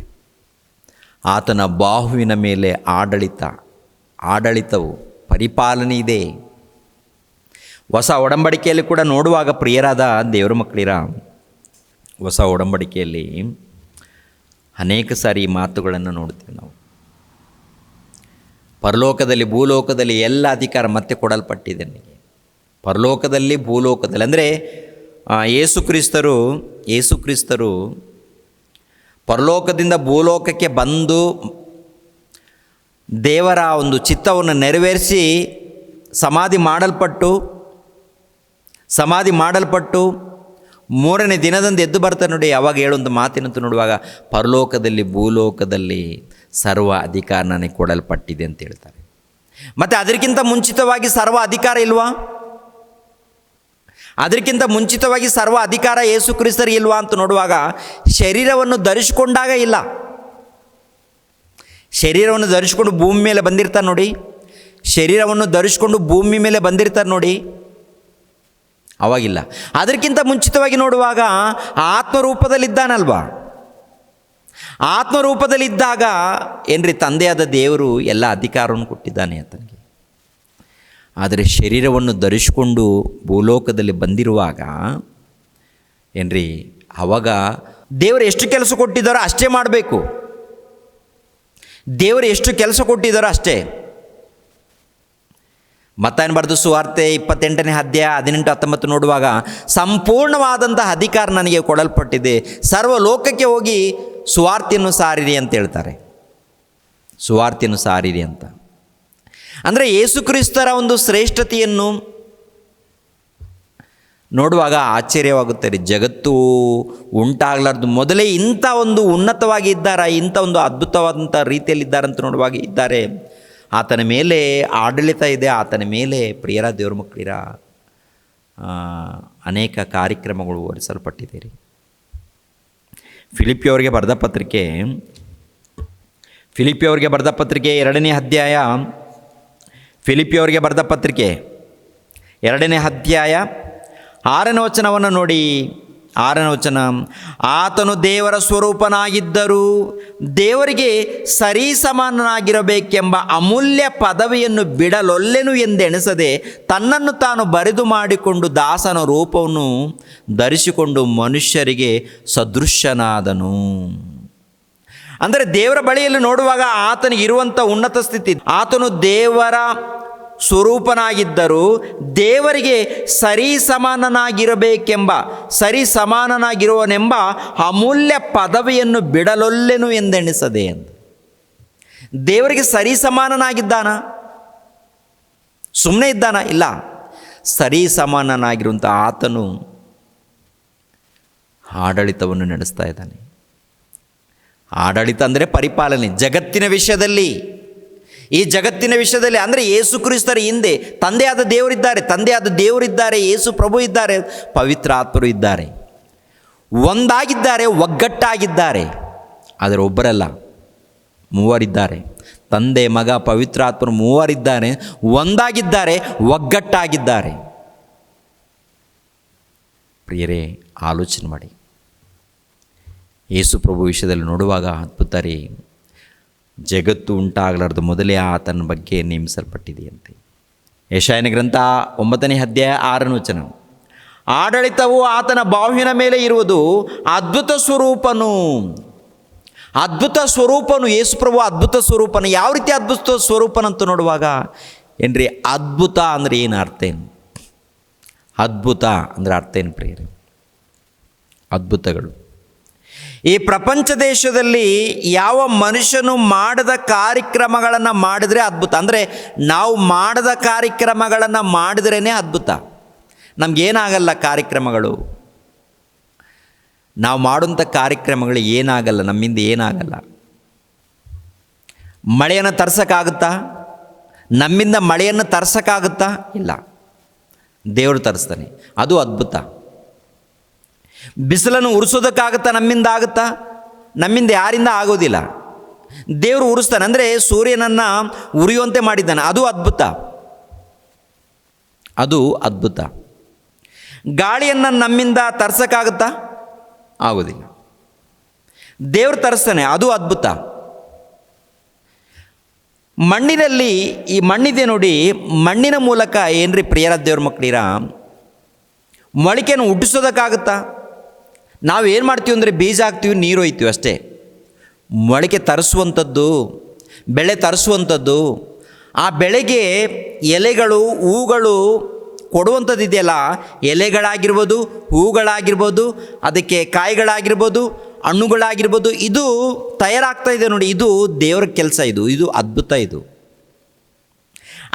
ಆತನ ಬಾಹುವಿನ ಮೇಲೆ ಆಡಳಿತವು, ಪರಿಪಾಲನೆ ಇದೆ. ಹೊಸ ಒಡಂಬಡಿಕೆಯಲ್ಲಿ ಕೂಡ ನೋಡುವಾಗ ಪ್ರಿಯರಾದ ದೇವರ ಮಕ್ಕಳಿರ, ಹೊಸ ಒಡಂಬಡಿಕೆಯಲ್ಲಿ ಅನೇಕ ಸಾರಿ ಈ ಮಾತುಗಳನ್ನು ನೋಡ್ತೀವಿ ನಾವು. ಪರಲೋಕದಲ್ಲಿ, ಭೂಲೋಕದಲ್ಲಿ ಎಲ್ಲ ಅಧಿಕಾರ ಮತ್ತೆ ಕೊಡಲ್ಪಟ್ಟಿದೆ ನನಗೆ. ಪರಲೋಕದಲ್ಲಿ, ಭೂಲೋಕದಲ್ಲಿ ಅಂದರೆ ಯೇಸು ಕ್ರಿಸ್ತರು ಪರಲೋಕದಿಂದ ಭೂಲೋಕಕ್ಕೆ ಬಂದು ದೇವರ ಒಂದು ಚಿತ್ತವನ್ನು ನೆರವೇರಿಸಿ ಸಮಾಧಿ ಮಾಡಲ್ಪಟ್ಟು 3ನೇ ದಿನದಂದು ಎದ್ದು ಬರ್ತಾರೆ ನೋಡಿ. ಯಾವಾಗ ಹೇಳುವಂಥ ಮಾತಿನಂತೂ ನೋಡುವಾಗ ಪರಲೋಕದಲ್ಲಿ, ಭೂಲೋಕದಲ್ಲಿ ಸರ್ವ ಅಧಿಕಾರ ನನಗೆ ಕೊಡಲ್ಪಟ್ಟಿದೆ ಅಂತ ಹೇಳ್ತಾರೆ. ಮತ್ತು ಅದಕ್ಕಿಂತ ಮುಂಚಿತವಾಗಿ ಸರ್ವ ಅಧಿಕಾರ ಇಲ್ವಾ? ಅದಕ್ಕಿಂತ ಮುಂಚಿತವಾಗಿ ಸರ್ವ ಅಧಿಕಾರ ಯೇಸು ಕ್ರಿಸ್ತರಿಗೆ ಇಲ್ವಾ ಅಂತ ನೋಡುವಾಗ ಶರೀರವನ್ನು ಧರಿಸಿಕೊಂಡಾಗ ಇಲ್ಲ. ಶರೀರವನ್ನು ಧರಿಸಿಕೊಂಡು ಭೂಮಿ ಮೇಲೆ ಬಂದಿರ್ತಾರೆ ನೋಡಿ, ಶರೀರವನ್ನು ಧರಿಸಿಕೊಂಡು ಭೂಮಿ ಮೇಲೆ ಬಂದಿರ್ತಾರೆ ನೋಡಿ, ಅವಾಗಿಲ್ಲ. ಅದಕ್ಕಿಂತ ಮುಂಚಿತವಾಗಿ ನೋಡುವಾಗ ಆತ್ಮರೂಪದಲ್ಲಿದ್ದಾನಲ್ವಾ, ಆತ್ಮರೂಪದಲ್ಲಿದ್ದಾಗ ಏನ್ರಿ ತಂದೆಯಾದ ದೇವರು ಎಲ್ಲ ಅಧಿಕಾರವನ್ನು ಕೊಟ್ಟಿದ್ದಾನೆ ಆತನಿಗೆ. ಆದರೆ ಶರೀರವನ್ನು ಧರಿಸಿಕೊಂಡು ಭೂಲೋಕದಲ್ಲಿ ಬಂದಿರುವಾಗ ಏನ್ರಿ ಆವಾಗ ದೇವರು ಎಷ್ಟು ಕೆಲಸ ಕೊಟ್ಟಿದ್ದಾರೋ ಅಷ್ಟೇ ಮಾಡಬೇಕು. ದೇವರು ಎಷ್ಟು ಕೆಲಸ ಕೊಟ್ಟಿದ್ದಾರೋ ಅಷ್ಟೇ. ಮತ್ತಾಯನ ಬರೆದ ಸುವಾರ್ತೆ 28ನೇ ಅಧ್ಯಾಯ 18-19 ನೋಡುವಾಗ ಸಂಪೂರ್ಣವಾದಂಥ ಅಧಿಕಾರ ನನಗೆ ಕೊಡಲ್ಪಟ್ಟಿದೆ, ಸರ್ವ ಲೋಕಕ್ಕೆ ಹೋಗಿ ಸುವಾರ್ತೆಯನ್ನು ಸಾರಿರಿ ಅಂತ ಹೇಳ್ತಾರೆ. ಸುವಾರ್ತೆಯನ್ನು ಸಾರಿರಿ ಅಂತ ಅಂದರೆ ಯೇಸು ಕ್ರಿಸ್ತರ ಒಂದು ಶ್ರೇಷ್ಠತೆಯನ್ನು ನೋಡುವಾಗ ಆಶ್ಚರ್ಯವಾಗುತ್ತೆ ರೀ. ಜಗತ್ತು ಉಂಟಾಗಲಾರ್ದು ಮೊದಲೇ ಇಂಥ ಒಂದು ಉನ್ನತವಾಗಿ ಇದ್ದಾರೆ, ಇಂಥ ಒಂದು ಅದ್ಭುತವಾದಂಥ ರೀತಿಯಲ್ಲಿದ್ದಾರೆ ಅಂತ ನೋಡುವಾಗ ಇದ್ದಾರೆ. ಆತನ ಮೇಲೆ ಆಡಳಿತ ಇದೆ, ಆತನ ಮೇಲೆ ಪ್ರಿಯರ ದೇವ್ರ ಮಕ್ಕಳಿರ ಅನೇಕ ಕಾರ್ಯಕ್ರಮಗಳು ಹೊರಿಸಲ್ಪಟ್ಟಿದೆ ರೀ. ಫಿಲಿಪ್ಪಿಯವರಿಗೆ ಬರೆದ ಪತ್ರಿಕೆ 2ನೇ ಅಧ್ಯಾಯ, ಫಿಲಿಪ್ಪಿಯವರಿಗೆ ಬರೆದ ಪತ್ರಿಕೆ 2ನೇ ಅಧ್ಯಾಯ 6ನೇ ವಚನವನ್ನು ನೋಡಿ. 6ನೇ ವಚನ, ಆತನು ದೇವರ ಸ್ವರೂಪನಾಗಿದ್ದರೂ ದೇವರಿಗೆ ಸರಿಸಮಾನನಾಗಿರಬೇಕೆಂಬ ಅಮೂಲ್ಯ ಪದವಿಯನ್ನು ಬಿಡಲೊಲ್ಲೆನು ಎಂದೆಣಿಸದೆ ತನ್ನನ್ನು ತಾನು ಬರಿದು ಮಾಡಿಕೊಂಡು ದಾಸನ ರೂಪವನ್ನು ಧರಿಸಿಕೊಂಡು ಮನುಷ್ಯರಿಗೆ ಸದೃಶ್ಯನಾದನು. ಅಂದರೆ ದೇವರ ಬಳಿಯಲ್ಲಿ ನೋಡುವಾಗ ಆತನಿಗೆ ಇರುವಂಥ ಉನ್ನತ ಸ್ಥಿತಿ, ಆತನು ದೇವರ ಸ್ವರೂಪನಾಗಿದ್ದರೂ ದೇವರಿಗೆ ಸರಿಸಮಾನನಾಗಿರುವನೆಂಬ ಅಮೂಲ್ಯ ಪದವಿಯನ್ನು ಬಿಡಲೊಲ್ಲೆನು ಎಂದೆಣಿಸದೆ ಅಂತ. ದೇವರಿಗೆ ಸರಿಸಮಾನನಾಗಿದ್ದಾನ? ಸುಮ್ಮನೆ ಇದ್ದಾನ? ಇಲ್ಲ, ಸರಿಸಮಾನನಾಗಿರುವಂಥ ಆತನು ಆಡಳಿತವನ್ನು ನಡೆಸ್ತಾ ಇದ್ದಾನೆ. ಆಡಳಿತ ಅಂದರೆ ಪರಿಪಾಲನೆ. ಜಗತ್ತಿನ ವಿಷಯದಲ್ಲಿ, ಈ ಜಗತ್ತಿನ ವಿಷಯದಲ್ಲಿ ಅಂದರೆ ಯೇಸು ಕ್ರಿಸ್ತರ ಹಿಂದೆ ತಂದೆಯಾದ ದೇವರಿದ್ದಾರೆ, ಯೇಸು ಪ್ರಭು ಇದ್ದಾರೆ, ಪವಿತ್ರ ಆತ್ಮರು ಇದ್ದಾರೆ, ಒಂದಾಗಿದ್ದಾರೆ, ಒಗ್ಗಟ್ಟಾಗಿದ್ದಾರೆ. ಆದರೆ ಒಬ್ಬರಲ್ಲ, ಮೂವರಿದ್ದಾರೆ. ತಂದೆ, ಮಗ, ಪವಿತ್ರ ಆತ್ಮರು ಮೂವರಿದ್ದಾರೆ, ಒಂದಾಗಿದ್ದಾರೆ, ಒಗ್ಗಟ್ಟಾಗಿದ್ದಾರೆ. ಪ್ರಿಯರೇ, ಆಲೋಚನೆ ಮಾಡಿ. ಯೇಸು ಪ್ರಭು ವಿಷಯದಲ್ಲಿ ನೋಡುವಾಗ ಅದ್ಭುತ ರೀ. ಜಗತ್ತು ಉಂಟಾಗಲಾರ್ದು ಮೊದಲೇ ಆತನ ಬಗ್ಗೆ ನೇಮಿಸಲ್ಪಟ್ಟಿದೆಯಂತೆ. ಯೆಶಾಯನ ಗ್ರಂಥ 9ನೇ ಅಧ್ಯಾಯ 6ನೇ ವಚನ, ಆಡಳಿತವು ಆತನ ಬಾಹುವಿನ ಮೇಲೆ ಇರುವುದು, ಅದ್ಭುತ ಸ್ವರೂಪನು ಯೇಸು ಪ್ರಭು ಅದ್ಭುತ ಸ್ವರೂಪನು. ಯಾವ ರೀತಿ ಅದ್ಭುತ ಸ್ವರೂಪನಂತ ನೋಡುವಾಗ ಏನ್ರಿ, ಅದ್ಭುತ ಅಂದರೆ ಏನು ಅರ್ಥ ಏನು? ಅದ್ಭುತ ಅಂದರೆ ಅರ್ಥ ಏನು ಪ್ರಿಯರೇ? ಅದ್ಭುತಗಳು ಈ ಪ್ರಪಂಚ ದೇಶದಲ್ಲಿ ಯಾವ ಮನುಷ್ಯನು ಮಾಡದ ಕಾರ್ಯಕ್ರಮಗಳನ್ನು ಮಾಡಿದರೆ ಅದ್ಭುತ. ಅಂದರೆ ನಾವು ಮಾಡದ ಕಾರ್ಯಕ್ರಮಗಳನ್ನು ಮಾಡಿದ್ರೇ ಅದ್ಭುತ. ನಮಗೇನಾಗಲ್ಲ ಕಾರ್ಯಕ್ರಮಗಳು, ನಾವು ಮಾಡುವಂಥ ಕಾರ್ಯಕ್ರಮಗಳು ಏನಾಗಲ್ಲ, ನಮ್ಮಿಂದ ಏನಾಗಲ್ಲ. ಮಳೆಯನ್ನು ತರ್ಸೋಕ್ಕಾಗುತ್ತಾ? ನಮ್ಮಿಂದ ಮಳೆಯನ್ನು ತರ್ಸೋಕ್ಕಾಗುತ್ತಾ? ಇಲ್ಲ, ದೇವರು ತರಿಸ್ತಾನೆ, ಅದು ಅದ್ಭುತ. ಬಿಸಿಲನ್ನು ಉರಿಸೋದಕ್ಕಾಗುತ್ತಾ? ನಮ್ಮಿಂದ ಆಗುತ್ತಾ? ನಮ್ಮಿಂದ ಯಾರಿಂದ ಆಗೋದಿಲ್ಲ. ದೇವರು ಉರಿಸ್ತಾನೆ, ಅಂದರೆ ಸೂರ್ಯನನ್ನು ಉರಿಯುವಂತೆ ಮಾಡಿದ್ದಾನೆ, ಅದು ಅದ್ಭುತ. ಅದು ಅದ್ಭುತ. ಗಾಳಿಯನ್ನು ನಮ್ಮಿಂದ ತರ್ಸೋಕ್ಕಾಗುತ್ತಾ? ಆಗೋದಿಲ್ಲ. ದೇವರು ತರಿಸ್ತಾನೆ, ಅದು ಅದ್ಭುತ. ಮಣ್ಣಿನಲ್ಲಿ ಈ ಮಣ್ಣಿದೆ ನೋಡಿ, ಮಣ್ಣಿನ ಮೂಲಕ ಏನ್ರಿ ಪ್ರಿಯರ ದೇವ್ರ ಮಕ್ಕಳಿರ ಮೊಳಕೆಯನ್ನು ಹುಟ್ಟಿಸೋದಕ್ಕಾಗುತ್ತಾ? ನಾವು ಏನು ಮಾಡ್ತೀವಿ ಅಂದರೆ ಬೀಜ ಹಾಕ್ತೀವಿ, ನೀರು ಒಯ್ತೀವಿ ಅಷ್ಟೇ. ಮೊಳಕೆ ತರಿಸುವಂಥದ್ದು, ಬೆಳೆ ತರಿಸುವಂಥದ್ದು, ಆ ಬೆಳೆಗೆ ಎಲೆಗಳು, ಹೂಗಳು ಕೊಡುವಂಥದ್ದು ಇದೆಯಲ್ಲ, ಎಲೆಗಳಾಗಿರ್ಬೋದು, ಹೂಗಳಾಗಿರ್ಬೋದು, ಅದಕ್ಕೆ ಕಾಯಿಗಳಾಗಿರ್ಬೋದು, ಹಣ್ಣುಗಳಾಗಿರ್ಬೋದು, ಇದು ತಯಾರಾಗ್ತಾ ಇದೆ ನೋಡಿ, ಇದು ದೇವರ ಕೆಲಸ, ಇದು ಅದ್ಭುತ. ಇದು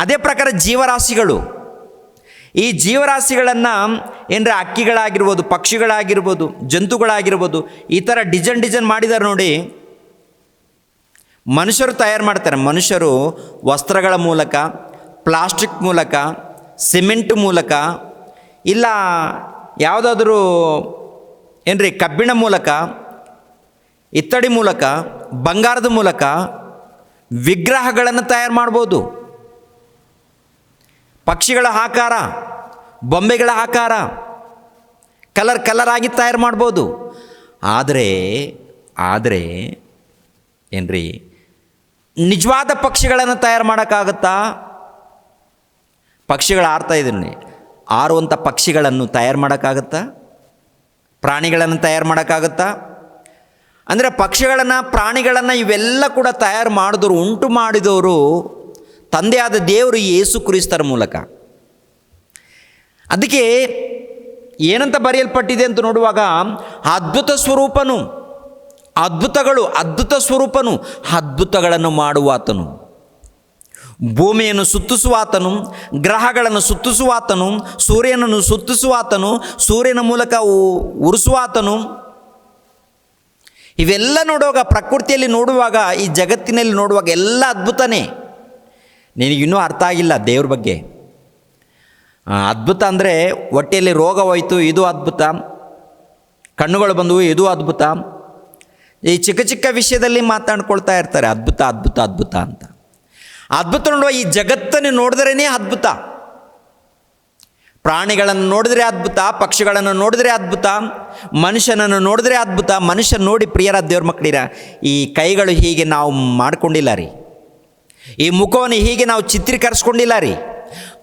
ಅದೇ ಪ್ರಕಾರ ಜೀವರಾಶಿಗಳು, ಈ ಜೀವರಾಶಿಗಳನ್ನು ಏನರ ಹಕ್ಕಿಗಳಾಗಿರ್ಬೋದು, ಪಕ್ಷಿಗಳಾಗಿರ್ಬೋದು, ಜಂತುಗಳಾಗಿರ್ಬೋದು, ಈ ಥರ ಡಿಸೈನ್ ಮಾಡಿದ್ದಾರೆ ನೋಡಿ. ಮನುಷ್ಯರು ತಯಾರು ಮಾಡ್ತಾರೆ. ಮನುಷ್ಯರು ವಸ್ತ್ರಗಳ ಮೂಲಕ, ಪ್ಲಾಸ್ಟಿಕ್ ಮೂಲಕ, ಸಿಮೆಂಟ್ ಮೂಲಕ ಇಲ್ಲ ಯಾವುದಾದ್ರೂ ಏನ್ರಿ ಕಬ್ಬಿಣ ಮೂಲಕ, ಇತ್ತಡಿ ಮೂಲಕ, ಬಂಗಾರದ ಮೂಲಕ ವಿಗ್ರಹಗಳನ್ನು ತಯಾರು ಮಾಡ್ಬೋದು. ಪಕ್ಷಿಗಳ ಆಕಾರ, ಬೊಂಬೆಗಳ ಆಕಾರ ಕಲರ್ ಆಗಿ ತಯಾರು ಮಾಡ್ಬೋದು. ಆದರೆ ಏನ್ರಿ ನಿಜವಾದ ಪಕ್ಷಿಗಳನ್ನು ತಯಾರು ಮಾಡೋಕ್ಕಾಗತ್ತಾ? ಪಕ್ಷಿಗಳು ಆರ್ತಾ ಇದ್ದೀನಿ, ಆರುವಂಥ ಪಕ್ಷಿಗಳನ್ನು ತಯಾರು ಮಾಡೋಕ್ಕಾಗತ್ತಾ? ಪ್ರಾಣಿಗಳನ್ನು ತಯಾರು ಮಾಡೋಕ್ಕಾಗತ್ತಾ? ಅಂದರೆ ಪಕ್ಷಿಗಳನ್ನು, ಪ್ರಾಣಿಗಳನ್ನು ಇವೆಲ್ಲ ಕೂಡ ತಯಾರು ಮಾಡಿದವರು, ಉಂಟು ಮಾಡಿದವರು ತಂದೆಯಾದ ದೇವರು ಯೇಸು ಕ್ರಿಸ್ತರ ಮೂಲಕ. ಅದಕ್ಕೆ ಏನಂತ ಬರೆಯಲ್ಪಟ್ಟಿದೆ ಅಂತ ನೋಡುವಾಗ, ಅದ್ಭುತ ಸ್ವರೂಪನು, ಅದ್ಭುತ ಸ್ವರೂಪನು, ಅದ್ಭುತಗಳನ್ನು ಮಾಡುವಾತನು, ಭೂಮಿಯನ್ನು ಸುತ್ತಿಸುವಾತನು, ಗ್ರಹಗಳನ್ನು ಸುತ್ತಿಸುವಾತನು, ಸೂರ್ಯನನ್ನು ಸುತ್ತಿಸುವಾತನು, ಸೂರ್ಯನ ಮೂಲಕ ಉರಿಸುವಾತನು. ಇವೆಲ್ಲ ನೋಡುವಾಗ, ಪ್ರಕೃತಿಯಲ್ಲಿ ನೋಡುವಾಗ, ಈ ಜಗತ್ತಿನಲ್ಲಿ ನೋಡುವಾಗ ಎಲ್ಲ ಅದ್ಭುತನೇ. ನಿನಗಿನ್ನೂ ಅರ್ಥ ಆಗಿಲ್ಲ ದೇವ್ರ ಬಗ್ಗೆ. ಅದ್ಭುತ ಅಂದರೆ ಹೊಟ್ಟೆಯಲ್ಲಿ ರೋಗ ಹೋಯಿತು, ಇದು ಅದ್ಭುತ. ಕಣ್ಣುಗಳು ಬಂದವು, ಇದು ಅದ್ಭುತ. ಈ ಚಿಕ್ಕ ಚಿಕ್ಕ ವಿಷಯದಲ್ಲಿ ಮಾತಾಡ್ಕೊಳ್ತಾ ಇರ್ತಾರೆ ಅದ್ಭುತ ಅದ್ಭುತ ಅದ್ಭುತ ಅಂತ. ಅದ್ಭುತ ನೋಡುವ ಈ ಜಗತ್ತನ್ನು ನೋಡಿದ್ರೇ ಅದ್ಭುತ. ಪ್ರಾಣಿಗಳನ್ನು ನೋಡಿದ್ರೆ ಅದ್ಭುತ, ಪಕ್ಷಿಗಳನ್ನು ನೋಡಿದ್ರೆ ಅದ್ಭುತ, ಮನುಷ್ಯನನ್ನು ನೋಡಿದ್ರೆ ಅದ್ಭುತ. ಮನುಷ್ಯ ನೋಡಿ ಪ್ರಿಯರ ದೇವ್ರ ಮಕ್ಕಳಿರ, ಈ ಕೈಗಳು ಹೀಗೆ ನಾವು ಮಾಡ್ಕೊಂಡಿಲ್ಲ ರೀ, ಈ ಮುಖವನ್ನು ಹೀಗೆ ನಾವು ಚಿತ್ರೀಕರಿಸ್ಕೊಂಡಿಲ್ಲ ರೀ,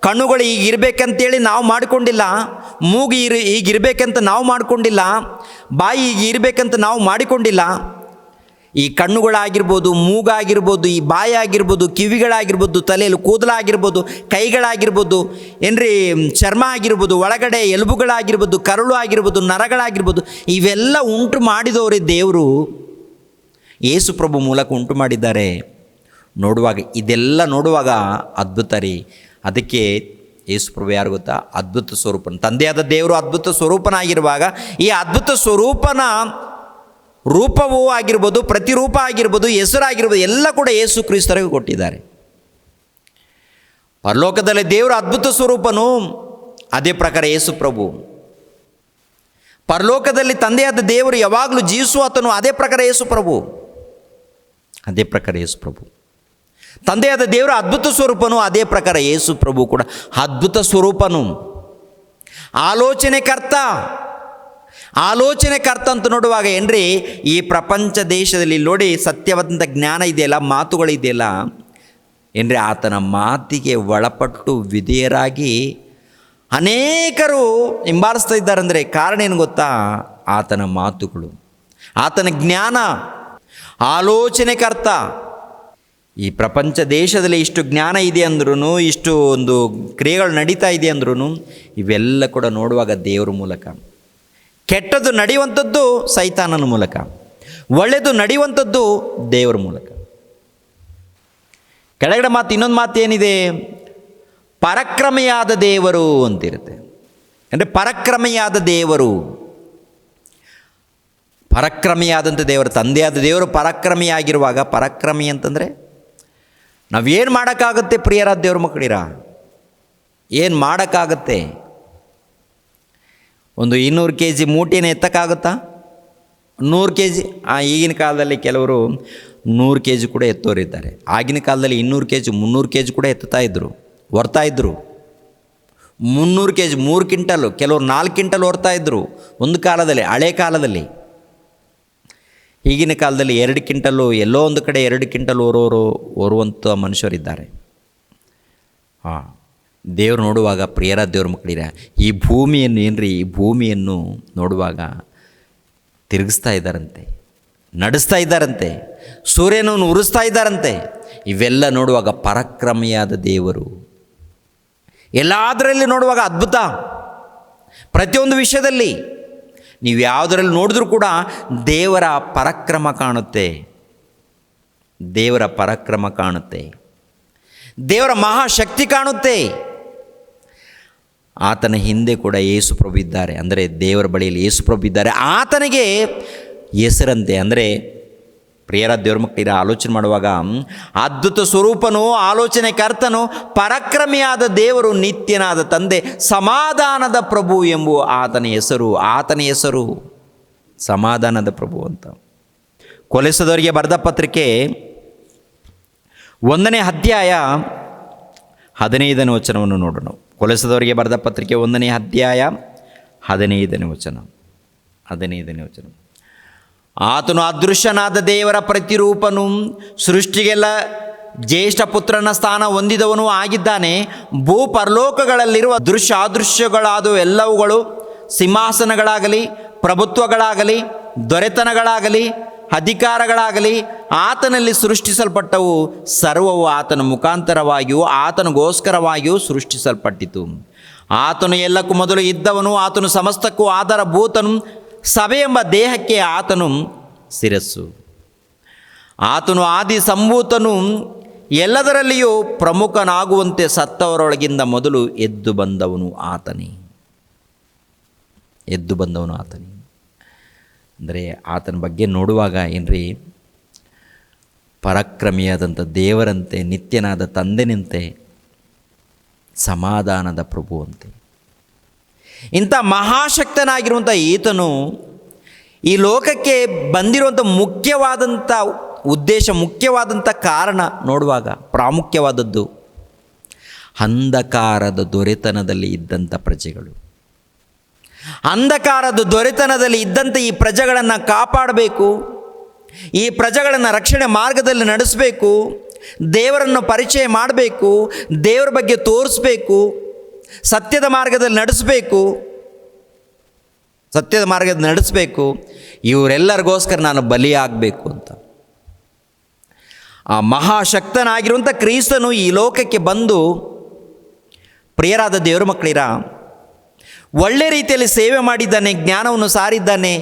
ಕಣ್ಣುಗಳು ಹೀಗಿರ್ಬೇಕಂತೇಳಿ ನಾವು ಮಾಡಿಕೊಂಡಿಲ್ಲ, ಮೂಗು ಹೀಗಿರ್ಬೇಕಂತ ನಾವು ಮಾಡಿಕೊಂಡಿಲ್ಲ, ಬಾಯಿ ಹೀಗಿರ್ಬೇಕಂತ ನಾವು ಮಾಡಿಕೊಂಡಿಲ್ಲ. ಈ ಕಣ್ಣುಗಳಾಗಿರ್ಬೋದು, ಮೂಗಾಗಿರ್ಬೋದು, ಈ ಬಾಯಿ ಆಗಿರ್ಬೋದು, ಕಿವಿಗಳಾಗಿರ್ಬೋದು, ತಲೆಯಲ್ಲಿ ಕೂದಲಾಗಿರ್ಬೋದು, ಕೈಗಳಾಗಿರ್ಬೋದು, ಏನ್ರಿ ಚರ್ಮ ಆಗಿರ್ಬೋದು, ಒಳಗಡೆ ಎಲುಬುಗಳಾಗಿರ್ಬೋದು, ಕರುಳು ಆಗಿರ್ಬೋದು, ನರಗಳಾಗಿರ್ಬೋದು, ಇವೆಲ್ಲ ಉಂಟು ಮಾಡಿದವರೇ ದೇವರು ಯೇಸು ಪ್ರಭು ಮೂಲಕ ಉಂಟು ಮಾಡಿದ್ದಾರೆ. ನೋಡುವಾಗ ಇದೆಲ್ಲ ನೋಡುವಾಗ ಅದ್ಭುತ ರೀ. ಅದಕ್ಕೆ ಯೇಸು ಪ್ರಭು ಯಾರು ಗೊತ್ತಾ? ಅದ್ಭುತ ಸ್ವರೂಪನ, ತಂದೆಯಾದ ದೇವರು ಅದ್ಭುತ ಸ್ವರೂಪನಾಗಿರುವಾಗ ಈ ಅದ್ಭುತ ಸ್ವರೂಪನ ರೂಪವೂ ಆಗಿರ್ಬೋದು, ಪ್ರತಿರೂಪ ಆಗಿರ್ಬೋದು, ಹೆಸರಾಗಿರ್ಬೋದು, ಎಲ್ಲ ಕೂಡ ಯೇಸು ಕ್ರಿಸ್ತರಿಗೆ ಕೊಟ್ಟಿದ್ದಾರೆ. ಪರಲೋಕದಲ್ಲಿ ದೇವರು ಅದ್ಭುತ ಸ್ವರೂಪನು, ಅದೇ ಪ್ರಕಾರ ಯೇಸು ಪ್ರಭು. ಪರಲೋಕದಲ್ಲಿ ತಂದೆಯಾದ ದೇವರು ಯಾವಾಗಲೂ ಜೀವಿಸುವಾತನು, ಅದೇ ಪ್ರಕಾರ ಯೇಸು ಪ್ರಭು. ಅದೇ ಪ್ರಕಾರ ಯೇಸು ಪ್ರಭು. ತಂದೆಯಾದ ದೇವರ ಅದ್ಭುತ ಸ್ವರೂಪನು, ಅದೇ ಪ್ರಕಾರ ಯೇಸು ಪ್ರಭು ಕೂಡ ಅದ್ಭುತ ಸ್ವರೂಪನು. ಆಲೋಚನೆಕರ್ತ ಅಂತ ನೋಡುವಾಗ ಏನ್ರಿ, ಈ ಪ್ರಪಂಚ ದೇಶದಲ್ಲಿ ನೋಡಿ ಸತ್ಯವಾದಂಥ ಜ್ಞಾನ ಇದೆಯಲ್ಲ, ಮಾತುಗಳಿದೆಯಲ್ಲ ಏನ್ರಿ, ಆತನ ಮಾತಿಗೆ ಒಳಪಟ್ಟು ವಿಧೇಯರಾಗಿ ಅನೇಕರು ಹಿಂಬಾಲಿಸ್ತಾ ಇದ್ದಾರೆ. ಅಂದರೆ ಕಾರಣ ಏನು ಗೊತ್ತಾ? ಆತನ ಮಾತುಗಳು, ಆತನ ಜ್ಞಾನ, ಆಲೋಚನೆಕರ್ತ. ಈ ಪ್ರಪಂಚ ದೇಶದಲ್ಲಿ ಇಷ್ಟು ಜ್ಞಾನ ಇದೆ ಅಂದ್ರೂ, ಇಷ್ಟು ಒಂದು ಕ್ರಿಯೆಗಳು ನಡೀತಾ ಇದೆ ಅಂದ್ರೂ, ಇವೆಲ್ಲ ಕೂಡ ನೋಡುವಾಗ ದೇವರ ಮೂಲಕ. ಕೆಟ್ಟದ್ದು ನಡೆಯುವಂಥದ್ದು ಸೈತಾನನ ಮೂಲಕ, ಒಳ್ಳೆಯದು ನಡೆಯುವಂಥದ್ದು ದೇವರ ಮೂಲಕ. ಕೆಳಗಡೆ ಮಾತು, ಇನ್ನೊಂದು ಮಾತು ಏನಿದೆ? ಪರಾಕ್ರಮಿಯಾದ ದೇವರು ಅಂತಿರುತ್ತೆ. ಅಂದರೆ ಪರಾಕ್ರಮಿಯಾದ ದೇವರು, ಪರಾಕ್ರಮಿಯಾದಂಥ ದೇವರು, ತಂದೆಯಾದ ದೇವರು ಪರಾಕ್ರಮಿಯಾಗಿರುವಾಗ, ಪರಾಕ್ರಮಿ ಅಂತಂದರೆ ನಾವೇನು ಮಾಡೋಕ್ಕಾಗುತ್ತೆ ಪ್ರಿಯರಾದ ದೇವ್ರ ಮಕ್ಕಳಿರ? ಏನು ಮಾಡೋಕ್ಕಾಗತ್ತೆ? ಒಂದು 200 kg ಮೂಟೆನ ಎತ್ತಕ್ಕಾಗುತ್ತಾ? 100 kg. ಈಗಿನ ಕಾಲದಲ್ಲಿ ಕೆಲವರು 100 kg ಕೂಡ ಎತ್ತೋರಿದ್ದಾರೆ. ಆಗಿನ ಕಾಲದಲ್ಲಿ 200 kg 300 kg ಕೂಡ ಎತ್ತುತ್ತಾ ಹೊರ್ತಾಯಿದ್ರು. 300 kg 3 ಕ್ವಿಂಟಲು, ಕೆಲವರು 4 ಕ್ವಿಂಟಲ್ ಹೊರ್ತಾಯಿದ್ರು ಒಂದು ಕಾಲದಲ್ಲಿ, ಹಳೆ ಕಾಲದಲ್ಲಿ. ಈಗಿನ ಕಾಲದಲ್ಲಿ 2 ಕ್ವಿಂಟಲ್ಲು, ಎಲ್ಲೋ ಒಂದು ಕಡೆ 2 ಕ್ವಿಂಟಲ್ ಹೊರುವಂಥ ಮನುಷ್ಯರಿದ್ದಾರೆ. ದೇವರು ನೋಡುವಾಗ ಪ್ರಿಯರ ದೇವ್ರ ಮಕ್ಕಳಿರ, ಈ ಭೂಮಿಯನ್ನು ಏನ್ರಿ, ಈ ಭೂಮಿಯನ್ನು ನೋಡುವಾಗ ತಿರುಗಿಸ್ತಾ ಇದ್ದಾರಂತೆ, ನಡೆಸ್ತಾ ಇದ್ದಾರಂತೆ, ಸೂರ್ಯನನ್ನು ಉರಿಸ್ತಾ ಇದ್ದಾರಂತೆ. ಇವೆಲ್ಲ ನೋಡುವಾಗ ಪರಾಕ್ರಮಿಯಾದ ದೇವರು. ಎಲ್ಲದರಲ್ಲಿ ನೋಡುವಾಗ ಅದ್ಭುತ. ಪ್ರತಿಯೊಂದು ವಿಷಯದಲ್ಲಿ ನೀವು ಯಾವುದರಲ್ಲಿ ನೋಡಿದ್ರೂ ಕೂಡ ದೇವರ ಪರಾಕ್ರಮ ಕಾಣುತ್ತೆ, ದೇವರ ಪರಾಕ್ರಮ ಕಾಣುತ್ತೆ, ದೇವರ ಮಹಾಶಕ್ತಿ ಕಾಣುತ್ತೆ. ಆತನ ಹಿಂದೆ ಕೂಡ ಯೇಸು ಪ್ರಭು ಇದ್ದಾರೆ. ಅಂದರೆ ದೇವರ ಬಳಿಯಲ್ಲಿ ಯೇಸು ಪ್ರಭು ಇದ್ದಾರೆ. ಆತನಿಗೆ ಹೆಸರಂತೆ, ಅಂದರೆ ಪ್ರಿಯರ ದೇವ್ರ ಮಕ್ಕಳಿರ ಆಲೋಚನೆ ಮಾಡುವಾಗ ಅದ್ಭುತ ಸ್ವರೂಪನು, ಆಲೋಚನೆ ಕರ್ತನು, ಪರಾಕ್ರಮಿಯಾದ ದೇವರು, ನಿತ್ಯನಾದ ತಂದೆ, ಸಮಾಧಾನದ ಪ್ರಭು ಎಂಬುವ ಆತನ ಹೆಸರು ಸಮಾಧಾನದ ಪ್ರಭು ಅಂತ. ಕೊಲೆಸದವರಿಗೆ ಬರೆದ ಪತ್ರಿಕೆ 1ನೇ ಅಧ್ಯಾಯ 15ನೇ ವಚನವನ್ನು ನೋಡೋಣ. ಕೊಲೆಸದವರಿಗೆ ಬರೆದ ಪತ್ರಿಕೆ 1ನೇ ಅಧ್ಯಾಯ 15ನೇ ವಚನ. ಆತನು ಅದೃಶ್ಯನಾದ ದೇವರ ಪ್ರತಿರೂಪನು, ಸೃಷ್ಟಿಗೆಲ್ಲ ಜ್ಯೇಷ್ಠ ಪುತ್ರನ ಸ್ಥಾನ ಹೊಂದಿದವನು ಆಗಿದ್ದಾನೆ. ಭೂ ಪರಲೋಕಗಳಲ್ಲಿರುವ ದೃಶ್ಯಾದೃಶ್ಯಗಳಾದ ಎಲ್ಲವುಗಳು, ಸಿಂಹಾಸನಗಳಾಗಲಿ, ಪ್ರಭುತ್ವಗಳಾಗಲಿ, ದೊರೆತನಗಳಾಗಲಿ, ಅಧಿಕಾರಗಳಾಗಲಿ ಆತನಲ್ಲಿ ಸೃಷ್ಟಿಸಲ್ಪಟ್ಟವು. ಸರ್ವವು ಆತನ ಮುಖಾಂತರವಾಗಿಯೂ ಆತನಿಗೋಸ್ಕರವಾಗಿಯೂ ಸೃಷ್ಟಿಸಲ್ಪಟ್ಟಿತು. ಆತನು ಎಲ್ಲಕ್ಕೂ ಮೊದಲು ಇದ್ದವನು, ಆತನು ಸಮಸ್ತಕ್ಕೂ ಆಧಾರಭೂತನು. ಸಭೆ ಎಂಬ ದೇಹಕ್ಕೆ ಆತನು ಶಿರಸ್ಸು. ಆತನು ಆದಿ ಸಂಭೂತನು, ಎಲ್ಲದರಲ್ಲಿಯೂ ಪ್ರಮುಖನಾಗುವಂತೆ ಸತ್ತವರೊಳಗಿಂದ ಮೊದಲು ಎದ್ದು ಬಂದವನು ಆತನೇ. ಅಂದರೆ ಆತನ ಬಗ್ಗೆ ನೋಡುವಾಗ ಏನ್ರಿ, ಪರಾಕ್ರಮಿಯಾದಂಥ ದೇವರಂತೆ, ನಿತ್ಯನಾದ ತಂದೆನಂತೆ, ಸಮಾಧಾನದ ಪ್ರಭು ಅಂತೆ. ಇಂಥ ಮಹಾಶಕ್ತನಾಗಿರುವಂಥ ಈತನು ಈ ಲೋಕಕ್ಕೆ ಬಂದಿರುವಂಥ ಮುಖ್ಯವಾದಂಥ ಉದ್ದೇಶ, ಮುಖ್ಯವಾದಂಥ ಕಾರಣ ನೋಡುವಾಗ ಪ್ರಾಮುಖ್ಯವಾದದ್ದು, ಅಂಧಕಾರದ ದೊರೆತನದಲ್ಲಿ ಇದ್ದಂಥ ಪ್ರಜೆಗಳು, ಅಂಧಕಾರದ ದೊರೆತನದಲ್ಲಿ ಇದ್ದಂಥ ಈ ಪ್ರಜೆಗಳನ್ನು ಕಾಪಾಡಬೇಕು, ಈ ಪ್ರಜೆಗಳನ್ನು ರಕ್ಷಣೆ ಮಾರ್ಗದಲ್ಲಿ ನಡೆಸಬೇಕು, ದೇವರನ್ನು ಪರಿಚಯ ಮಾಡಬೇಕು, ದೇವರ ಬಗ್ಗೆ ತೋರಿಸ್ಬೇಕು, ಸತ್ಯದ ಮಾರ್ಗದಲ್ಲಿ ನಡೆಸಬೇಕು, ಇವರೆಲ್ಲರಿಗೋಸ್ಕರ ನಾನು ಬಲಿಯಾಗಬೇಕು ಅಂತ ಆ ಮಹಾಶಕ್ತನಾಗಿರುವಂಥ ಕ್ರಿಸ್ತನು ಈ ಲೋಕಕ್ಕೆ ಬಂದು, ಪ್ರಿಯರಾದ ದೇವರ ಮಕ್ಕಳಿರ, ಒಳ್ಳೆ ರೀತಿಯಲ್ಲಿ ಸೇವೆ ಮಾಡಿದ್ದಾನೆ, ಜ್ಞಾನವನ್ನು ಸಾರಿದ್ದಾನೆ,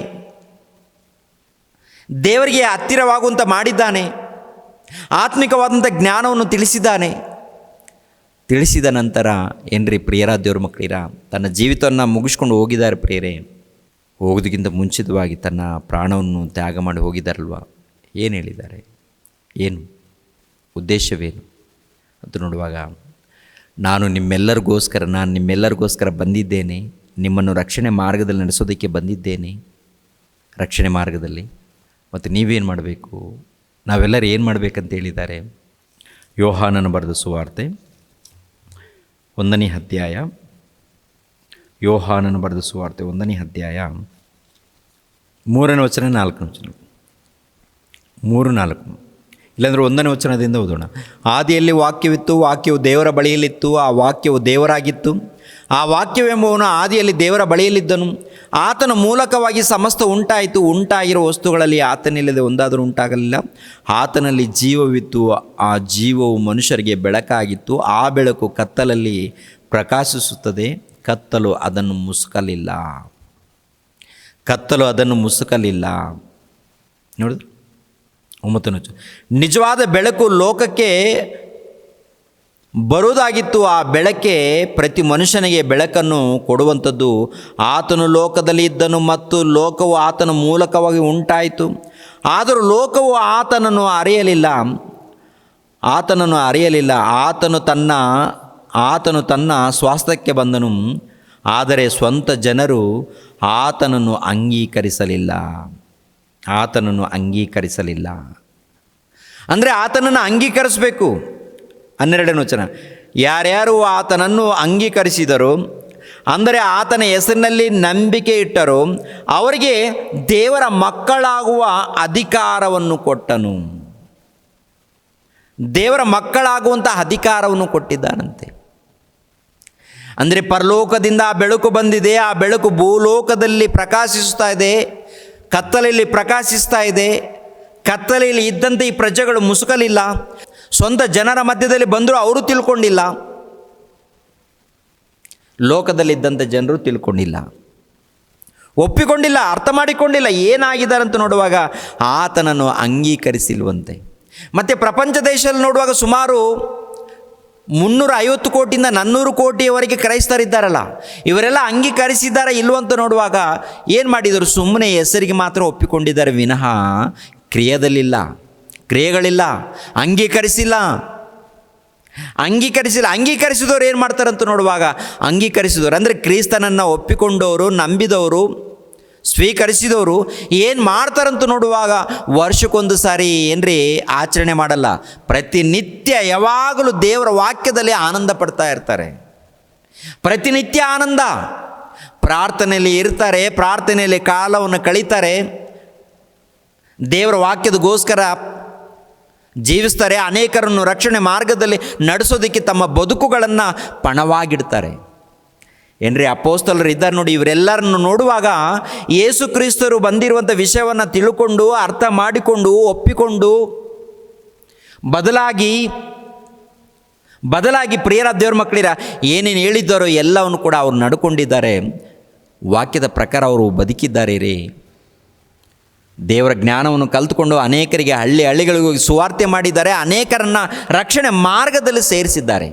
ದೇವರಿಗೆ ಹತ್ತಿರವಾಗುವಂಥ ಮಾಡಿದ್ದಾನೆ, ಆತ್ಮಿಕವಾದಂಥ ಜ್ಞಾನವನ್ನು ತಿಳಿಸಿದ ನಂತರ ಏನ್ರಿ ಪ್ರಿಯರಾದ ದೇವ್ರ ಮಕ್ಕಳಿರ, ತನ್ನ ಜೀವಿತವನ್ನು ಮುಗಿಸ್ಕೊಂಡು ಹೋಗಿದ್ದಾರೆ. ಪ್ರಿಯರೇ, ಹೋಗೋದಕ್ಕಿಂತ ಮುಂಚಿತವಾಗಿ ತನ್ನ ಪ್ರಾಣವನ್ನು ತ್ಯಾಗ ಮಾಡಿ ಹೋಗಿದ್ದಾರಲ್ವ. ಏನು ಹೇಳಿದ್ದಾರೆ, ಏನು ಉದ್ದೇಶವೇನು ಅಂತ ನೋಡುವಾಗ, ನಾನು ನಿಮ್ಮೆಲ್ಲರಿಗೋಸ್ಕರ ಬಂದಿದ್ದೇನೆ, ನಿಮ್ಮನ್ನು ರಕ್ಷಣೆ ಮಾರ್ಗದಲ್ಲಿ ನಡೆಸೋದಕ್ಕೆ ಬಂದಿದ್ದೇನೆ. ರಕ್ಷಣೆ ಮಾರ್ಗದಲ್ಲಿ ಮತ್ತು ನೀವೇನು ಮಾಡಬೇಕು, ನಾವೆಲ್ಲರೂ ಏನು ಮಾಡಬೇಕಂತ ಹೇಳಿದ್ದಾರೆ. ಯೋಹಾನನು ಬರೆದ ಸುವಾರ್ತೆ 1ನೇ ಅಧ್ಯಾಯ, ಯೋಹಾನನು ಬರೆದ ಸುವಾರ್ತೆ 1ನೇ ಅಧ್ಯಾಯ 3ನೇ ವಚನ 4ನೇ ವಚನ, 3-4, ಇಲ್ಲಾಂದರೆ 1ನೇ ವಚನದಿಂದ ಓದೋಣ. ಆದಿಯಲ್ಲಿ ವಾಕ್ಯವಿತ್ತು, ವಾಕ್ಯವು ದೇವರ ಬಳಿಯಲ್ಲಿತ್ತು, ಆ ವಾಕ್ಯವು ದೇವರಾಗಿತ್ತು. ಆ ವಾಕ್ಯವೆಂಬುವನು ಆದಿಯಲ್ಲಿ ದೇವರ ಬಳಿಯಲ್ಲಿದ್ದನು. ಆತನ ಮೂಲಕವಾಗಿ ಸಮಸ್ತ ಉಂಟಾಯಿತು. ಉಂಟಾಗಿರೋ ವಸ್ತುಗಳಲ್ಲಿ ಆತನಿಲ್ಲದೆ ಒಂದಾದರೂ ಉಂಟಾಗಲಿಲ್ಲ. ಆತನಲ್ಲಿ ಜೀವವಿತ್ತು, ಆ ಜೀವವು ಮನುಷ್ಯರಿಗೆ ಬೆಳಕಾಗಿತ್ತು. ಆ ಬೆಳಕು ಕತ್ತಲಲ್ಲಿ ಪ್ರಕಾಶಿಸುತ್ತದೆ, ಕತ್ತಲು ಅದನ್ನು ಮುಸುಕಲಿಲ್ಲ. ನೋಡಿದ್ರು 9. ನಿಜವಾದ ಬೆಳಕು ಲೋಕಕ್ಕೆ ಬರುವುದಾಗಿತ್ತು. ಆ ಬೆಳಕೆ ಪ್ರತಿ ಮನುಷ್ಯನಿಗೆ ಬೆಳಕನ್ನು ಕೊಡುವಂಥದ್ದು. ಆತನು ಲೋಕದಲ್ಲಿ ಇದ್ದನು ಮತ್ತು ಲೋಕವು ಆತನ ಮೂಲಕವಾಗಿ ಉಂಟಾಯಿತು. ಆದರೂ ಲೋಕವು ಆತನನ್ನು ಅರಿಯಲಿಲ್ಲ. ಆತನು ತನ್ನ ಸ್ವಾಸ್ಥ್ಯಕ್ಕೆ ಬಂದನು, ಆದರೆ ಸ್ವಂತ ಜನರು ಆತನನ್ನು ಅಂಗೀಕರಿಸಲಿಲ್ಲ. ಅಂದರೆ ಆತನನ್ನು ಅಂಗೀಕರಿಸಬೇಕು. 12ನೇ ವಚನ, ಯಾರ್ಯಾರು ಆತನನ್ನು ಅಂಗೀಕರಿಸಿದರು, ಅಂದರೆ ಆತನ ಹೆಸರಿನಲ್ಲಿ ನಂಬಿಕೆ ಇಟ್ಟರು, ಅವರಿಗೆ ದೇವರ ಮಕ್ಕಳಾಗುವ ಅಧಿಕಾರವನ್ನು ಕೊಟ್ಟನು. ದೇವರ ಮಕ್ಕಳಾಗುವಂಥ ಅಧಿಕಾರವನ್ನು ಕೊಟ್ಟಿದ್ದಾನಂತೆ. ಅಂದರೆ ಪರಲೋಕದಿಂದ ಆ ಬೆಳಕು ಬಂದಿದೆ. ಆ ಬೆಳಕು ಭೂಲೋಕದಲ್ಲಿ ಪ್ರಕಾಶಿಸ್ತಾ ಇದೆ, ಕತ್ತಲೆಯಲ್ಲಿ ಪ್ರಕಾಶಿಸ್ತಾ ಇದೆ. ಕತ್ತಲೆಯಲ್ಲಿ ಇದ್ದಂತೆ ಈ ಪ್ರಜೆಗಳು ಮುಸುಕಲಿಲ್ಲ. ಸ್ವಂತ ಜನರ ಮಧ್ಯದಲ್ಲಿ ಬಂದರೂ ಅವರು ತಿಳ್ಕೊಂಡಿಲ್ಲ. ಲೋಕದಲ್ಲಿದ್ದಂಥ ಜನರು ತಿಳ್ಕೊಂಡಿಲ್ಲ, ಒಪ್ಪಿಕೊಂಡಿಲ್ಲ, ಅರ್ಥ ಮಾಡಿಕೊಂಡಿಲ್ಲ. ಏನಾಗಿದ್ದಾರೆ ಅಂತ ನೋಡುವಾಗ ಆತನನ್ನು ಅಂಗೀಕರಿಸಿಲ್ವಂತೆ. ಮತ್ತು ಪ್ರಪಂಚ ದೇಶದಲ್ಲಿ ನೋಡುವಾಗ ಸುಮಾರು 350 ಕೋಟಿಯಿಂದ 400 ಕೋಟಿಯವರೆಗೆ ಕ್ರೈಸ್ತರಿದ್ದಾರಲ್ಲ, ಇವರೆಲ್ಲ ಅಂಗೀಕರಿಸಿದ್ದಾರೆ ಇಲ್ವಂತ ನೋಡುವಾಗ ಏನು ಮಾಡಿದರು, ಸುಮ್ಮನೆ ಹೆಸರಿಗೆ ಮಾತ್ರ ಒಪ್ಪಿಕೊಂಡಿದ್ದಾರೆ ವಿನಃ ಕ್ರಿಯೆದಲ್ಲಿಲ್ಲ, ಕ್ರಿಯೆಗಳಿಲ್ಲ, ಅಂಗೀಕರಿಸಿದವರು ಏನು ಮಾಡ್ತಾರಂತ ನೋಡುವಾಗ, ಅಂಗೀಕರಿಸಿದವರು ಅಂದರೆ ಕ್ರಿಸ್ತನನ್ನು ಒಪ್ಪಿಕೊಂಡವರು, ನಂಬಿದವರು, ಸ್ವೀಕರಿಸಿದವರು ಏನು ಮಾಡ್ತಾರಂತ ನೋಡುವಾಗ ವರ್ಷಕ್ಕೊಂದು ಸಾರಿ ಏನ್ರಿ ಆಚರಣೆ ಮಾಡಲ್ಲ, ಪ್ರತಿನಿತ್ಯ ಯಾವಾಗಲೂ ದೇವರ ವಾಕ್ಯದಲ್ಲಿ ಆನಂದ ಪಡ್ತಾ ಇರ್ತಾರೆ. ಪ್ರತಿನಿತ್ಯ ಆನಂದ, ಪ್ರಾರ್ಥನೆಯಲ್ಲಿ ಇರ್ತಾರೆ, ಪ್ರಾರ್ಥನೆಯಲ್ಲಿ ಕಾಲವನ್ನು ಕಳೀತಾರೆ, ದೇವರ ವಾಕ್ಯದಗೋಸ್ಕರ ಜೀವಿಸ್ತಾರೆ, ಅನೇಕರನ್ನು ರಕ್ಷಣೆ ಮಾರ್ಗದಲ್ಲಿ ನಡೆಸೋದಕ್ಕೆ ತಮ್ಮ ಬದುಕುಗಳನ್ನು ಪಣವಾಗಿಡ್ತಾರೆ. ಏನ್ರಿ ಅಪೋಸ್ತಲರು ಇದ್ದಾರೆ ನೋಡಿ, ಇವರೆಲ್ಲರನ್ನು ನೋಡುವಾಗ ಯೇಸು ಕ್ರಿಸ್ತರು ಬಂದಿರುವಂಥ ವಿಷಯವನ್ನು ತಿಳ್ಕೊಂಡು, ಅರ್ಥ ಮಾಡಿಕೊಂಡು, ಒಪ್ಪಿಕೊಂಡು, ಬದಲಾಗಿ ಪ್ರಿಯರ ದೇವ್ರ ಮಕ್ಕಳಿರ ಏನೇನು ಹೇಳಿದ್ದಾರೋ ಎಲ್ಲವನ್ನು ಕೂಡ ಅವ್ರು ನಡ್ಕೊಂಡಿದ್ದಾರೆ. ವಾಕ್ಯದ ಪ್ರಕಾರ ಅವರು ಬದುಕಿದ್ದಾರೆ ರೀ. ದೇವರ ಜ್ಞಾನವನ್ನು ಕಲಿತುಕೊಂಡು ಅನೇಕರಿಗೆ ಹಳ್ಳಿಗಳಿಗೆ ಹೋಗಿ ಸುವಾರ್ತೆ ಮಾಡಿದ್ದಾರೆ, ಅನೇಕರನ್ನು ರಕ್ಷಣೆ ಮಾರ್ಗದಲ್ಲಿ ಸೇರಿಸಿದ್ದಾರೆ.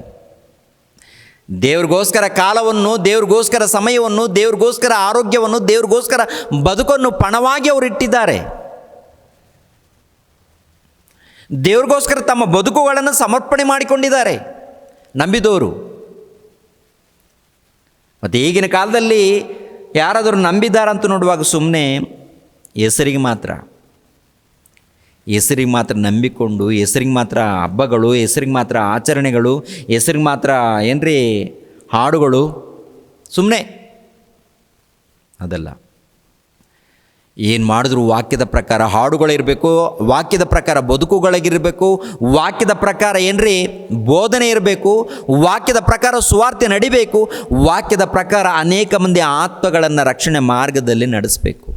ದೇವ್ರಿಗೋಸ್ಕರ ಕಾಲವನ್ನು, ದೇವ್ರಿಗೋಸ್ಕರ ಸಮಯವನ್ನು, ದೇವ್ರಿಗೋಸ್ಕರ ಆರೋಗ್ಯವನ್ನು, ದೇವ್ರಿಗೋಸ್ಕರ ಬದುಕನ್ನು ಪಣವಾಗಿ ಅವರು ಇಟ್ಟಿದ್ದಾರೆ. ದೇವ್ರಿಗೋಸ್ಕರ ತಮ್ಮ ಬದುಕುಗಳನ್ನು ಸಮರ್ಪಣೆ ಮಾಡಿಕೊಂಡಿದ್ದಾರೆ ನಂಬಿದವರು. ಮತ್ತು ಈಗಿನ ಕಾಲದಲ್ಲಿ ಯಾರಾದರೂ ನಂಬಿದ್ದಾರಂತ ನೋಡುವಾಗ ಸುಮ್ಮನೆ ಹೆಸರಿಗೆ ಮಾತ್ರ ನಂಬಿಕೊಂಡು, ಹೆಸರಿಗೆ ಮಾತ್ರ ಹಬ್ಬಗಳು, ಹೆಸರಿಗೆ ಮಾತ್ರ ಆಚರಣೆಗಳು, ಹೆಸರಿಗೆ ಮಾತ್ರ ಏನ್ರಿ ಹಾಡುಗಳು, ಸುಮ್ಮನೆ ಅದಲ್ಲ. ಏನು ಮಾಡಿದ್ರು ವಾಕ್ಯದ ಪ್ರಕಾರ ಹಾಡುಗಳಿರಬೇಕು, ವಾಕ್ಯದ ಪ್ರಕಾರ ಬದುಕುಗಳಿಗಿರಬೇಕು, ವಾಕ್ಯದ ಪ್ರಕಾರ ಏನ್ರಿ ಬೋಧನೆ ಇರಬೇಕು, ವಾಕ್ಯದ ಪ್ರಕಾರ ಸುವಾರ್ತೆ ನಡಿಬೇಕು, ವಾಕ್ಯದ ಪ್ರಕಾರ ಅನೇಕ ಮಂದಿ ಆತ್ಮಗಳನ್ನು ರಕ್ಷಣೆ ಮಾರ್ಗದಲ್ಲಿ ನಡೆಸಬೇಕು.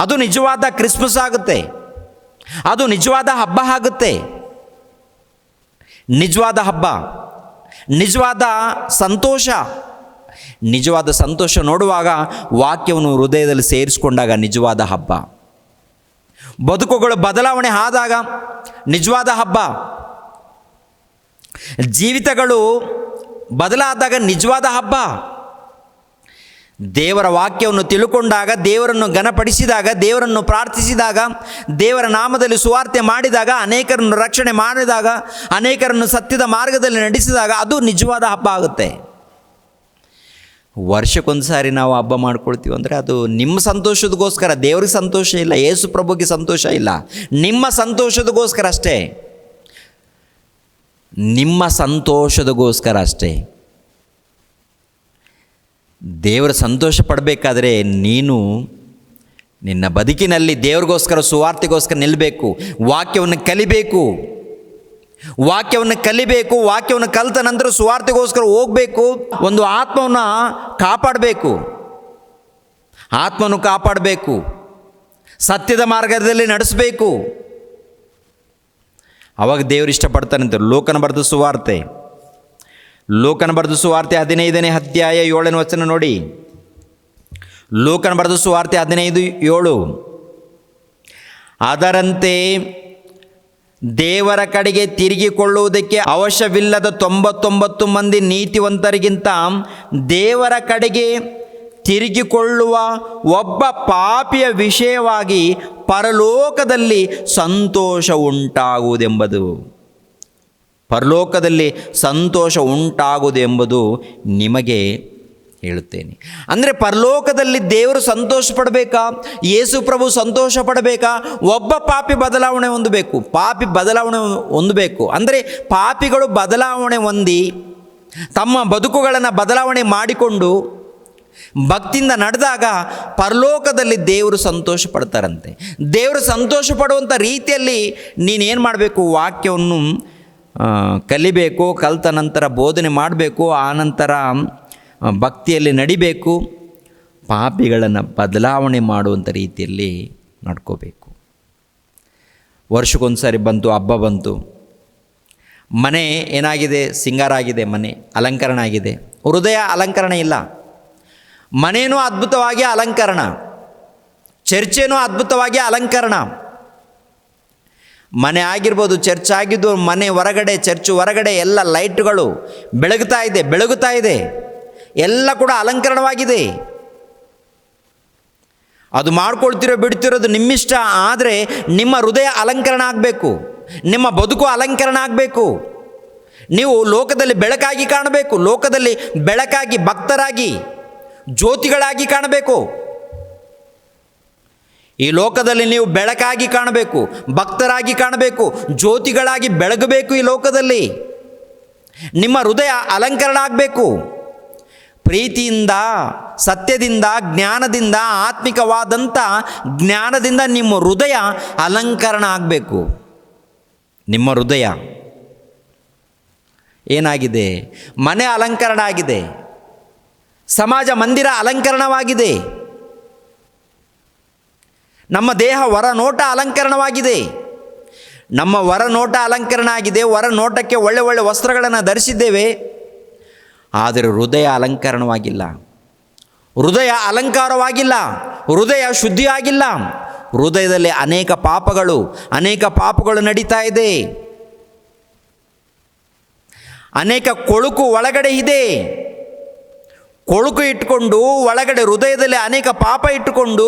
ಅದು ನಿಜವಾದ ಕ್ರಿಸ್ಮಸ್ ಆಗುತ್ತೆ, ಅದು ನಿಜವಾದ ಹಬ್ಬ ಆಗುತ್ತೆ. ನಿಜವಾದ ಹಬ್ಬ, ನಿಜವಾದ ಸಂತೋಷ ನೋಡುವಾಗ ವಾಕ್ಯವನ್ನು ಹೃದಯದಲ್ಲಿ ಸೇರಿಸಿಕೊಂಡಾಗ ನಿಜವಾದ ಹಬ್ಬ. ಬದುಕುಗಳು ಬದಲಾವಣೆ ಆದಾಗ ನಿಜವಾದ ಹಬ್ಬ. ಜೀವಿತಗಳು ಬದಲಾದಾಗ ನಿಜವಾದ ಹಬ್ಬ. ದೇವರ ವಾಕ್ಯವನ್ನು ತಿಳ್ಕೊಂಡಾಗ, ದೇವರನ್ನು ಘನಪಡಿಸಿದಾಗ, ದೇವರನ್ನು ಪ್ರಾರ್ಥಿಸಿದಾಗ, ದೇವರ ನಾಮದಲ್ಲಿ ಸುವಾರ್ತೆ ಮಾಡಿದಾಗ, ಅನೇಕರನ್ನು ರಕ್ಷಣೆ ಮಾಡಿದಾಗ, ಅನೇಕರನ್ನು ಸತ್ಯದ ಮಾರ್ಗದಲ್ಲಿ ನಡೆಸಿದಾಗ ಅದು ನಿಜವಾದ ಹಬ್ಬ ಆಗುತ್ತೆ. ವರ್ಷಕ್ಕೊಂದು ಸಾರಿ ನಾವು ಹಬ್ಬ ಮಾಡ್ಕೊಳ್ತೀವಿ ಅಂದರೆ ಅದು ನಿಮ್ಮ ಸಂತೋಷದಗೋಸ್ಕರ, ದೇವ್ರಿಗೆ ಸಂತೋಷ ಇಲ್ಲ, ಯೇಸು ಪ್ರಭುಗೆ ಸಂತೋಷ ಇಲ್ಲ, ನಿಮ್ಮ ಸಂತೋಷದಗೋಸ್ಕರ ಅಷ್ಟೇ, ನಿಮ್ಮ ಸಂತೋಷದಗೋಸ್ಕರ ಅಷ್ಟೇ. ದೇವರ ಸಂತೋಷ ಪಡಬೇಕಾದ್ರೆ ನೀನು ನಿನ್ನ ಬದುಕಿನಲ್ಲಿ ದೇವ್ರಿಗೋಸ್ಕರ, ಸುವಾರ್ತೆಗೋಸ್ಕರ ನಿಲ್ಲಬೇಕು, ವಾಕ್ಯವನ್ನು ಕಲಿಬೇಕು, ವಾಕ್ಯವನ್ನು ಕಲಿತ ನಂತರ ಸುವಾರ್ತೆಗೋಸ್ಕರ ಹೋಗಬೇಕು, ಒಂದು ಆತ್ಮವನ್ನು ಕಾಪಾಡಬೇಕು, ಸತ್ಯದ ಮಾರ್ಗದಲ್ಲಿ ನಡೆಸಬೇಕು. ಅವಾಗ ದೇವರು ಇಷ್ಟಪಡ್ತಾನಂತೆ. ಲೋಕನ ಬರೆದ ಸುವಾರ್ತೆ 15ನೇ ಅಧ್ಯಾಯ 7ನೇ ವಚನ ನೋಡಿ. ಲೋಕನ ಬರೆದ ಸುವಾರ್ತೆ 15:7. ಅದರಂತೆ ದೇವರ ಕಡೆಗೆ ತಿರುಗಿಕೊಳ್ಳುವುದಕ್ಕೆ ಅವಶ್ಯವಿಲ್ಲದ 99 ಮಂದಿ ನೀತಿವಂತರಿಗಿಂತ ದೇವರ ಕಡೆಗೆ ತಿರುಗಿಕೊಳ್ಳುವ ಒಬ್ಬ ಪಾಪಿಯ ವಿಷಯವಾಗಿ ಪರಲೋಕದಲ್ಲಿ ಸಂತೋಷ ಉಂಟಾಗುವುದೆಂಬುದು. ಪರಲೋಕದಲ್ಲಿ ಸಂತೋಷ ಉಂಟಾಗುವುದೆಂಬುದು ನಿಮಗೆ ಹೇಳುತ್ತೇನೆ. ಅಂದರೆ ಪರಲೋಕದಲ್ಲಿ ದೇವರು ಸಂತೋಷ ಪಡಬೇಕಾ, ಯೇಸು ಪ್ರಭು ಸಂತೋಷ ಪಡಬೇಕಾ, ಒಬ್ಬ ಪಾಪಿ ಬದಲಾವಣೆ ಹೊಂದಬೇಕು. ಅಂದರೆ ಪಾಪಿಗಳು ಬದಲಾವಣೆ ಹೊಂದಿ ತಮ್ಮ ಬದುಕುಗಳನ್ನು ಬದಲಾವಣೆ ಮಾಡಿಕೊಂಡು ಭಕ್ತಿಯಿಂದ ನಡೆದಾಗ ಪರಲೋಕದಲ್ಲಿ ದೇವರು ಸಂತೋಷ ಪಡ್ತಾರಂತೆ. ದೇವರು ಸಂತೋಷ ಪಡುವಂಥ ರೀತಿಯಲ್ಲಿ ನೀನೇನು ಮಾಡಬೇಕು, ವಾಕ್ಯವನ್ನು ಕಲಿಬೇಕು, ಕಲಿತ ನಂತರ ಬೋಧನೆ ಮಾಡಬೇಕು, ಆನಂತರ ಭಕ್ತಿಯಲ್ಲಿ ನಡಿಬೇಕು, ಪಾಪಿಗಳನ್ನು ಬದಲಾವಣೆ ಮಾಡುವಂಥ ರೀತಿಯಲ್ಲಿ ನಡ್ಕೋಬೇಕು. ವರ್ಷಕ್ಕೊಂದು ಸಾರಿ ಹಬ್ಬ ಬಂತು, ಮನೆ ಏನಾಗಿದೆ, ಸಿಂಗಾರ ಆಗಿದೆ, ಮನೆ ಅಲಂಕರಣ ಆಗಿದೆ, ಹೃದಯ ಅಲಂಕರಣ ಇಲ್ಲ. ಮನೇನೂ ಅದ್ಭುತವಾಗಿ ಅಲಂಕರಣ, ಚರ್ಚೇನೂ ಅದ್ಭುತವಾಗಿ ಅಲಂಕರಣ. ಮನೆ ಆಗಿರ್ಬೋದು, ಚರ್ಚ್ ಆಗಿದ್ದು, ಮನೆ ಹೊರಗಡೆ, ಚರ್ಚ್ ಹೊರಗಡೆ ಎಲ್ಲ ಲೈಟ್ಗಳು ಬೆಳಗುತ್ತಾ ಇದೆ, ಎಲ್ಲ ಕೂಡ ಅಲಂಕರಣವಾಗಿದೆ. ಅದು ಮಾಡ್ಕೊಳ್ತಿರೋ ಬಿಡ್ತಿರೋದು ನಿಮ್ಮಿಷ್ಟ, ಆದರೆ ನಿಮ್ಮ ಹೃದಯ ಅಲಂಕರಣ ಆಗಬೇಕು, ನಿಮ್ಮ ಬದುಕು ಅಲಂಕರಣ ಆಗಬೇಕು. ನೀವು ಲೋಕದಲ್ಲಿ ಬೆಳಕಾಗಿ ಕಾಣಬೇಕು, ಲೋಕದಲ್ಲಿ ಬೆಳಕಾಗಿ ಭಕ್ತರಾಗಿ ಜ್ಯೋತಿಗಳಾಗಿ ಕಾಣಬೇಕು. ಈ ಲೋಕದಲ್ಲಿ ನೀವು ಬೆಳಕಾಗಿ ಕಾಣಬೇಕು, ಭಕ್ತರಾಗಿ ಕಾಣಬೇಕು, ಜ್ಯೋತಿಗಳಾಗಿ ಬೆಳಗಬೇಕು. ಈ ಲೋಕದಲ್ಲಿ ನಿಮ್ಮ ಹೃದಯ ಅಲಂಕರಣ ಆಗಬೇಕು. ಪ್ರೀತಿಯಿಂದ, ಸತ್ಯದಿಂದ, ಜ್ಞಾನದಿಂದ, ಆತ್ಮಿಕವಾದಂಥ ಜ್ಞಾನದಿಂದ ನಿಮ್ಮ ಹೃದಯ ಅಲಂಕರಣ ಆಗಬೇಕು. ನಿಮ್ಮ ಹೃದಯ ಏನಾಗಿದೆ? ಮನೆ ಅಲಂಕರಣ ಆಗಿದೆ, ಸಮಾಜ ಮಂದಿರ ಅಲಂಕರಣವಾಗಿದೆ, ನಮ್ಮ ದೇಹ ಹೊರನೋಟ ಅಲಂಕರಣವಾಗಿದೆ. ನಮ್ಮ ಹೊರನೋಟ ಅಲಂಕರಣ ಆಗಿದೆ, ಹೊರನೋಟಕ್ಕೆ ಒಳ್ಳೆ ಒಳ್ಳೆ ವಸ್ತ್ರಗಳನ್ನು ಧರಿಸಿದ್ದೇವೆ, ಆದರೆ ಹೃದಯ ಅಲಂಕರಣವಾಗಿಲ್ಲ, ಹೃದಯ ಅಲಂಕಾರವಾಗಿಲ್ಲ, ಹೃದಯ ಶುದ್ಧಿಯಾಗಿಲ್ಲ. ಹೃದಯದಲ್ಲಿ ಅನೇಕ ಪಾಪಗಳು ನಡೀತಾ ಇದೆ, ಅನೇಕ ಕೊಳುಕು ಒಳಗಡೆ ಇದೆ. ಕೊಳುಕು ಇಟ್ಟುಕೊಂಡು ಒಳಗಡೆ ಹೃದಯದಲ್ಲಿ ಅನೇಕ ಪಾಪ ಇಟ್ಟುಕೊಂಡು,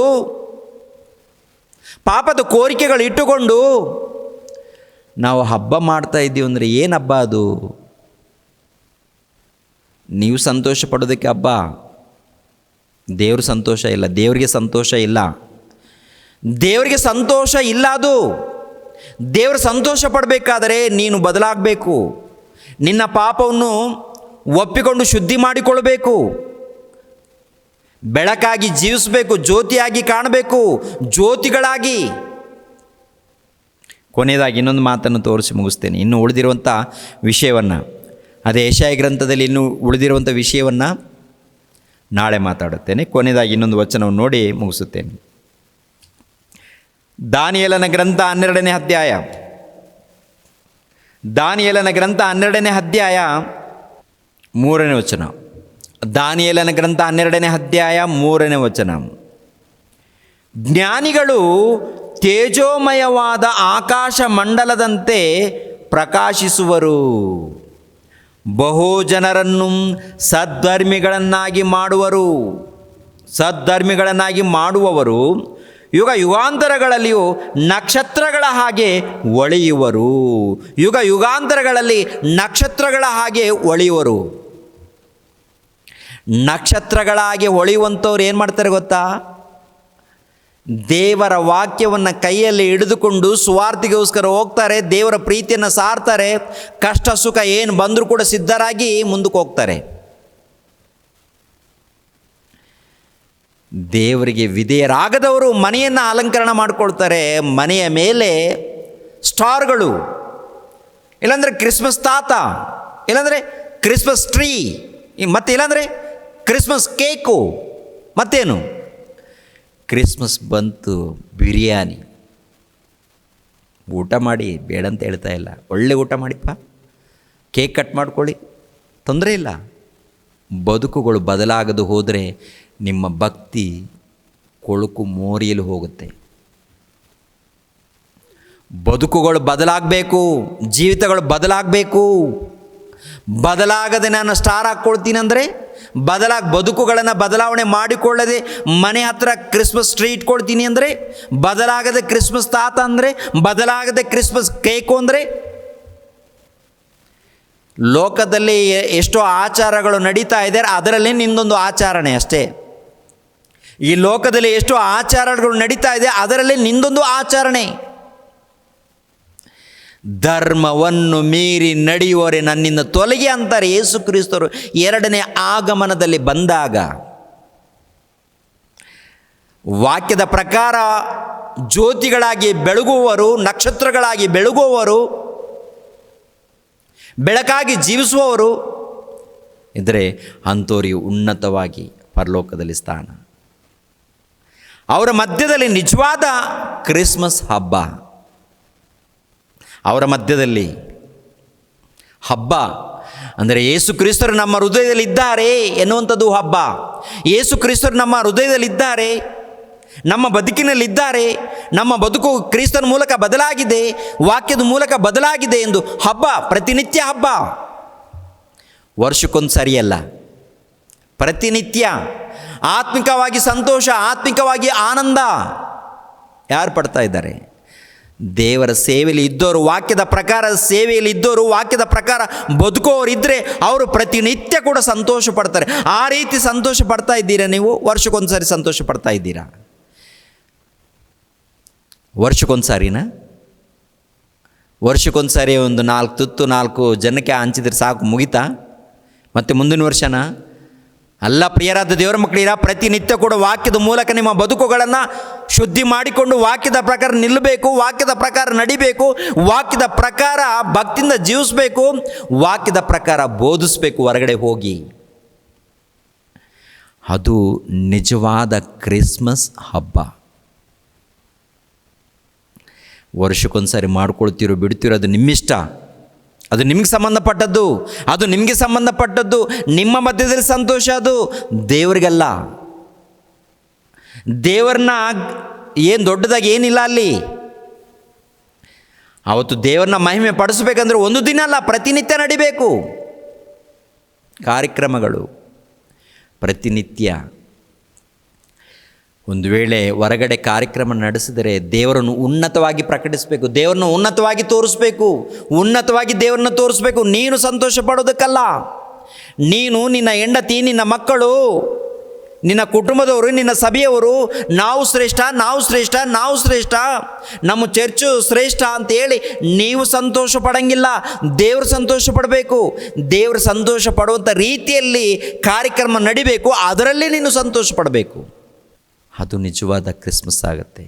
ಪಾಪದ ಕೋರಿಕೆಗಳು ಇಟ್ಟುಕೊಂಡು ನಾವು ಹಬ್ಬ ಮಾಡ್ತಾ ಇದ್ದೀವಿ ಅಂದರೆ ಏನು ಹಬ್ಬ ಅದು? ನೀವು ಸಂತೋಷ ಪಡೋದಕ್ಕೆ ಹಬ್ಬ, ದೇವ್ರ ಸಂತೋಷ ಇಲ್ಲ, ದೇವರಿಗೆ ಸಂತೋಷ ಇಲ್ಲ, ದೇವರಿಗೆ ಸಂತೋಷ ಇಲ್ಲ. ಅದು ದೇವರ ಸಂತೋಷ ಪಡಬೇಕಾದರೆ ನೀನು ಬದಲಾಗಬೇಕು, ನಿನ್ನ ಪಾಪವನ್ನು ಒಪ್ಪಿಕೊಂಡು ಶುದ್ಧಿ ಮಾಡಿಕೊಳ್ಳಬೇಕು, ಬೆಳಕಾಗಿ ಜೀವಿಸಬೇಕು, ಜ್ಯೋತಿಯಾಗಿ ಕಾಣಬೇಕು, ಜ್ಯೋತಿಗಳಾಗಿ. ಕೊನೆಯದಾಗಿ ಇನ್ನೊಂದು ಮಾತನ್ನು ತೋರಿಸಿ ಮುಗಿಸ್ತೇನೆ. ಇನ್ನು ಉಳಿದಿರುವಂಥ ವಿಷಯವನ್ನು, ಅದೇ ಯೆಶಾಯ ಗ್ರಂಥದಲ್ಲಿ ಇನ್ನು ಉಳಿದಿರುವಂಥ ವಿಷಯವನ್ನು ನಾಳೆ ಮಾತಾಡುತ್ತೇನೆ. ಕೊನೆಯದಾಗಿ ಇನ್ನೊಂದು ವಚನವನ್ನು ನೋಡಿ ಮುಗಿಸುತ್ತೇನೆ. ದಾನಿಯೇಲನ ಗ್ರಂಥ 12ನೇ ಅಧ್ಯಾಯ, ದಾನಿಯೇಲನ ಗ್ರಂಥ 12ನೇ ಅಧ್ಯಾಯ 3ನೇ ವಚನ. ದಾನಿಯೇಲನ ಗ್ರಂಥ 12ನೇ ಅಧ್ಯಾಯ 3ನೇ ವಚನ. ಜ್ಞಾನಿಗಳು ತೇಜೋಮಯವಾದ ಆಕಾಶ ಮಂಡಲದಂತೆ ಪ್ರಕಾಶಿಸುವರು, ಬಹು ಜನರನ್ನು ಸದ್ಧರ್ಮಿಗಳನ್ನಾಗಿ ಮಾಡುವವರು ಯುಗ ಯುಗಾಂತರಗಳಲ್ಲಿಯೂ ನಕ್ಷತ್ರಗಳ ಹಾಗೆ ಹೊಳೆಯುವರು. ಯುಗ ಯುಗಾಂತರಗಳಲ್ಲಿ ನಕ್ಷತ್ರಗಳ ಹಾಗೆ ಹೊಳೆಯುವರು. ನಕ್ಷತ್ರಗಳಾಗಿ ಹೊಳೆಯುವಂಥವ್ರು ಏನು ಮಾಡ್ತಾರೆ ಗೊತ್ತಾ? ದೇವರ ವಾಕ್ಯವನ್ನು ಕೈಯಲ್ಲಿ ಹಿಡಿದುಕೊಂಡು ಸುವಾರ್ತೆಗೋಸ್ಕರ ಹೋಗ್ತಾರೆ, ದೇವರ ಪ್ರೀತಿಯನ್ನು ಸಾರ್ತಾರೆ, ಕಷ್ಟ ಸುಖ ಏನು ಬಂದರೂ ಕೂಡ ಸಿದ್ಧರಾಗಿ ಮುಂದಕ್ಕೆ ಹೋಗ್ತಾರೆ. ದೇವರಿಗೆ ವಿಧೇಯರಾಗದವರು ಮನೆಯನ್ನು ಅಲಂಕರಣ ಮಾಡಿಕೊಳ್ತಾರೆ. ಮನೆಯ ಮೇಲೆ ಸ್ಟಾರ್ಗಳು, ಇಲ್ಲಾಂದರೆ ಕ್ರಿಸ್ಮಸ್ ತಾತ, ಇಲ್ಲಾಂದರೆ ಕ್ರಿಸ್ಮಸ್ ಟ್ರೀ, ಮತ್ತೆ ಇಲ್ಲಾಂದರೆ ಕ್ರಿಸ್ಮಸ್ ಕೇಕು, ಮತ್ತೇನು ಕ್ರಿಸ್ಮಸ್ ಬಂತು ಬಿರಿಯಾನಿ. ಊಟ ಮಾಡಿ, ಬೇಡ ಅಂತ ಹೇಳ್ತಾ ಇಲ್ಲ, ಒಳ್ಳೆ ಊಟ ಮಾಡಿಪ್ಪ, ಕೇಕ್ ಕಟ್ ಮಾಡ್ಕೊಳ್ಳಿ, ತೊಂದರೆ ಇಲ್ಲ. ಬದುಕುಗಳು ಬದಲಾಗದು ಹೋದರೆ ನಿಮ್ಮ ಭಕ್ತಿ ಕೊಳುಕು ಮೋರಿಯಲ್ಲಿ ಹೋಗುತ್ತೆ. ಬದುಕುಗಳು ಬದಲಾಗಬೇಕು, ಜೀವಿತಗಳು ಬದಲಾಗಬೇಕು. ಬದಲಾಗದೆ ನಾನು ಸ್ಟಾರ್ ಹಾಕ್ಕೊಳ್ತೀನಿ ಅಂದರೆ ಬದುಕುಗಳನ್ನು ಬದಲಾವಣೆ ಮಾಡಿಕೊಳ್ಳದೆ ಮನೆ ಹತ್ರ ಕ್ರಿಸ್ಮಸ್ ಟ್ರೀ ಇಟ್ಕೊಳ್ತೀನಿ ಅಂದರೆ, ಬದಲಾಗದೆ ಕ್ರಿಸ್ಮಸ್ ತಾತ ಅಂದರೆ, ಬದಲಾಗದೆ ಕ್ರಿಸ್ಮಸ್ ಕೇಕು ಅಂದರೆ. ಲೋಕದಲ್ಲಿ ಎಷ್ಟೋ ಆಚಾರಗಳು ನಡೀತಾ ಇದೆ, ಅದರಲ್ಲಿ ನಿಂದೊಂದು ಆಚರಣೆ ಅಷ್ಟೇ. ಈ ಲೋಕದಲ್ಲಿ ಎಷ್ಟೋ ಆಚಾರಗಳು ನಡೀತಾ ಇದೆ, ಅದರಲ್ಲಿ ನಿಂದೊಂದು ಆಚರಣೆ. ಧರ್ಮವನ್ನು ಮೀರಿ ನಡೆಯುವವರೇ ನನ್ನಿಂದ ತೊಲಗಿ ಅಂತಾರೆ ಯೇಸು ಕ್ರಿಸ್ತರು 2ನೇ ಆಗಮನದಲ್ಲಿ ಬಂದಾಗ. ವಾಕ್ಯದ ಪ್ರಕಾರ ಜ್ಯೋತಿಗಳಾಗಿ ಬೆಳಗುವವರು, ನಕ್ಷತ್ರಗಳಾಗಿ ಬೆಳಗುವವರು, ಬೆಳಕಾಗಿ ಜೀವಿಸುವವರು ಇದ್ದರೆ ಅಂಥವರಿಗೆ ಉನ್ನತವಾಗಿ ಪರಲೋಕದಲ್ಲಿ ಸ್ಥಾನ. ಅವರ ಮಧ್ಯದಲ್ಲಿ ನಿಜವಾದ ಕ್ರಿಸ್ಮಸ್ ಹಬ್ಬ, ಅವರ ಮಧ್ಯದಲ್ಲಿ ಹಬ್ಬ ಅಂದರೆ ಯೇಸು ಕ್ರಿಸ್ತರು ನಮ್ಮ ಹೃದಯದಲ್ಲಿದ್ದಾರೆ ಎನ್ನುವಂಥದ್ದು ಹಬ್ಬ. ಯೇಸು ಕ್ರಿಸ್ತರು ನಮ್ಮ ಹೃದಯದಲ್ಲಿದ್ದಾರೆ, ನಮ್ಮ ಬದುಕಿನಲ್ಲಿದ್ದಾರೆ, ನಮ್ಮ ಬದುಕು ಕ್ರಿಸ್ತನ ಮೂಲಕ ಬದಲಾಗಿದೆ, ವಾಕ್ಯದ ಮೂಲಕ ಬದಲಾಗಿದೆ ಎಂದು ಹಬ್ಬ, ಪ್ರತಿನಿತ್ಯ ಹಬ್ಬ. ವರ್ಷಕ್ಕೊಂದು ಸರಿಯಲ್ಲ, ಪ್ರತಿನಿತ್ಯ ಆತ್ಮಿಕವಾಗಿ ಸಂತೋಷ, ಆತ್ಮಿಕವಾಗಿ ಆನಂದ ಯಾರು ಪಡ್ತಾ ಇದ್ದಾರೆ? ದೇವರ ಸೇವೆಯಲ್ಲಿ ಇದ್ದವರು, ವಾಕ್ಯದ ಪ್ರಕಾರ ಸೇವೆಯಲ್ಲಿ ಇದ್ದವರು, ವಾಕ್ಯದ ಪ್ರಕಾರ ಬದುಕೋರಿದ್ದರೆ ಅವರು ಪ್ರತಿನಿತ್ಯ ಕೂಡ ಸಂತೋಷ ಪಡ್ತಾರೆ. ಆ ರೀತಿ ಸಂತೋಷ ಪಡ್ತಾ ಇದ್ದೀರಾ ನೀವು? ವರ್ಷಕ್ಕೊಂದು ಸಾರಿ ಸಂತೋಷ ಪಡ್ತಾ ಇದ್ದೀರಾ? ವರ್ಷಕ್ಕೊಂದು ಸಾರಿನಾ? ವರ್ಷಕ್ಕೊಂದು ಸಾರಿ ಒಂದು 4 ತುತ್ತು 4 ಜನಕ್ಕೆ ಹಂಚಿದ್ರೆ ಸಾಕು, ಮುಗಿತಾ? ಮತ್ತು ಮುಂದಿನ ವರ್ಷನಾ? ಅಲ್ಲ ಪ್ರಿಯರಾದ ದೇವರ ಮಕ್ಕಳಿರ, ಪ್ರತಿನಿತ್ಯ ಕೂಡ ವಾಕ್ಯದ ಮೂಲಕ ನಿಮ್ಮ ಬದುಕುಗಳನ್ನು ಶುದ್ಧಿ ಮಾಡಿಕೊಂಡು ವಾಕ್ಯದ ಪ್ರಕಾರ ನಿಲ್ಲಬೇಕು, ವಾಕ್ಯದ ಪ್ರಕಾರ ನಡಿಬೇಕು, ವಾಕ್ಯದ ಪ್ರಕಾರ ಭಕ್ತಿಯಿಂದ ಜೀವಿಸಬೇಕು, ವಾಕ್ಯದ ಪ್ರಕಾರ ಬೋಧಿಸಬೇಕು ಹೊರಗಡೆ ಹೋಗಿ. ಅದು ನಿಜವಾದ ಕ್ರಿಸ್ಮಸ್ ಹಬ್ಬ. ವರ್ಷಕ್ಕೊಂದು ಸಾರಿ ಮಾಡ್ಕೊಳ್ತಿರೋ ಬಿಡ್ತಿರೋ ಅದು ನಿಮ್ಮಿಷ್ಟ, ಅದು ನಿಮಗೆ ಸಂಬಂಧಪಟ್ಟದ್ದು, ಅದು ನಿಮಗೆ ಸಂಬಂಧಪಟ್ಟದ್ದು. ನಿಮ್ಮ ಮಧ್ಯದಲ್ಲಿ ಸಂತೋಷ, ಅದು ದೇವರಿಗಲ್ಲ. ದೇವರನ್ನ ಏನು ದೊಡ್ಡದಾಗಿ ಏನಿಲ್ಲ ಅಲ್ಲಿ. ಅವತ್ತು ದೇವರನ್ನ ಮಹಿಮೆ ಪಡಿಸ್ಬೇಕಂದ್ರೆ ಒಂದು ದಿನ ಅಲ್ಲ, ಪ್ರತಿನಿತ್ಯ ನಡಿಬೇಕು. ಕಾರ್ಯಕ್ರಮಗಳು ಪ್ರತಿನಿತ್ಯ. ಒಂದು ವೇಳೆ ಹೊರಗಡೆ ಕಾರ್ಯಕ್ರಮ ನಡೆಸಿದರೆ ದೇವರನ್ನು ಉನ್ನತವಾಗಿ ಪ್ರಕಟಿಸಬೇಕು, ದೇವರನ್ನು ಉನ್ನತವಾಗಿ ತೋರಿಸ್ಬೇಕು, ಉನ್ನತವಾಗಿ ದೇವರನ್ನು ತೋರಿಸ್ಬೇಕು. ನೀನು ಸಂತೋಷ ಪಡೋದಕ್ಕಲ್ಲ. ನೀನು, ನಿನ್ನ ಹೆಂಡತಿ, ನಿನ್ನ ಮಕ್ಕಳು, ನಿನ್ನ ಕುಟುಂಬದವರು, ನಿನ್ನ ಸಭೆಯವರು ನಾವು ಶ್ರೇಷ್ಠ, ನಾವು ಶ್ರೇಷ್ಠ, ನಾವು ಶ್ರೇಷ್ಠ, ನಮ್ಮ ಚರ್ಚು ಶ್ರೇಷ್ಠ ಅಂತೇಳಿ ನೀವು ಸಂತೋಷ ಪಡೋಂಗಿಲ್ಲ. ದೇವರು ಸಂತೋಷ ಪಡಬೇಕು. ದೇವರು ಸಂತೋಷ ಪಡುವಂಥ ರೀತಿಯಲ್ಲಿ ಕಾರ್ಯಕ್ರಮ ನಡಿಬೇಕು, ಅದರಲ್ಲಿ ನೀನು ಸಂತೋಷ ಪಡಬೇಕು. ಅದು ನಿಜವಾದ ಕ್ರಿಸ್ಮಸ್ ಆಗುತ್ತೆ.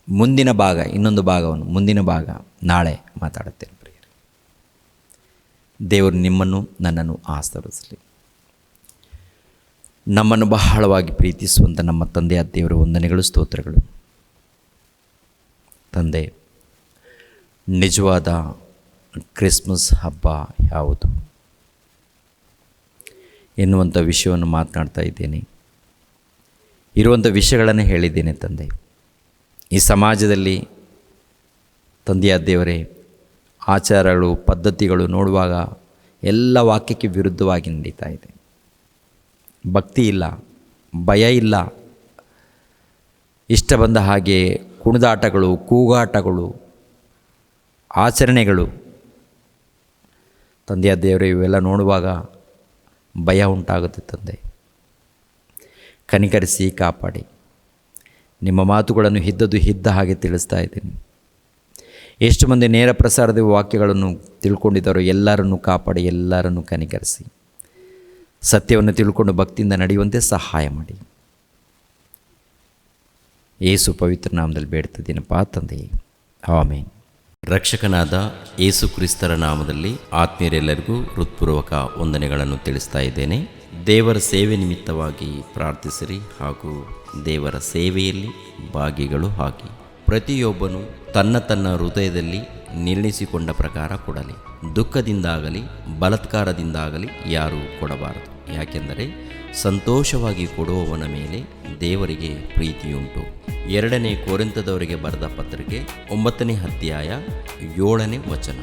ಮುಂದಿನ ಭಾಗ, ಇನ್ನೊಂದು ಭಾಗವನ್ನು, ಮುಂದಿನ ಭಾಗ ನಾಳೆ ಮಾತಾಡುತ್ತೇನೆ ಪ್ರಿಯರೇ. ದೇವರು ನಿಮ್ಮನ್ನು ನನ್ನನ್ನು ಆಶೀರ್ವದಿಸಲಿ. ನಮ್ಮನ್ನು ಬಹಳವಾಗಿ ಪ್ರೀತಿಸುವಂಥ ನಮ್ಮ ತಂದೆಯ ದೇವರ ವಂದನೆಗಳು, ಸ್ತೋತ್ರಗಳು. ತಂದೆ, ನಿಜವಾದ ಕ್ರಿಸ್ಮಸ್ ಹಬ್ಬ ಯಾವುದು ಎನ್ನುವಂಥ ವಿಷಯವನ್ನು ಮಾತನಾಡ್ತಾ ಇದ್ದೇನೆ. ಇರುವಂಥ ವಿಷಯಗಳನ್ನು ಹೇಳಿದ್ದೇನೆ ತಂದೆ. ಈ ಸಮಾಜದಲ್ಲಿ ತಂದೆಯ ದೇವರೇ ಆಚಾರಗಳು, ಪದ್ಧತಿಗಳು ನೋಡುವಾಗ ಎಲ್ಲ ವಾಕ್ಯಕ್ಕೆ ವಿರುದ್ಧವಾಗಿ ನಡೀತಾ ಇದೆ. ಭಕ್ತಿ ಇಲ್ಲ, ಭಯ ಇಲ್ಲ, ಇಷ್ಟ ಬಂದ ಹಾಗೆ ಕುಣಿದಾಟಗಳು, ಕೂಗಾಟಗಳು, ಆಚರಣೆಗಳು. ತಂದೆಯ ದೇವರೇ ಇವೆಲ್ಲ ನೋಡುವಾಗ ಭಯ ಉಂಟಾಗುತ್ತೆ ತಂದೆ. ಕನಿಕರಿಸಿ ಕಾಪಾಡಿ. ನಿಮ್ಮ ಮಾತುಗಳನ್ನು ಇದ್ದ ಹಾಗೆ ತಿಳಿಸ್ತಾ ಇದ್ದೀನಿ. ಎಷ್ಟು ಮಂದಿ ನೇರ ಪ್ರಸಾರದ ವಾಕ್ಯಗಳನ್ನು ತಿಳ್ಕೊಂಡಿದ್ದಾರೋ ಎಲ್ಲರನ್ನು ಕಾಪಾಡಿ, ಎಲ್ಲರನ್ನು ಕನಿಕರಿಸಿ ಸತ್ಯವನ್ನು ತಿಳ್ಕೊಂಡು ಭಕ್ತಿಯಿಂದ ನಡೆಯುವಂತೆ ಸಹಾಯ ಮಾಡಿ. ಯೇಸು ಪವಿತ್ರ ನಾಮದಲ್ಲಿ ಬೇಡ್ತಿದ್ದೀನಪ್ಪ ತಂದೆಯೇ, ಆಮೆನ್. ರಕ್ಷಕನಾದ ಯೇಸು ಕ್ರಿಸ್ತರ ನಾಮದಲ್ಲಿ ಆತ್ಮೀಯರೆಲ್ಲರಿಗೂ ಹೃತ್ಪೂರ್ವಕ ವಂದನೆಗಳನ್ನು ತಿಳಿಸ್ತಾ ಇದ್ದೇನೆ. ದೇವರ ಸೇವೆ ನಿಮಿತ್ತವಾಗಿ ಪ್ರಾರ್ಥಿಸಿರಿ ಹಾಗೂ ದೇವರ ಸೇವೆಯಲ್ಲಿ ಭಾಗಿಗಳು ಆಗಿ. ಪ್ರತಿಯೊಬ್ಬನು ತನ್ನ ಹೃದಯದಲ್ಲಿ ನಿರ್ಣಯಿಸಿಕೊಂಡ ಪ್ರಕಾರ ಕೊಡಲಿ. ದುಃಖದಿಂದಾಗಲಿ ಬಲಾತ್ಕಾರದಿಂದಾಗಲಿ ಯಾರೂ ಕೊಡಬಾರದು. ಯಾಕೆಂದರೆ ಸಂತೋಷವಾಗಿ ಕೊಡುವವನ ಮೇಲೆ ದೇವರಿಗೆ ಪ್ರೀತಿಯುಂಟು. 2 ಕೊರಿಂಥದವರಿಗೆ ಬರೆದ ಪತ್ರಿಕೆ 9ನೇ ಅಧ್ಯಾಯ 7ನೇ ವಚನ.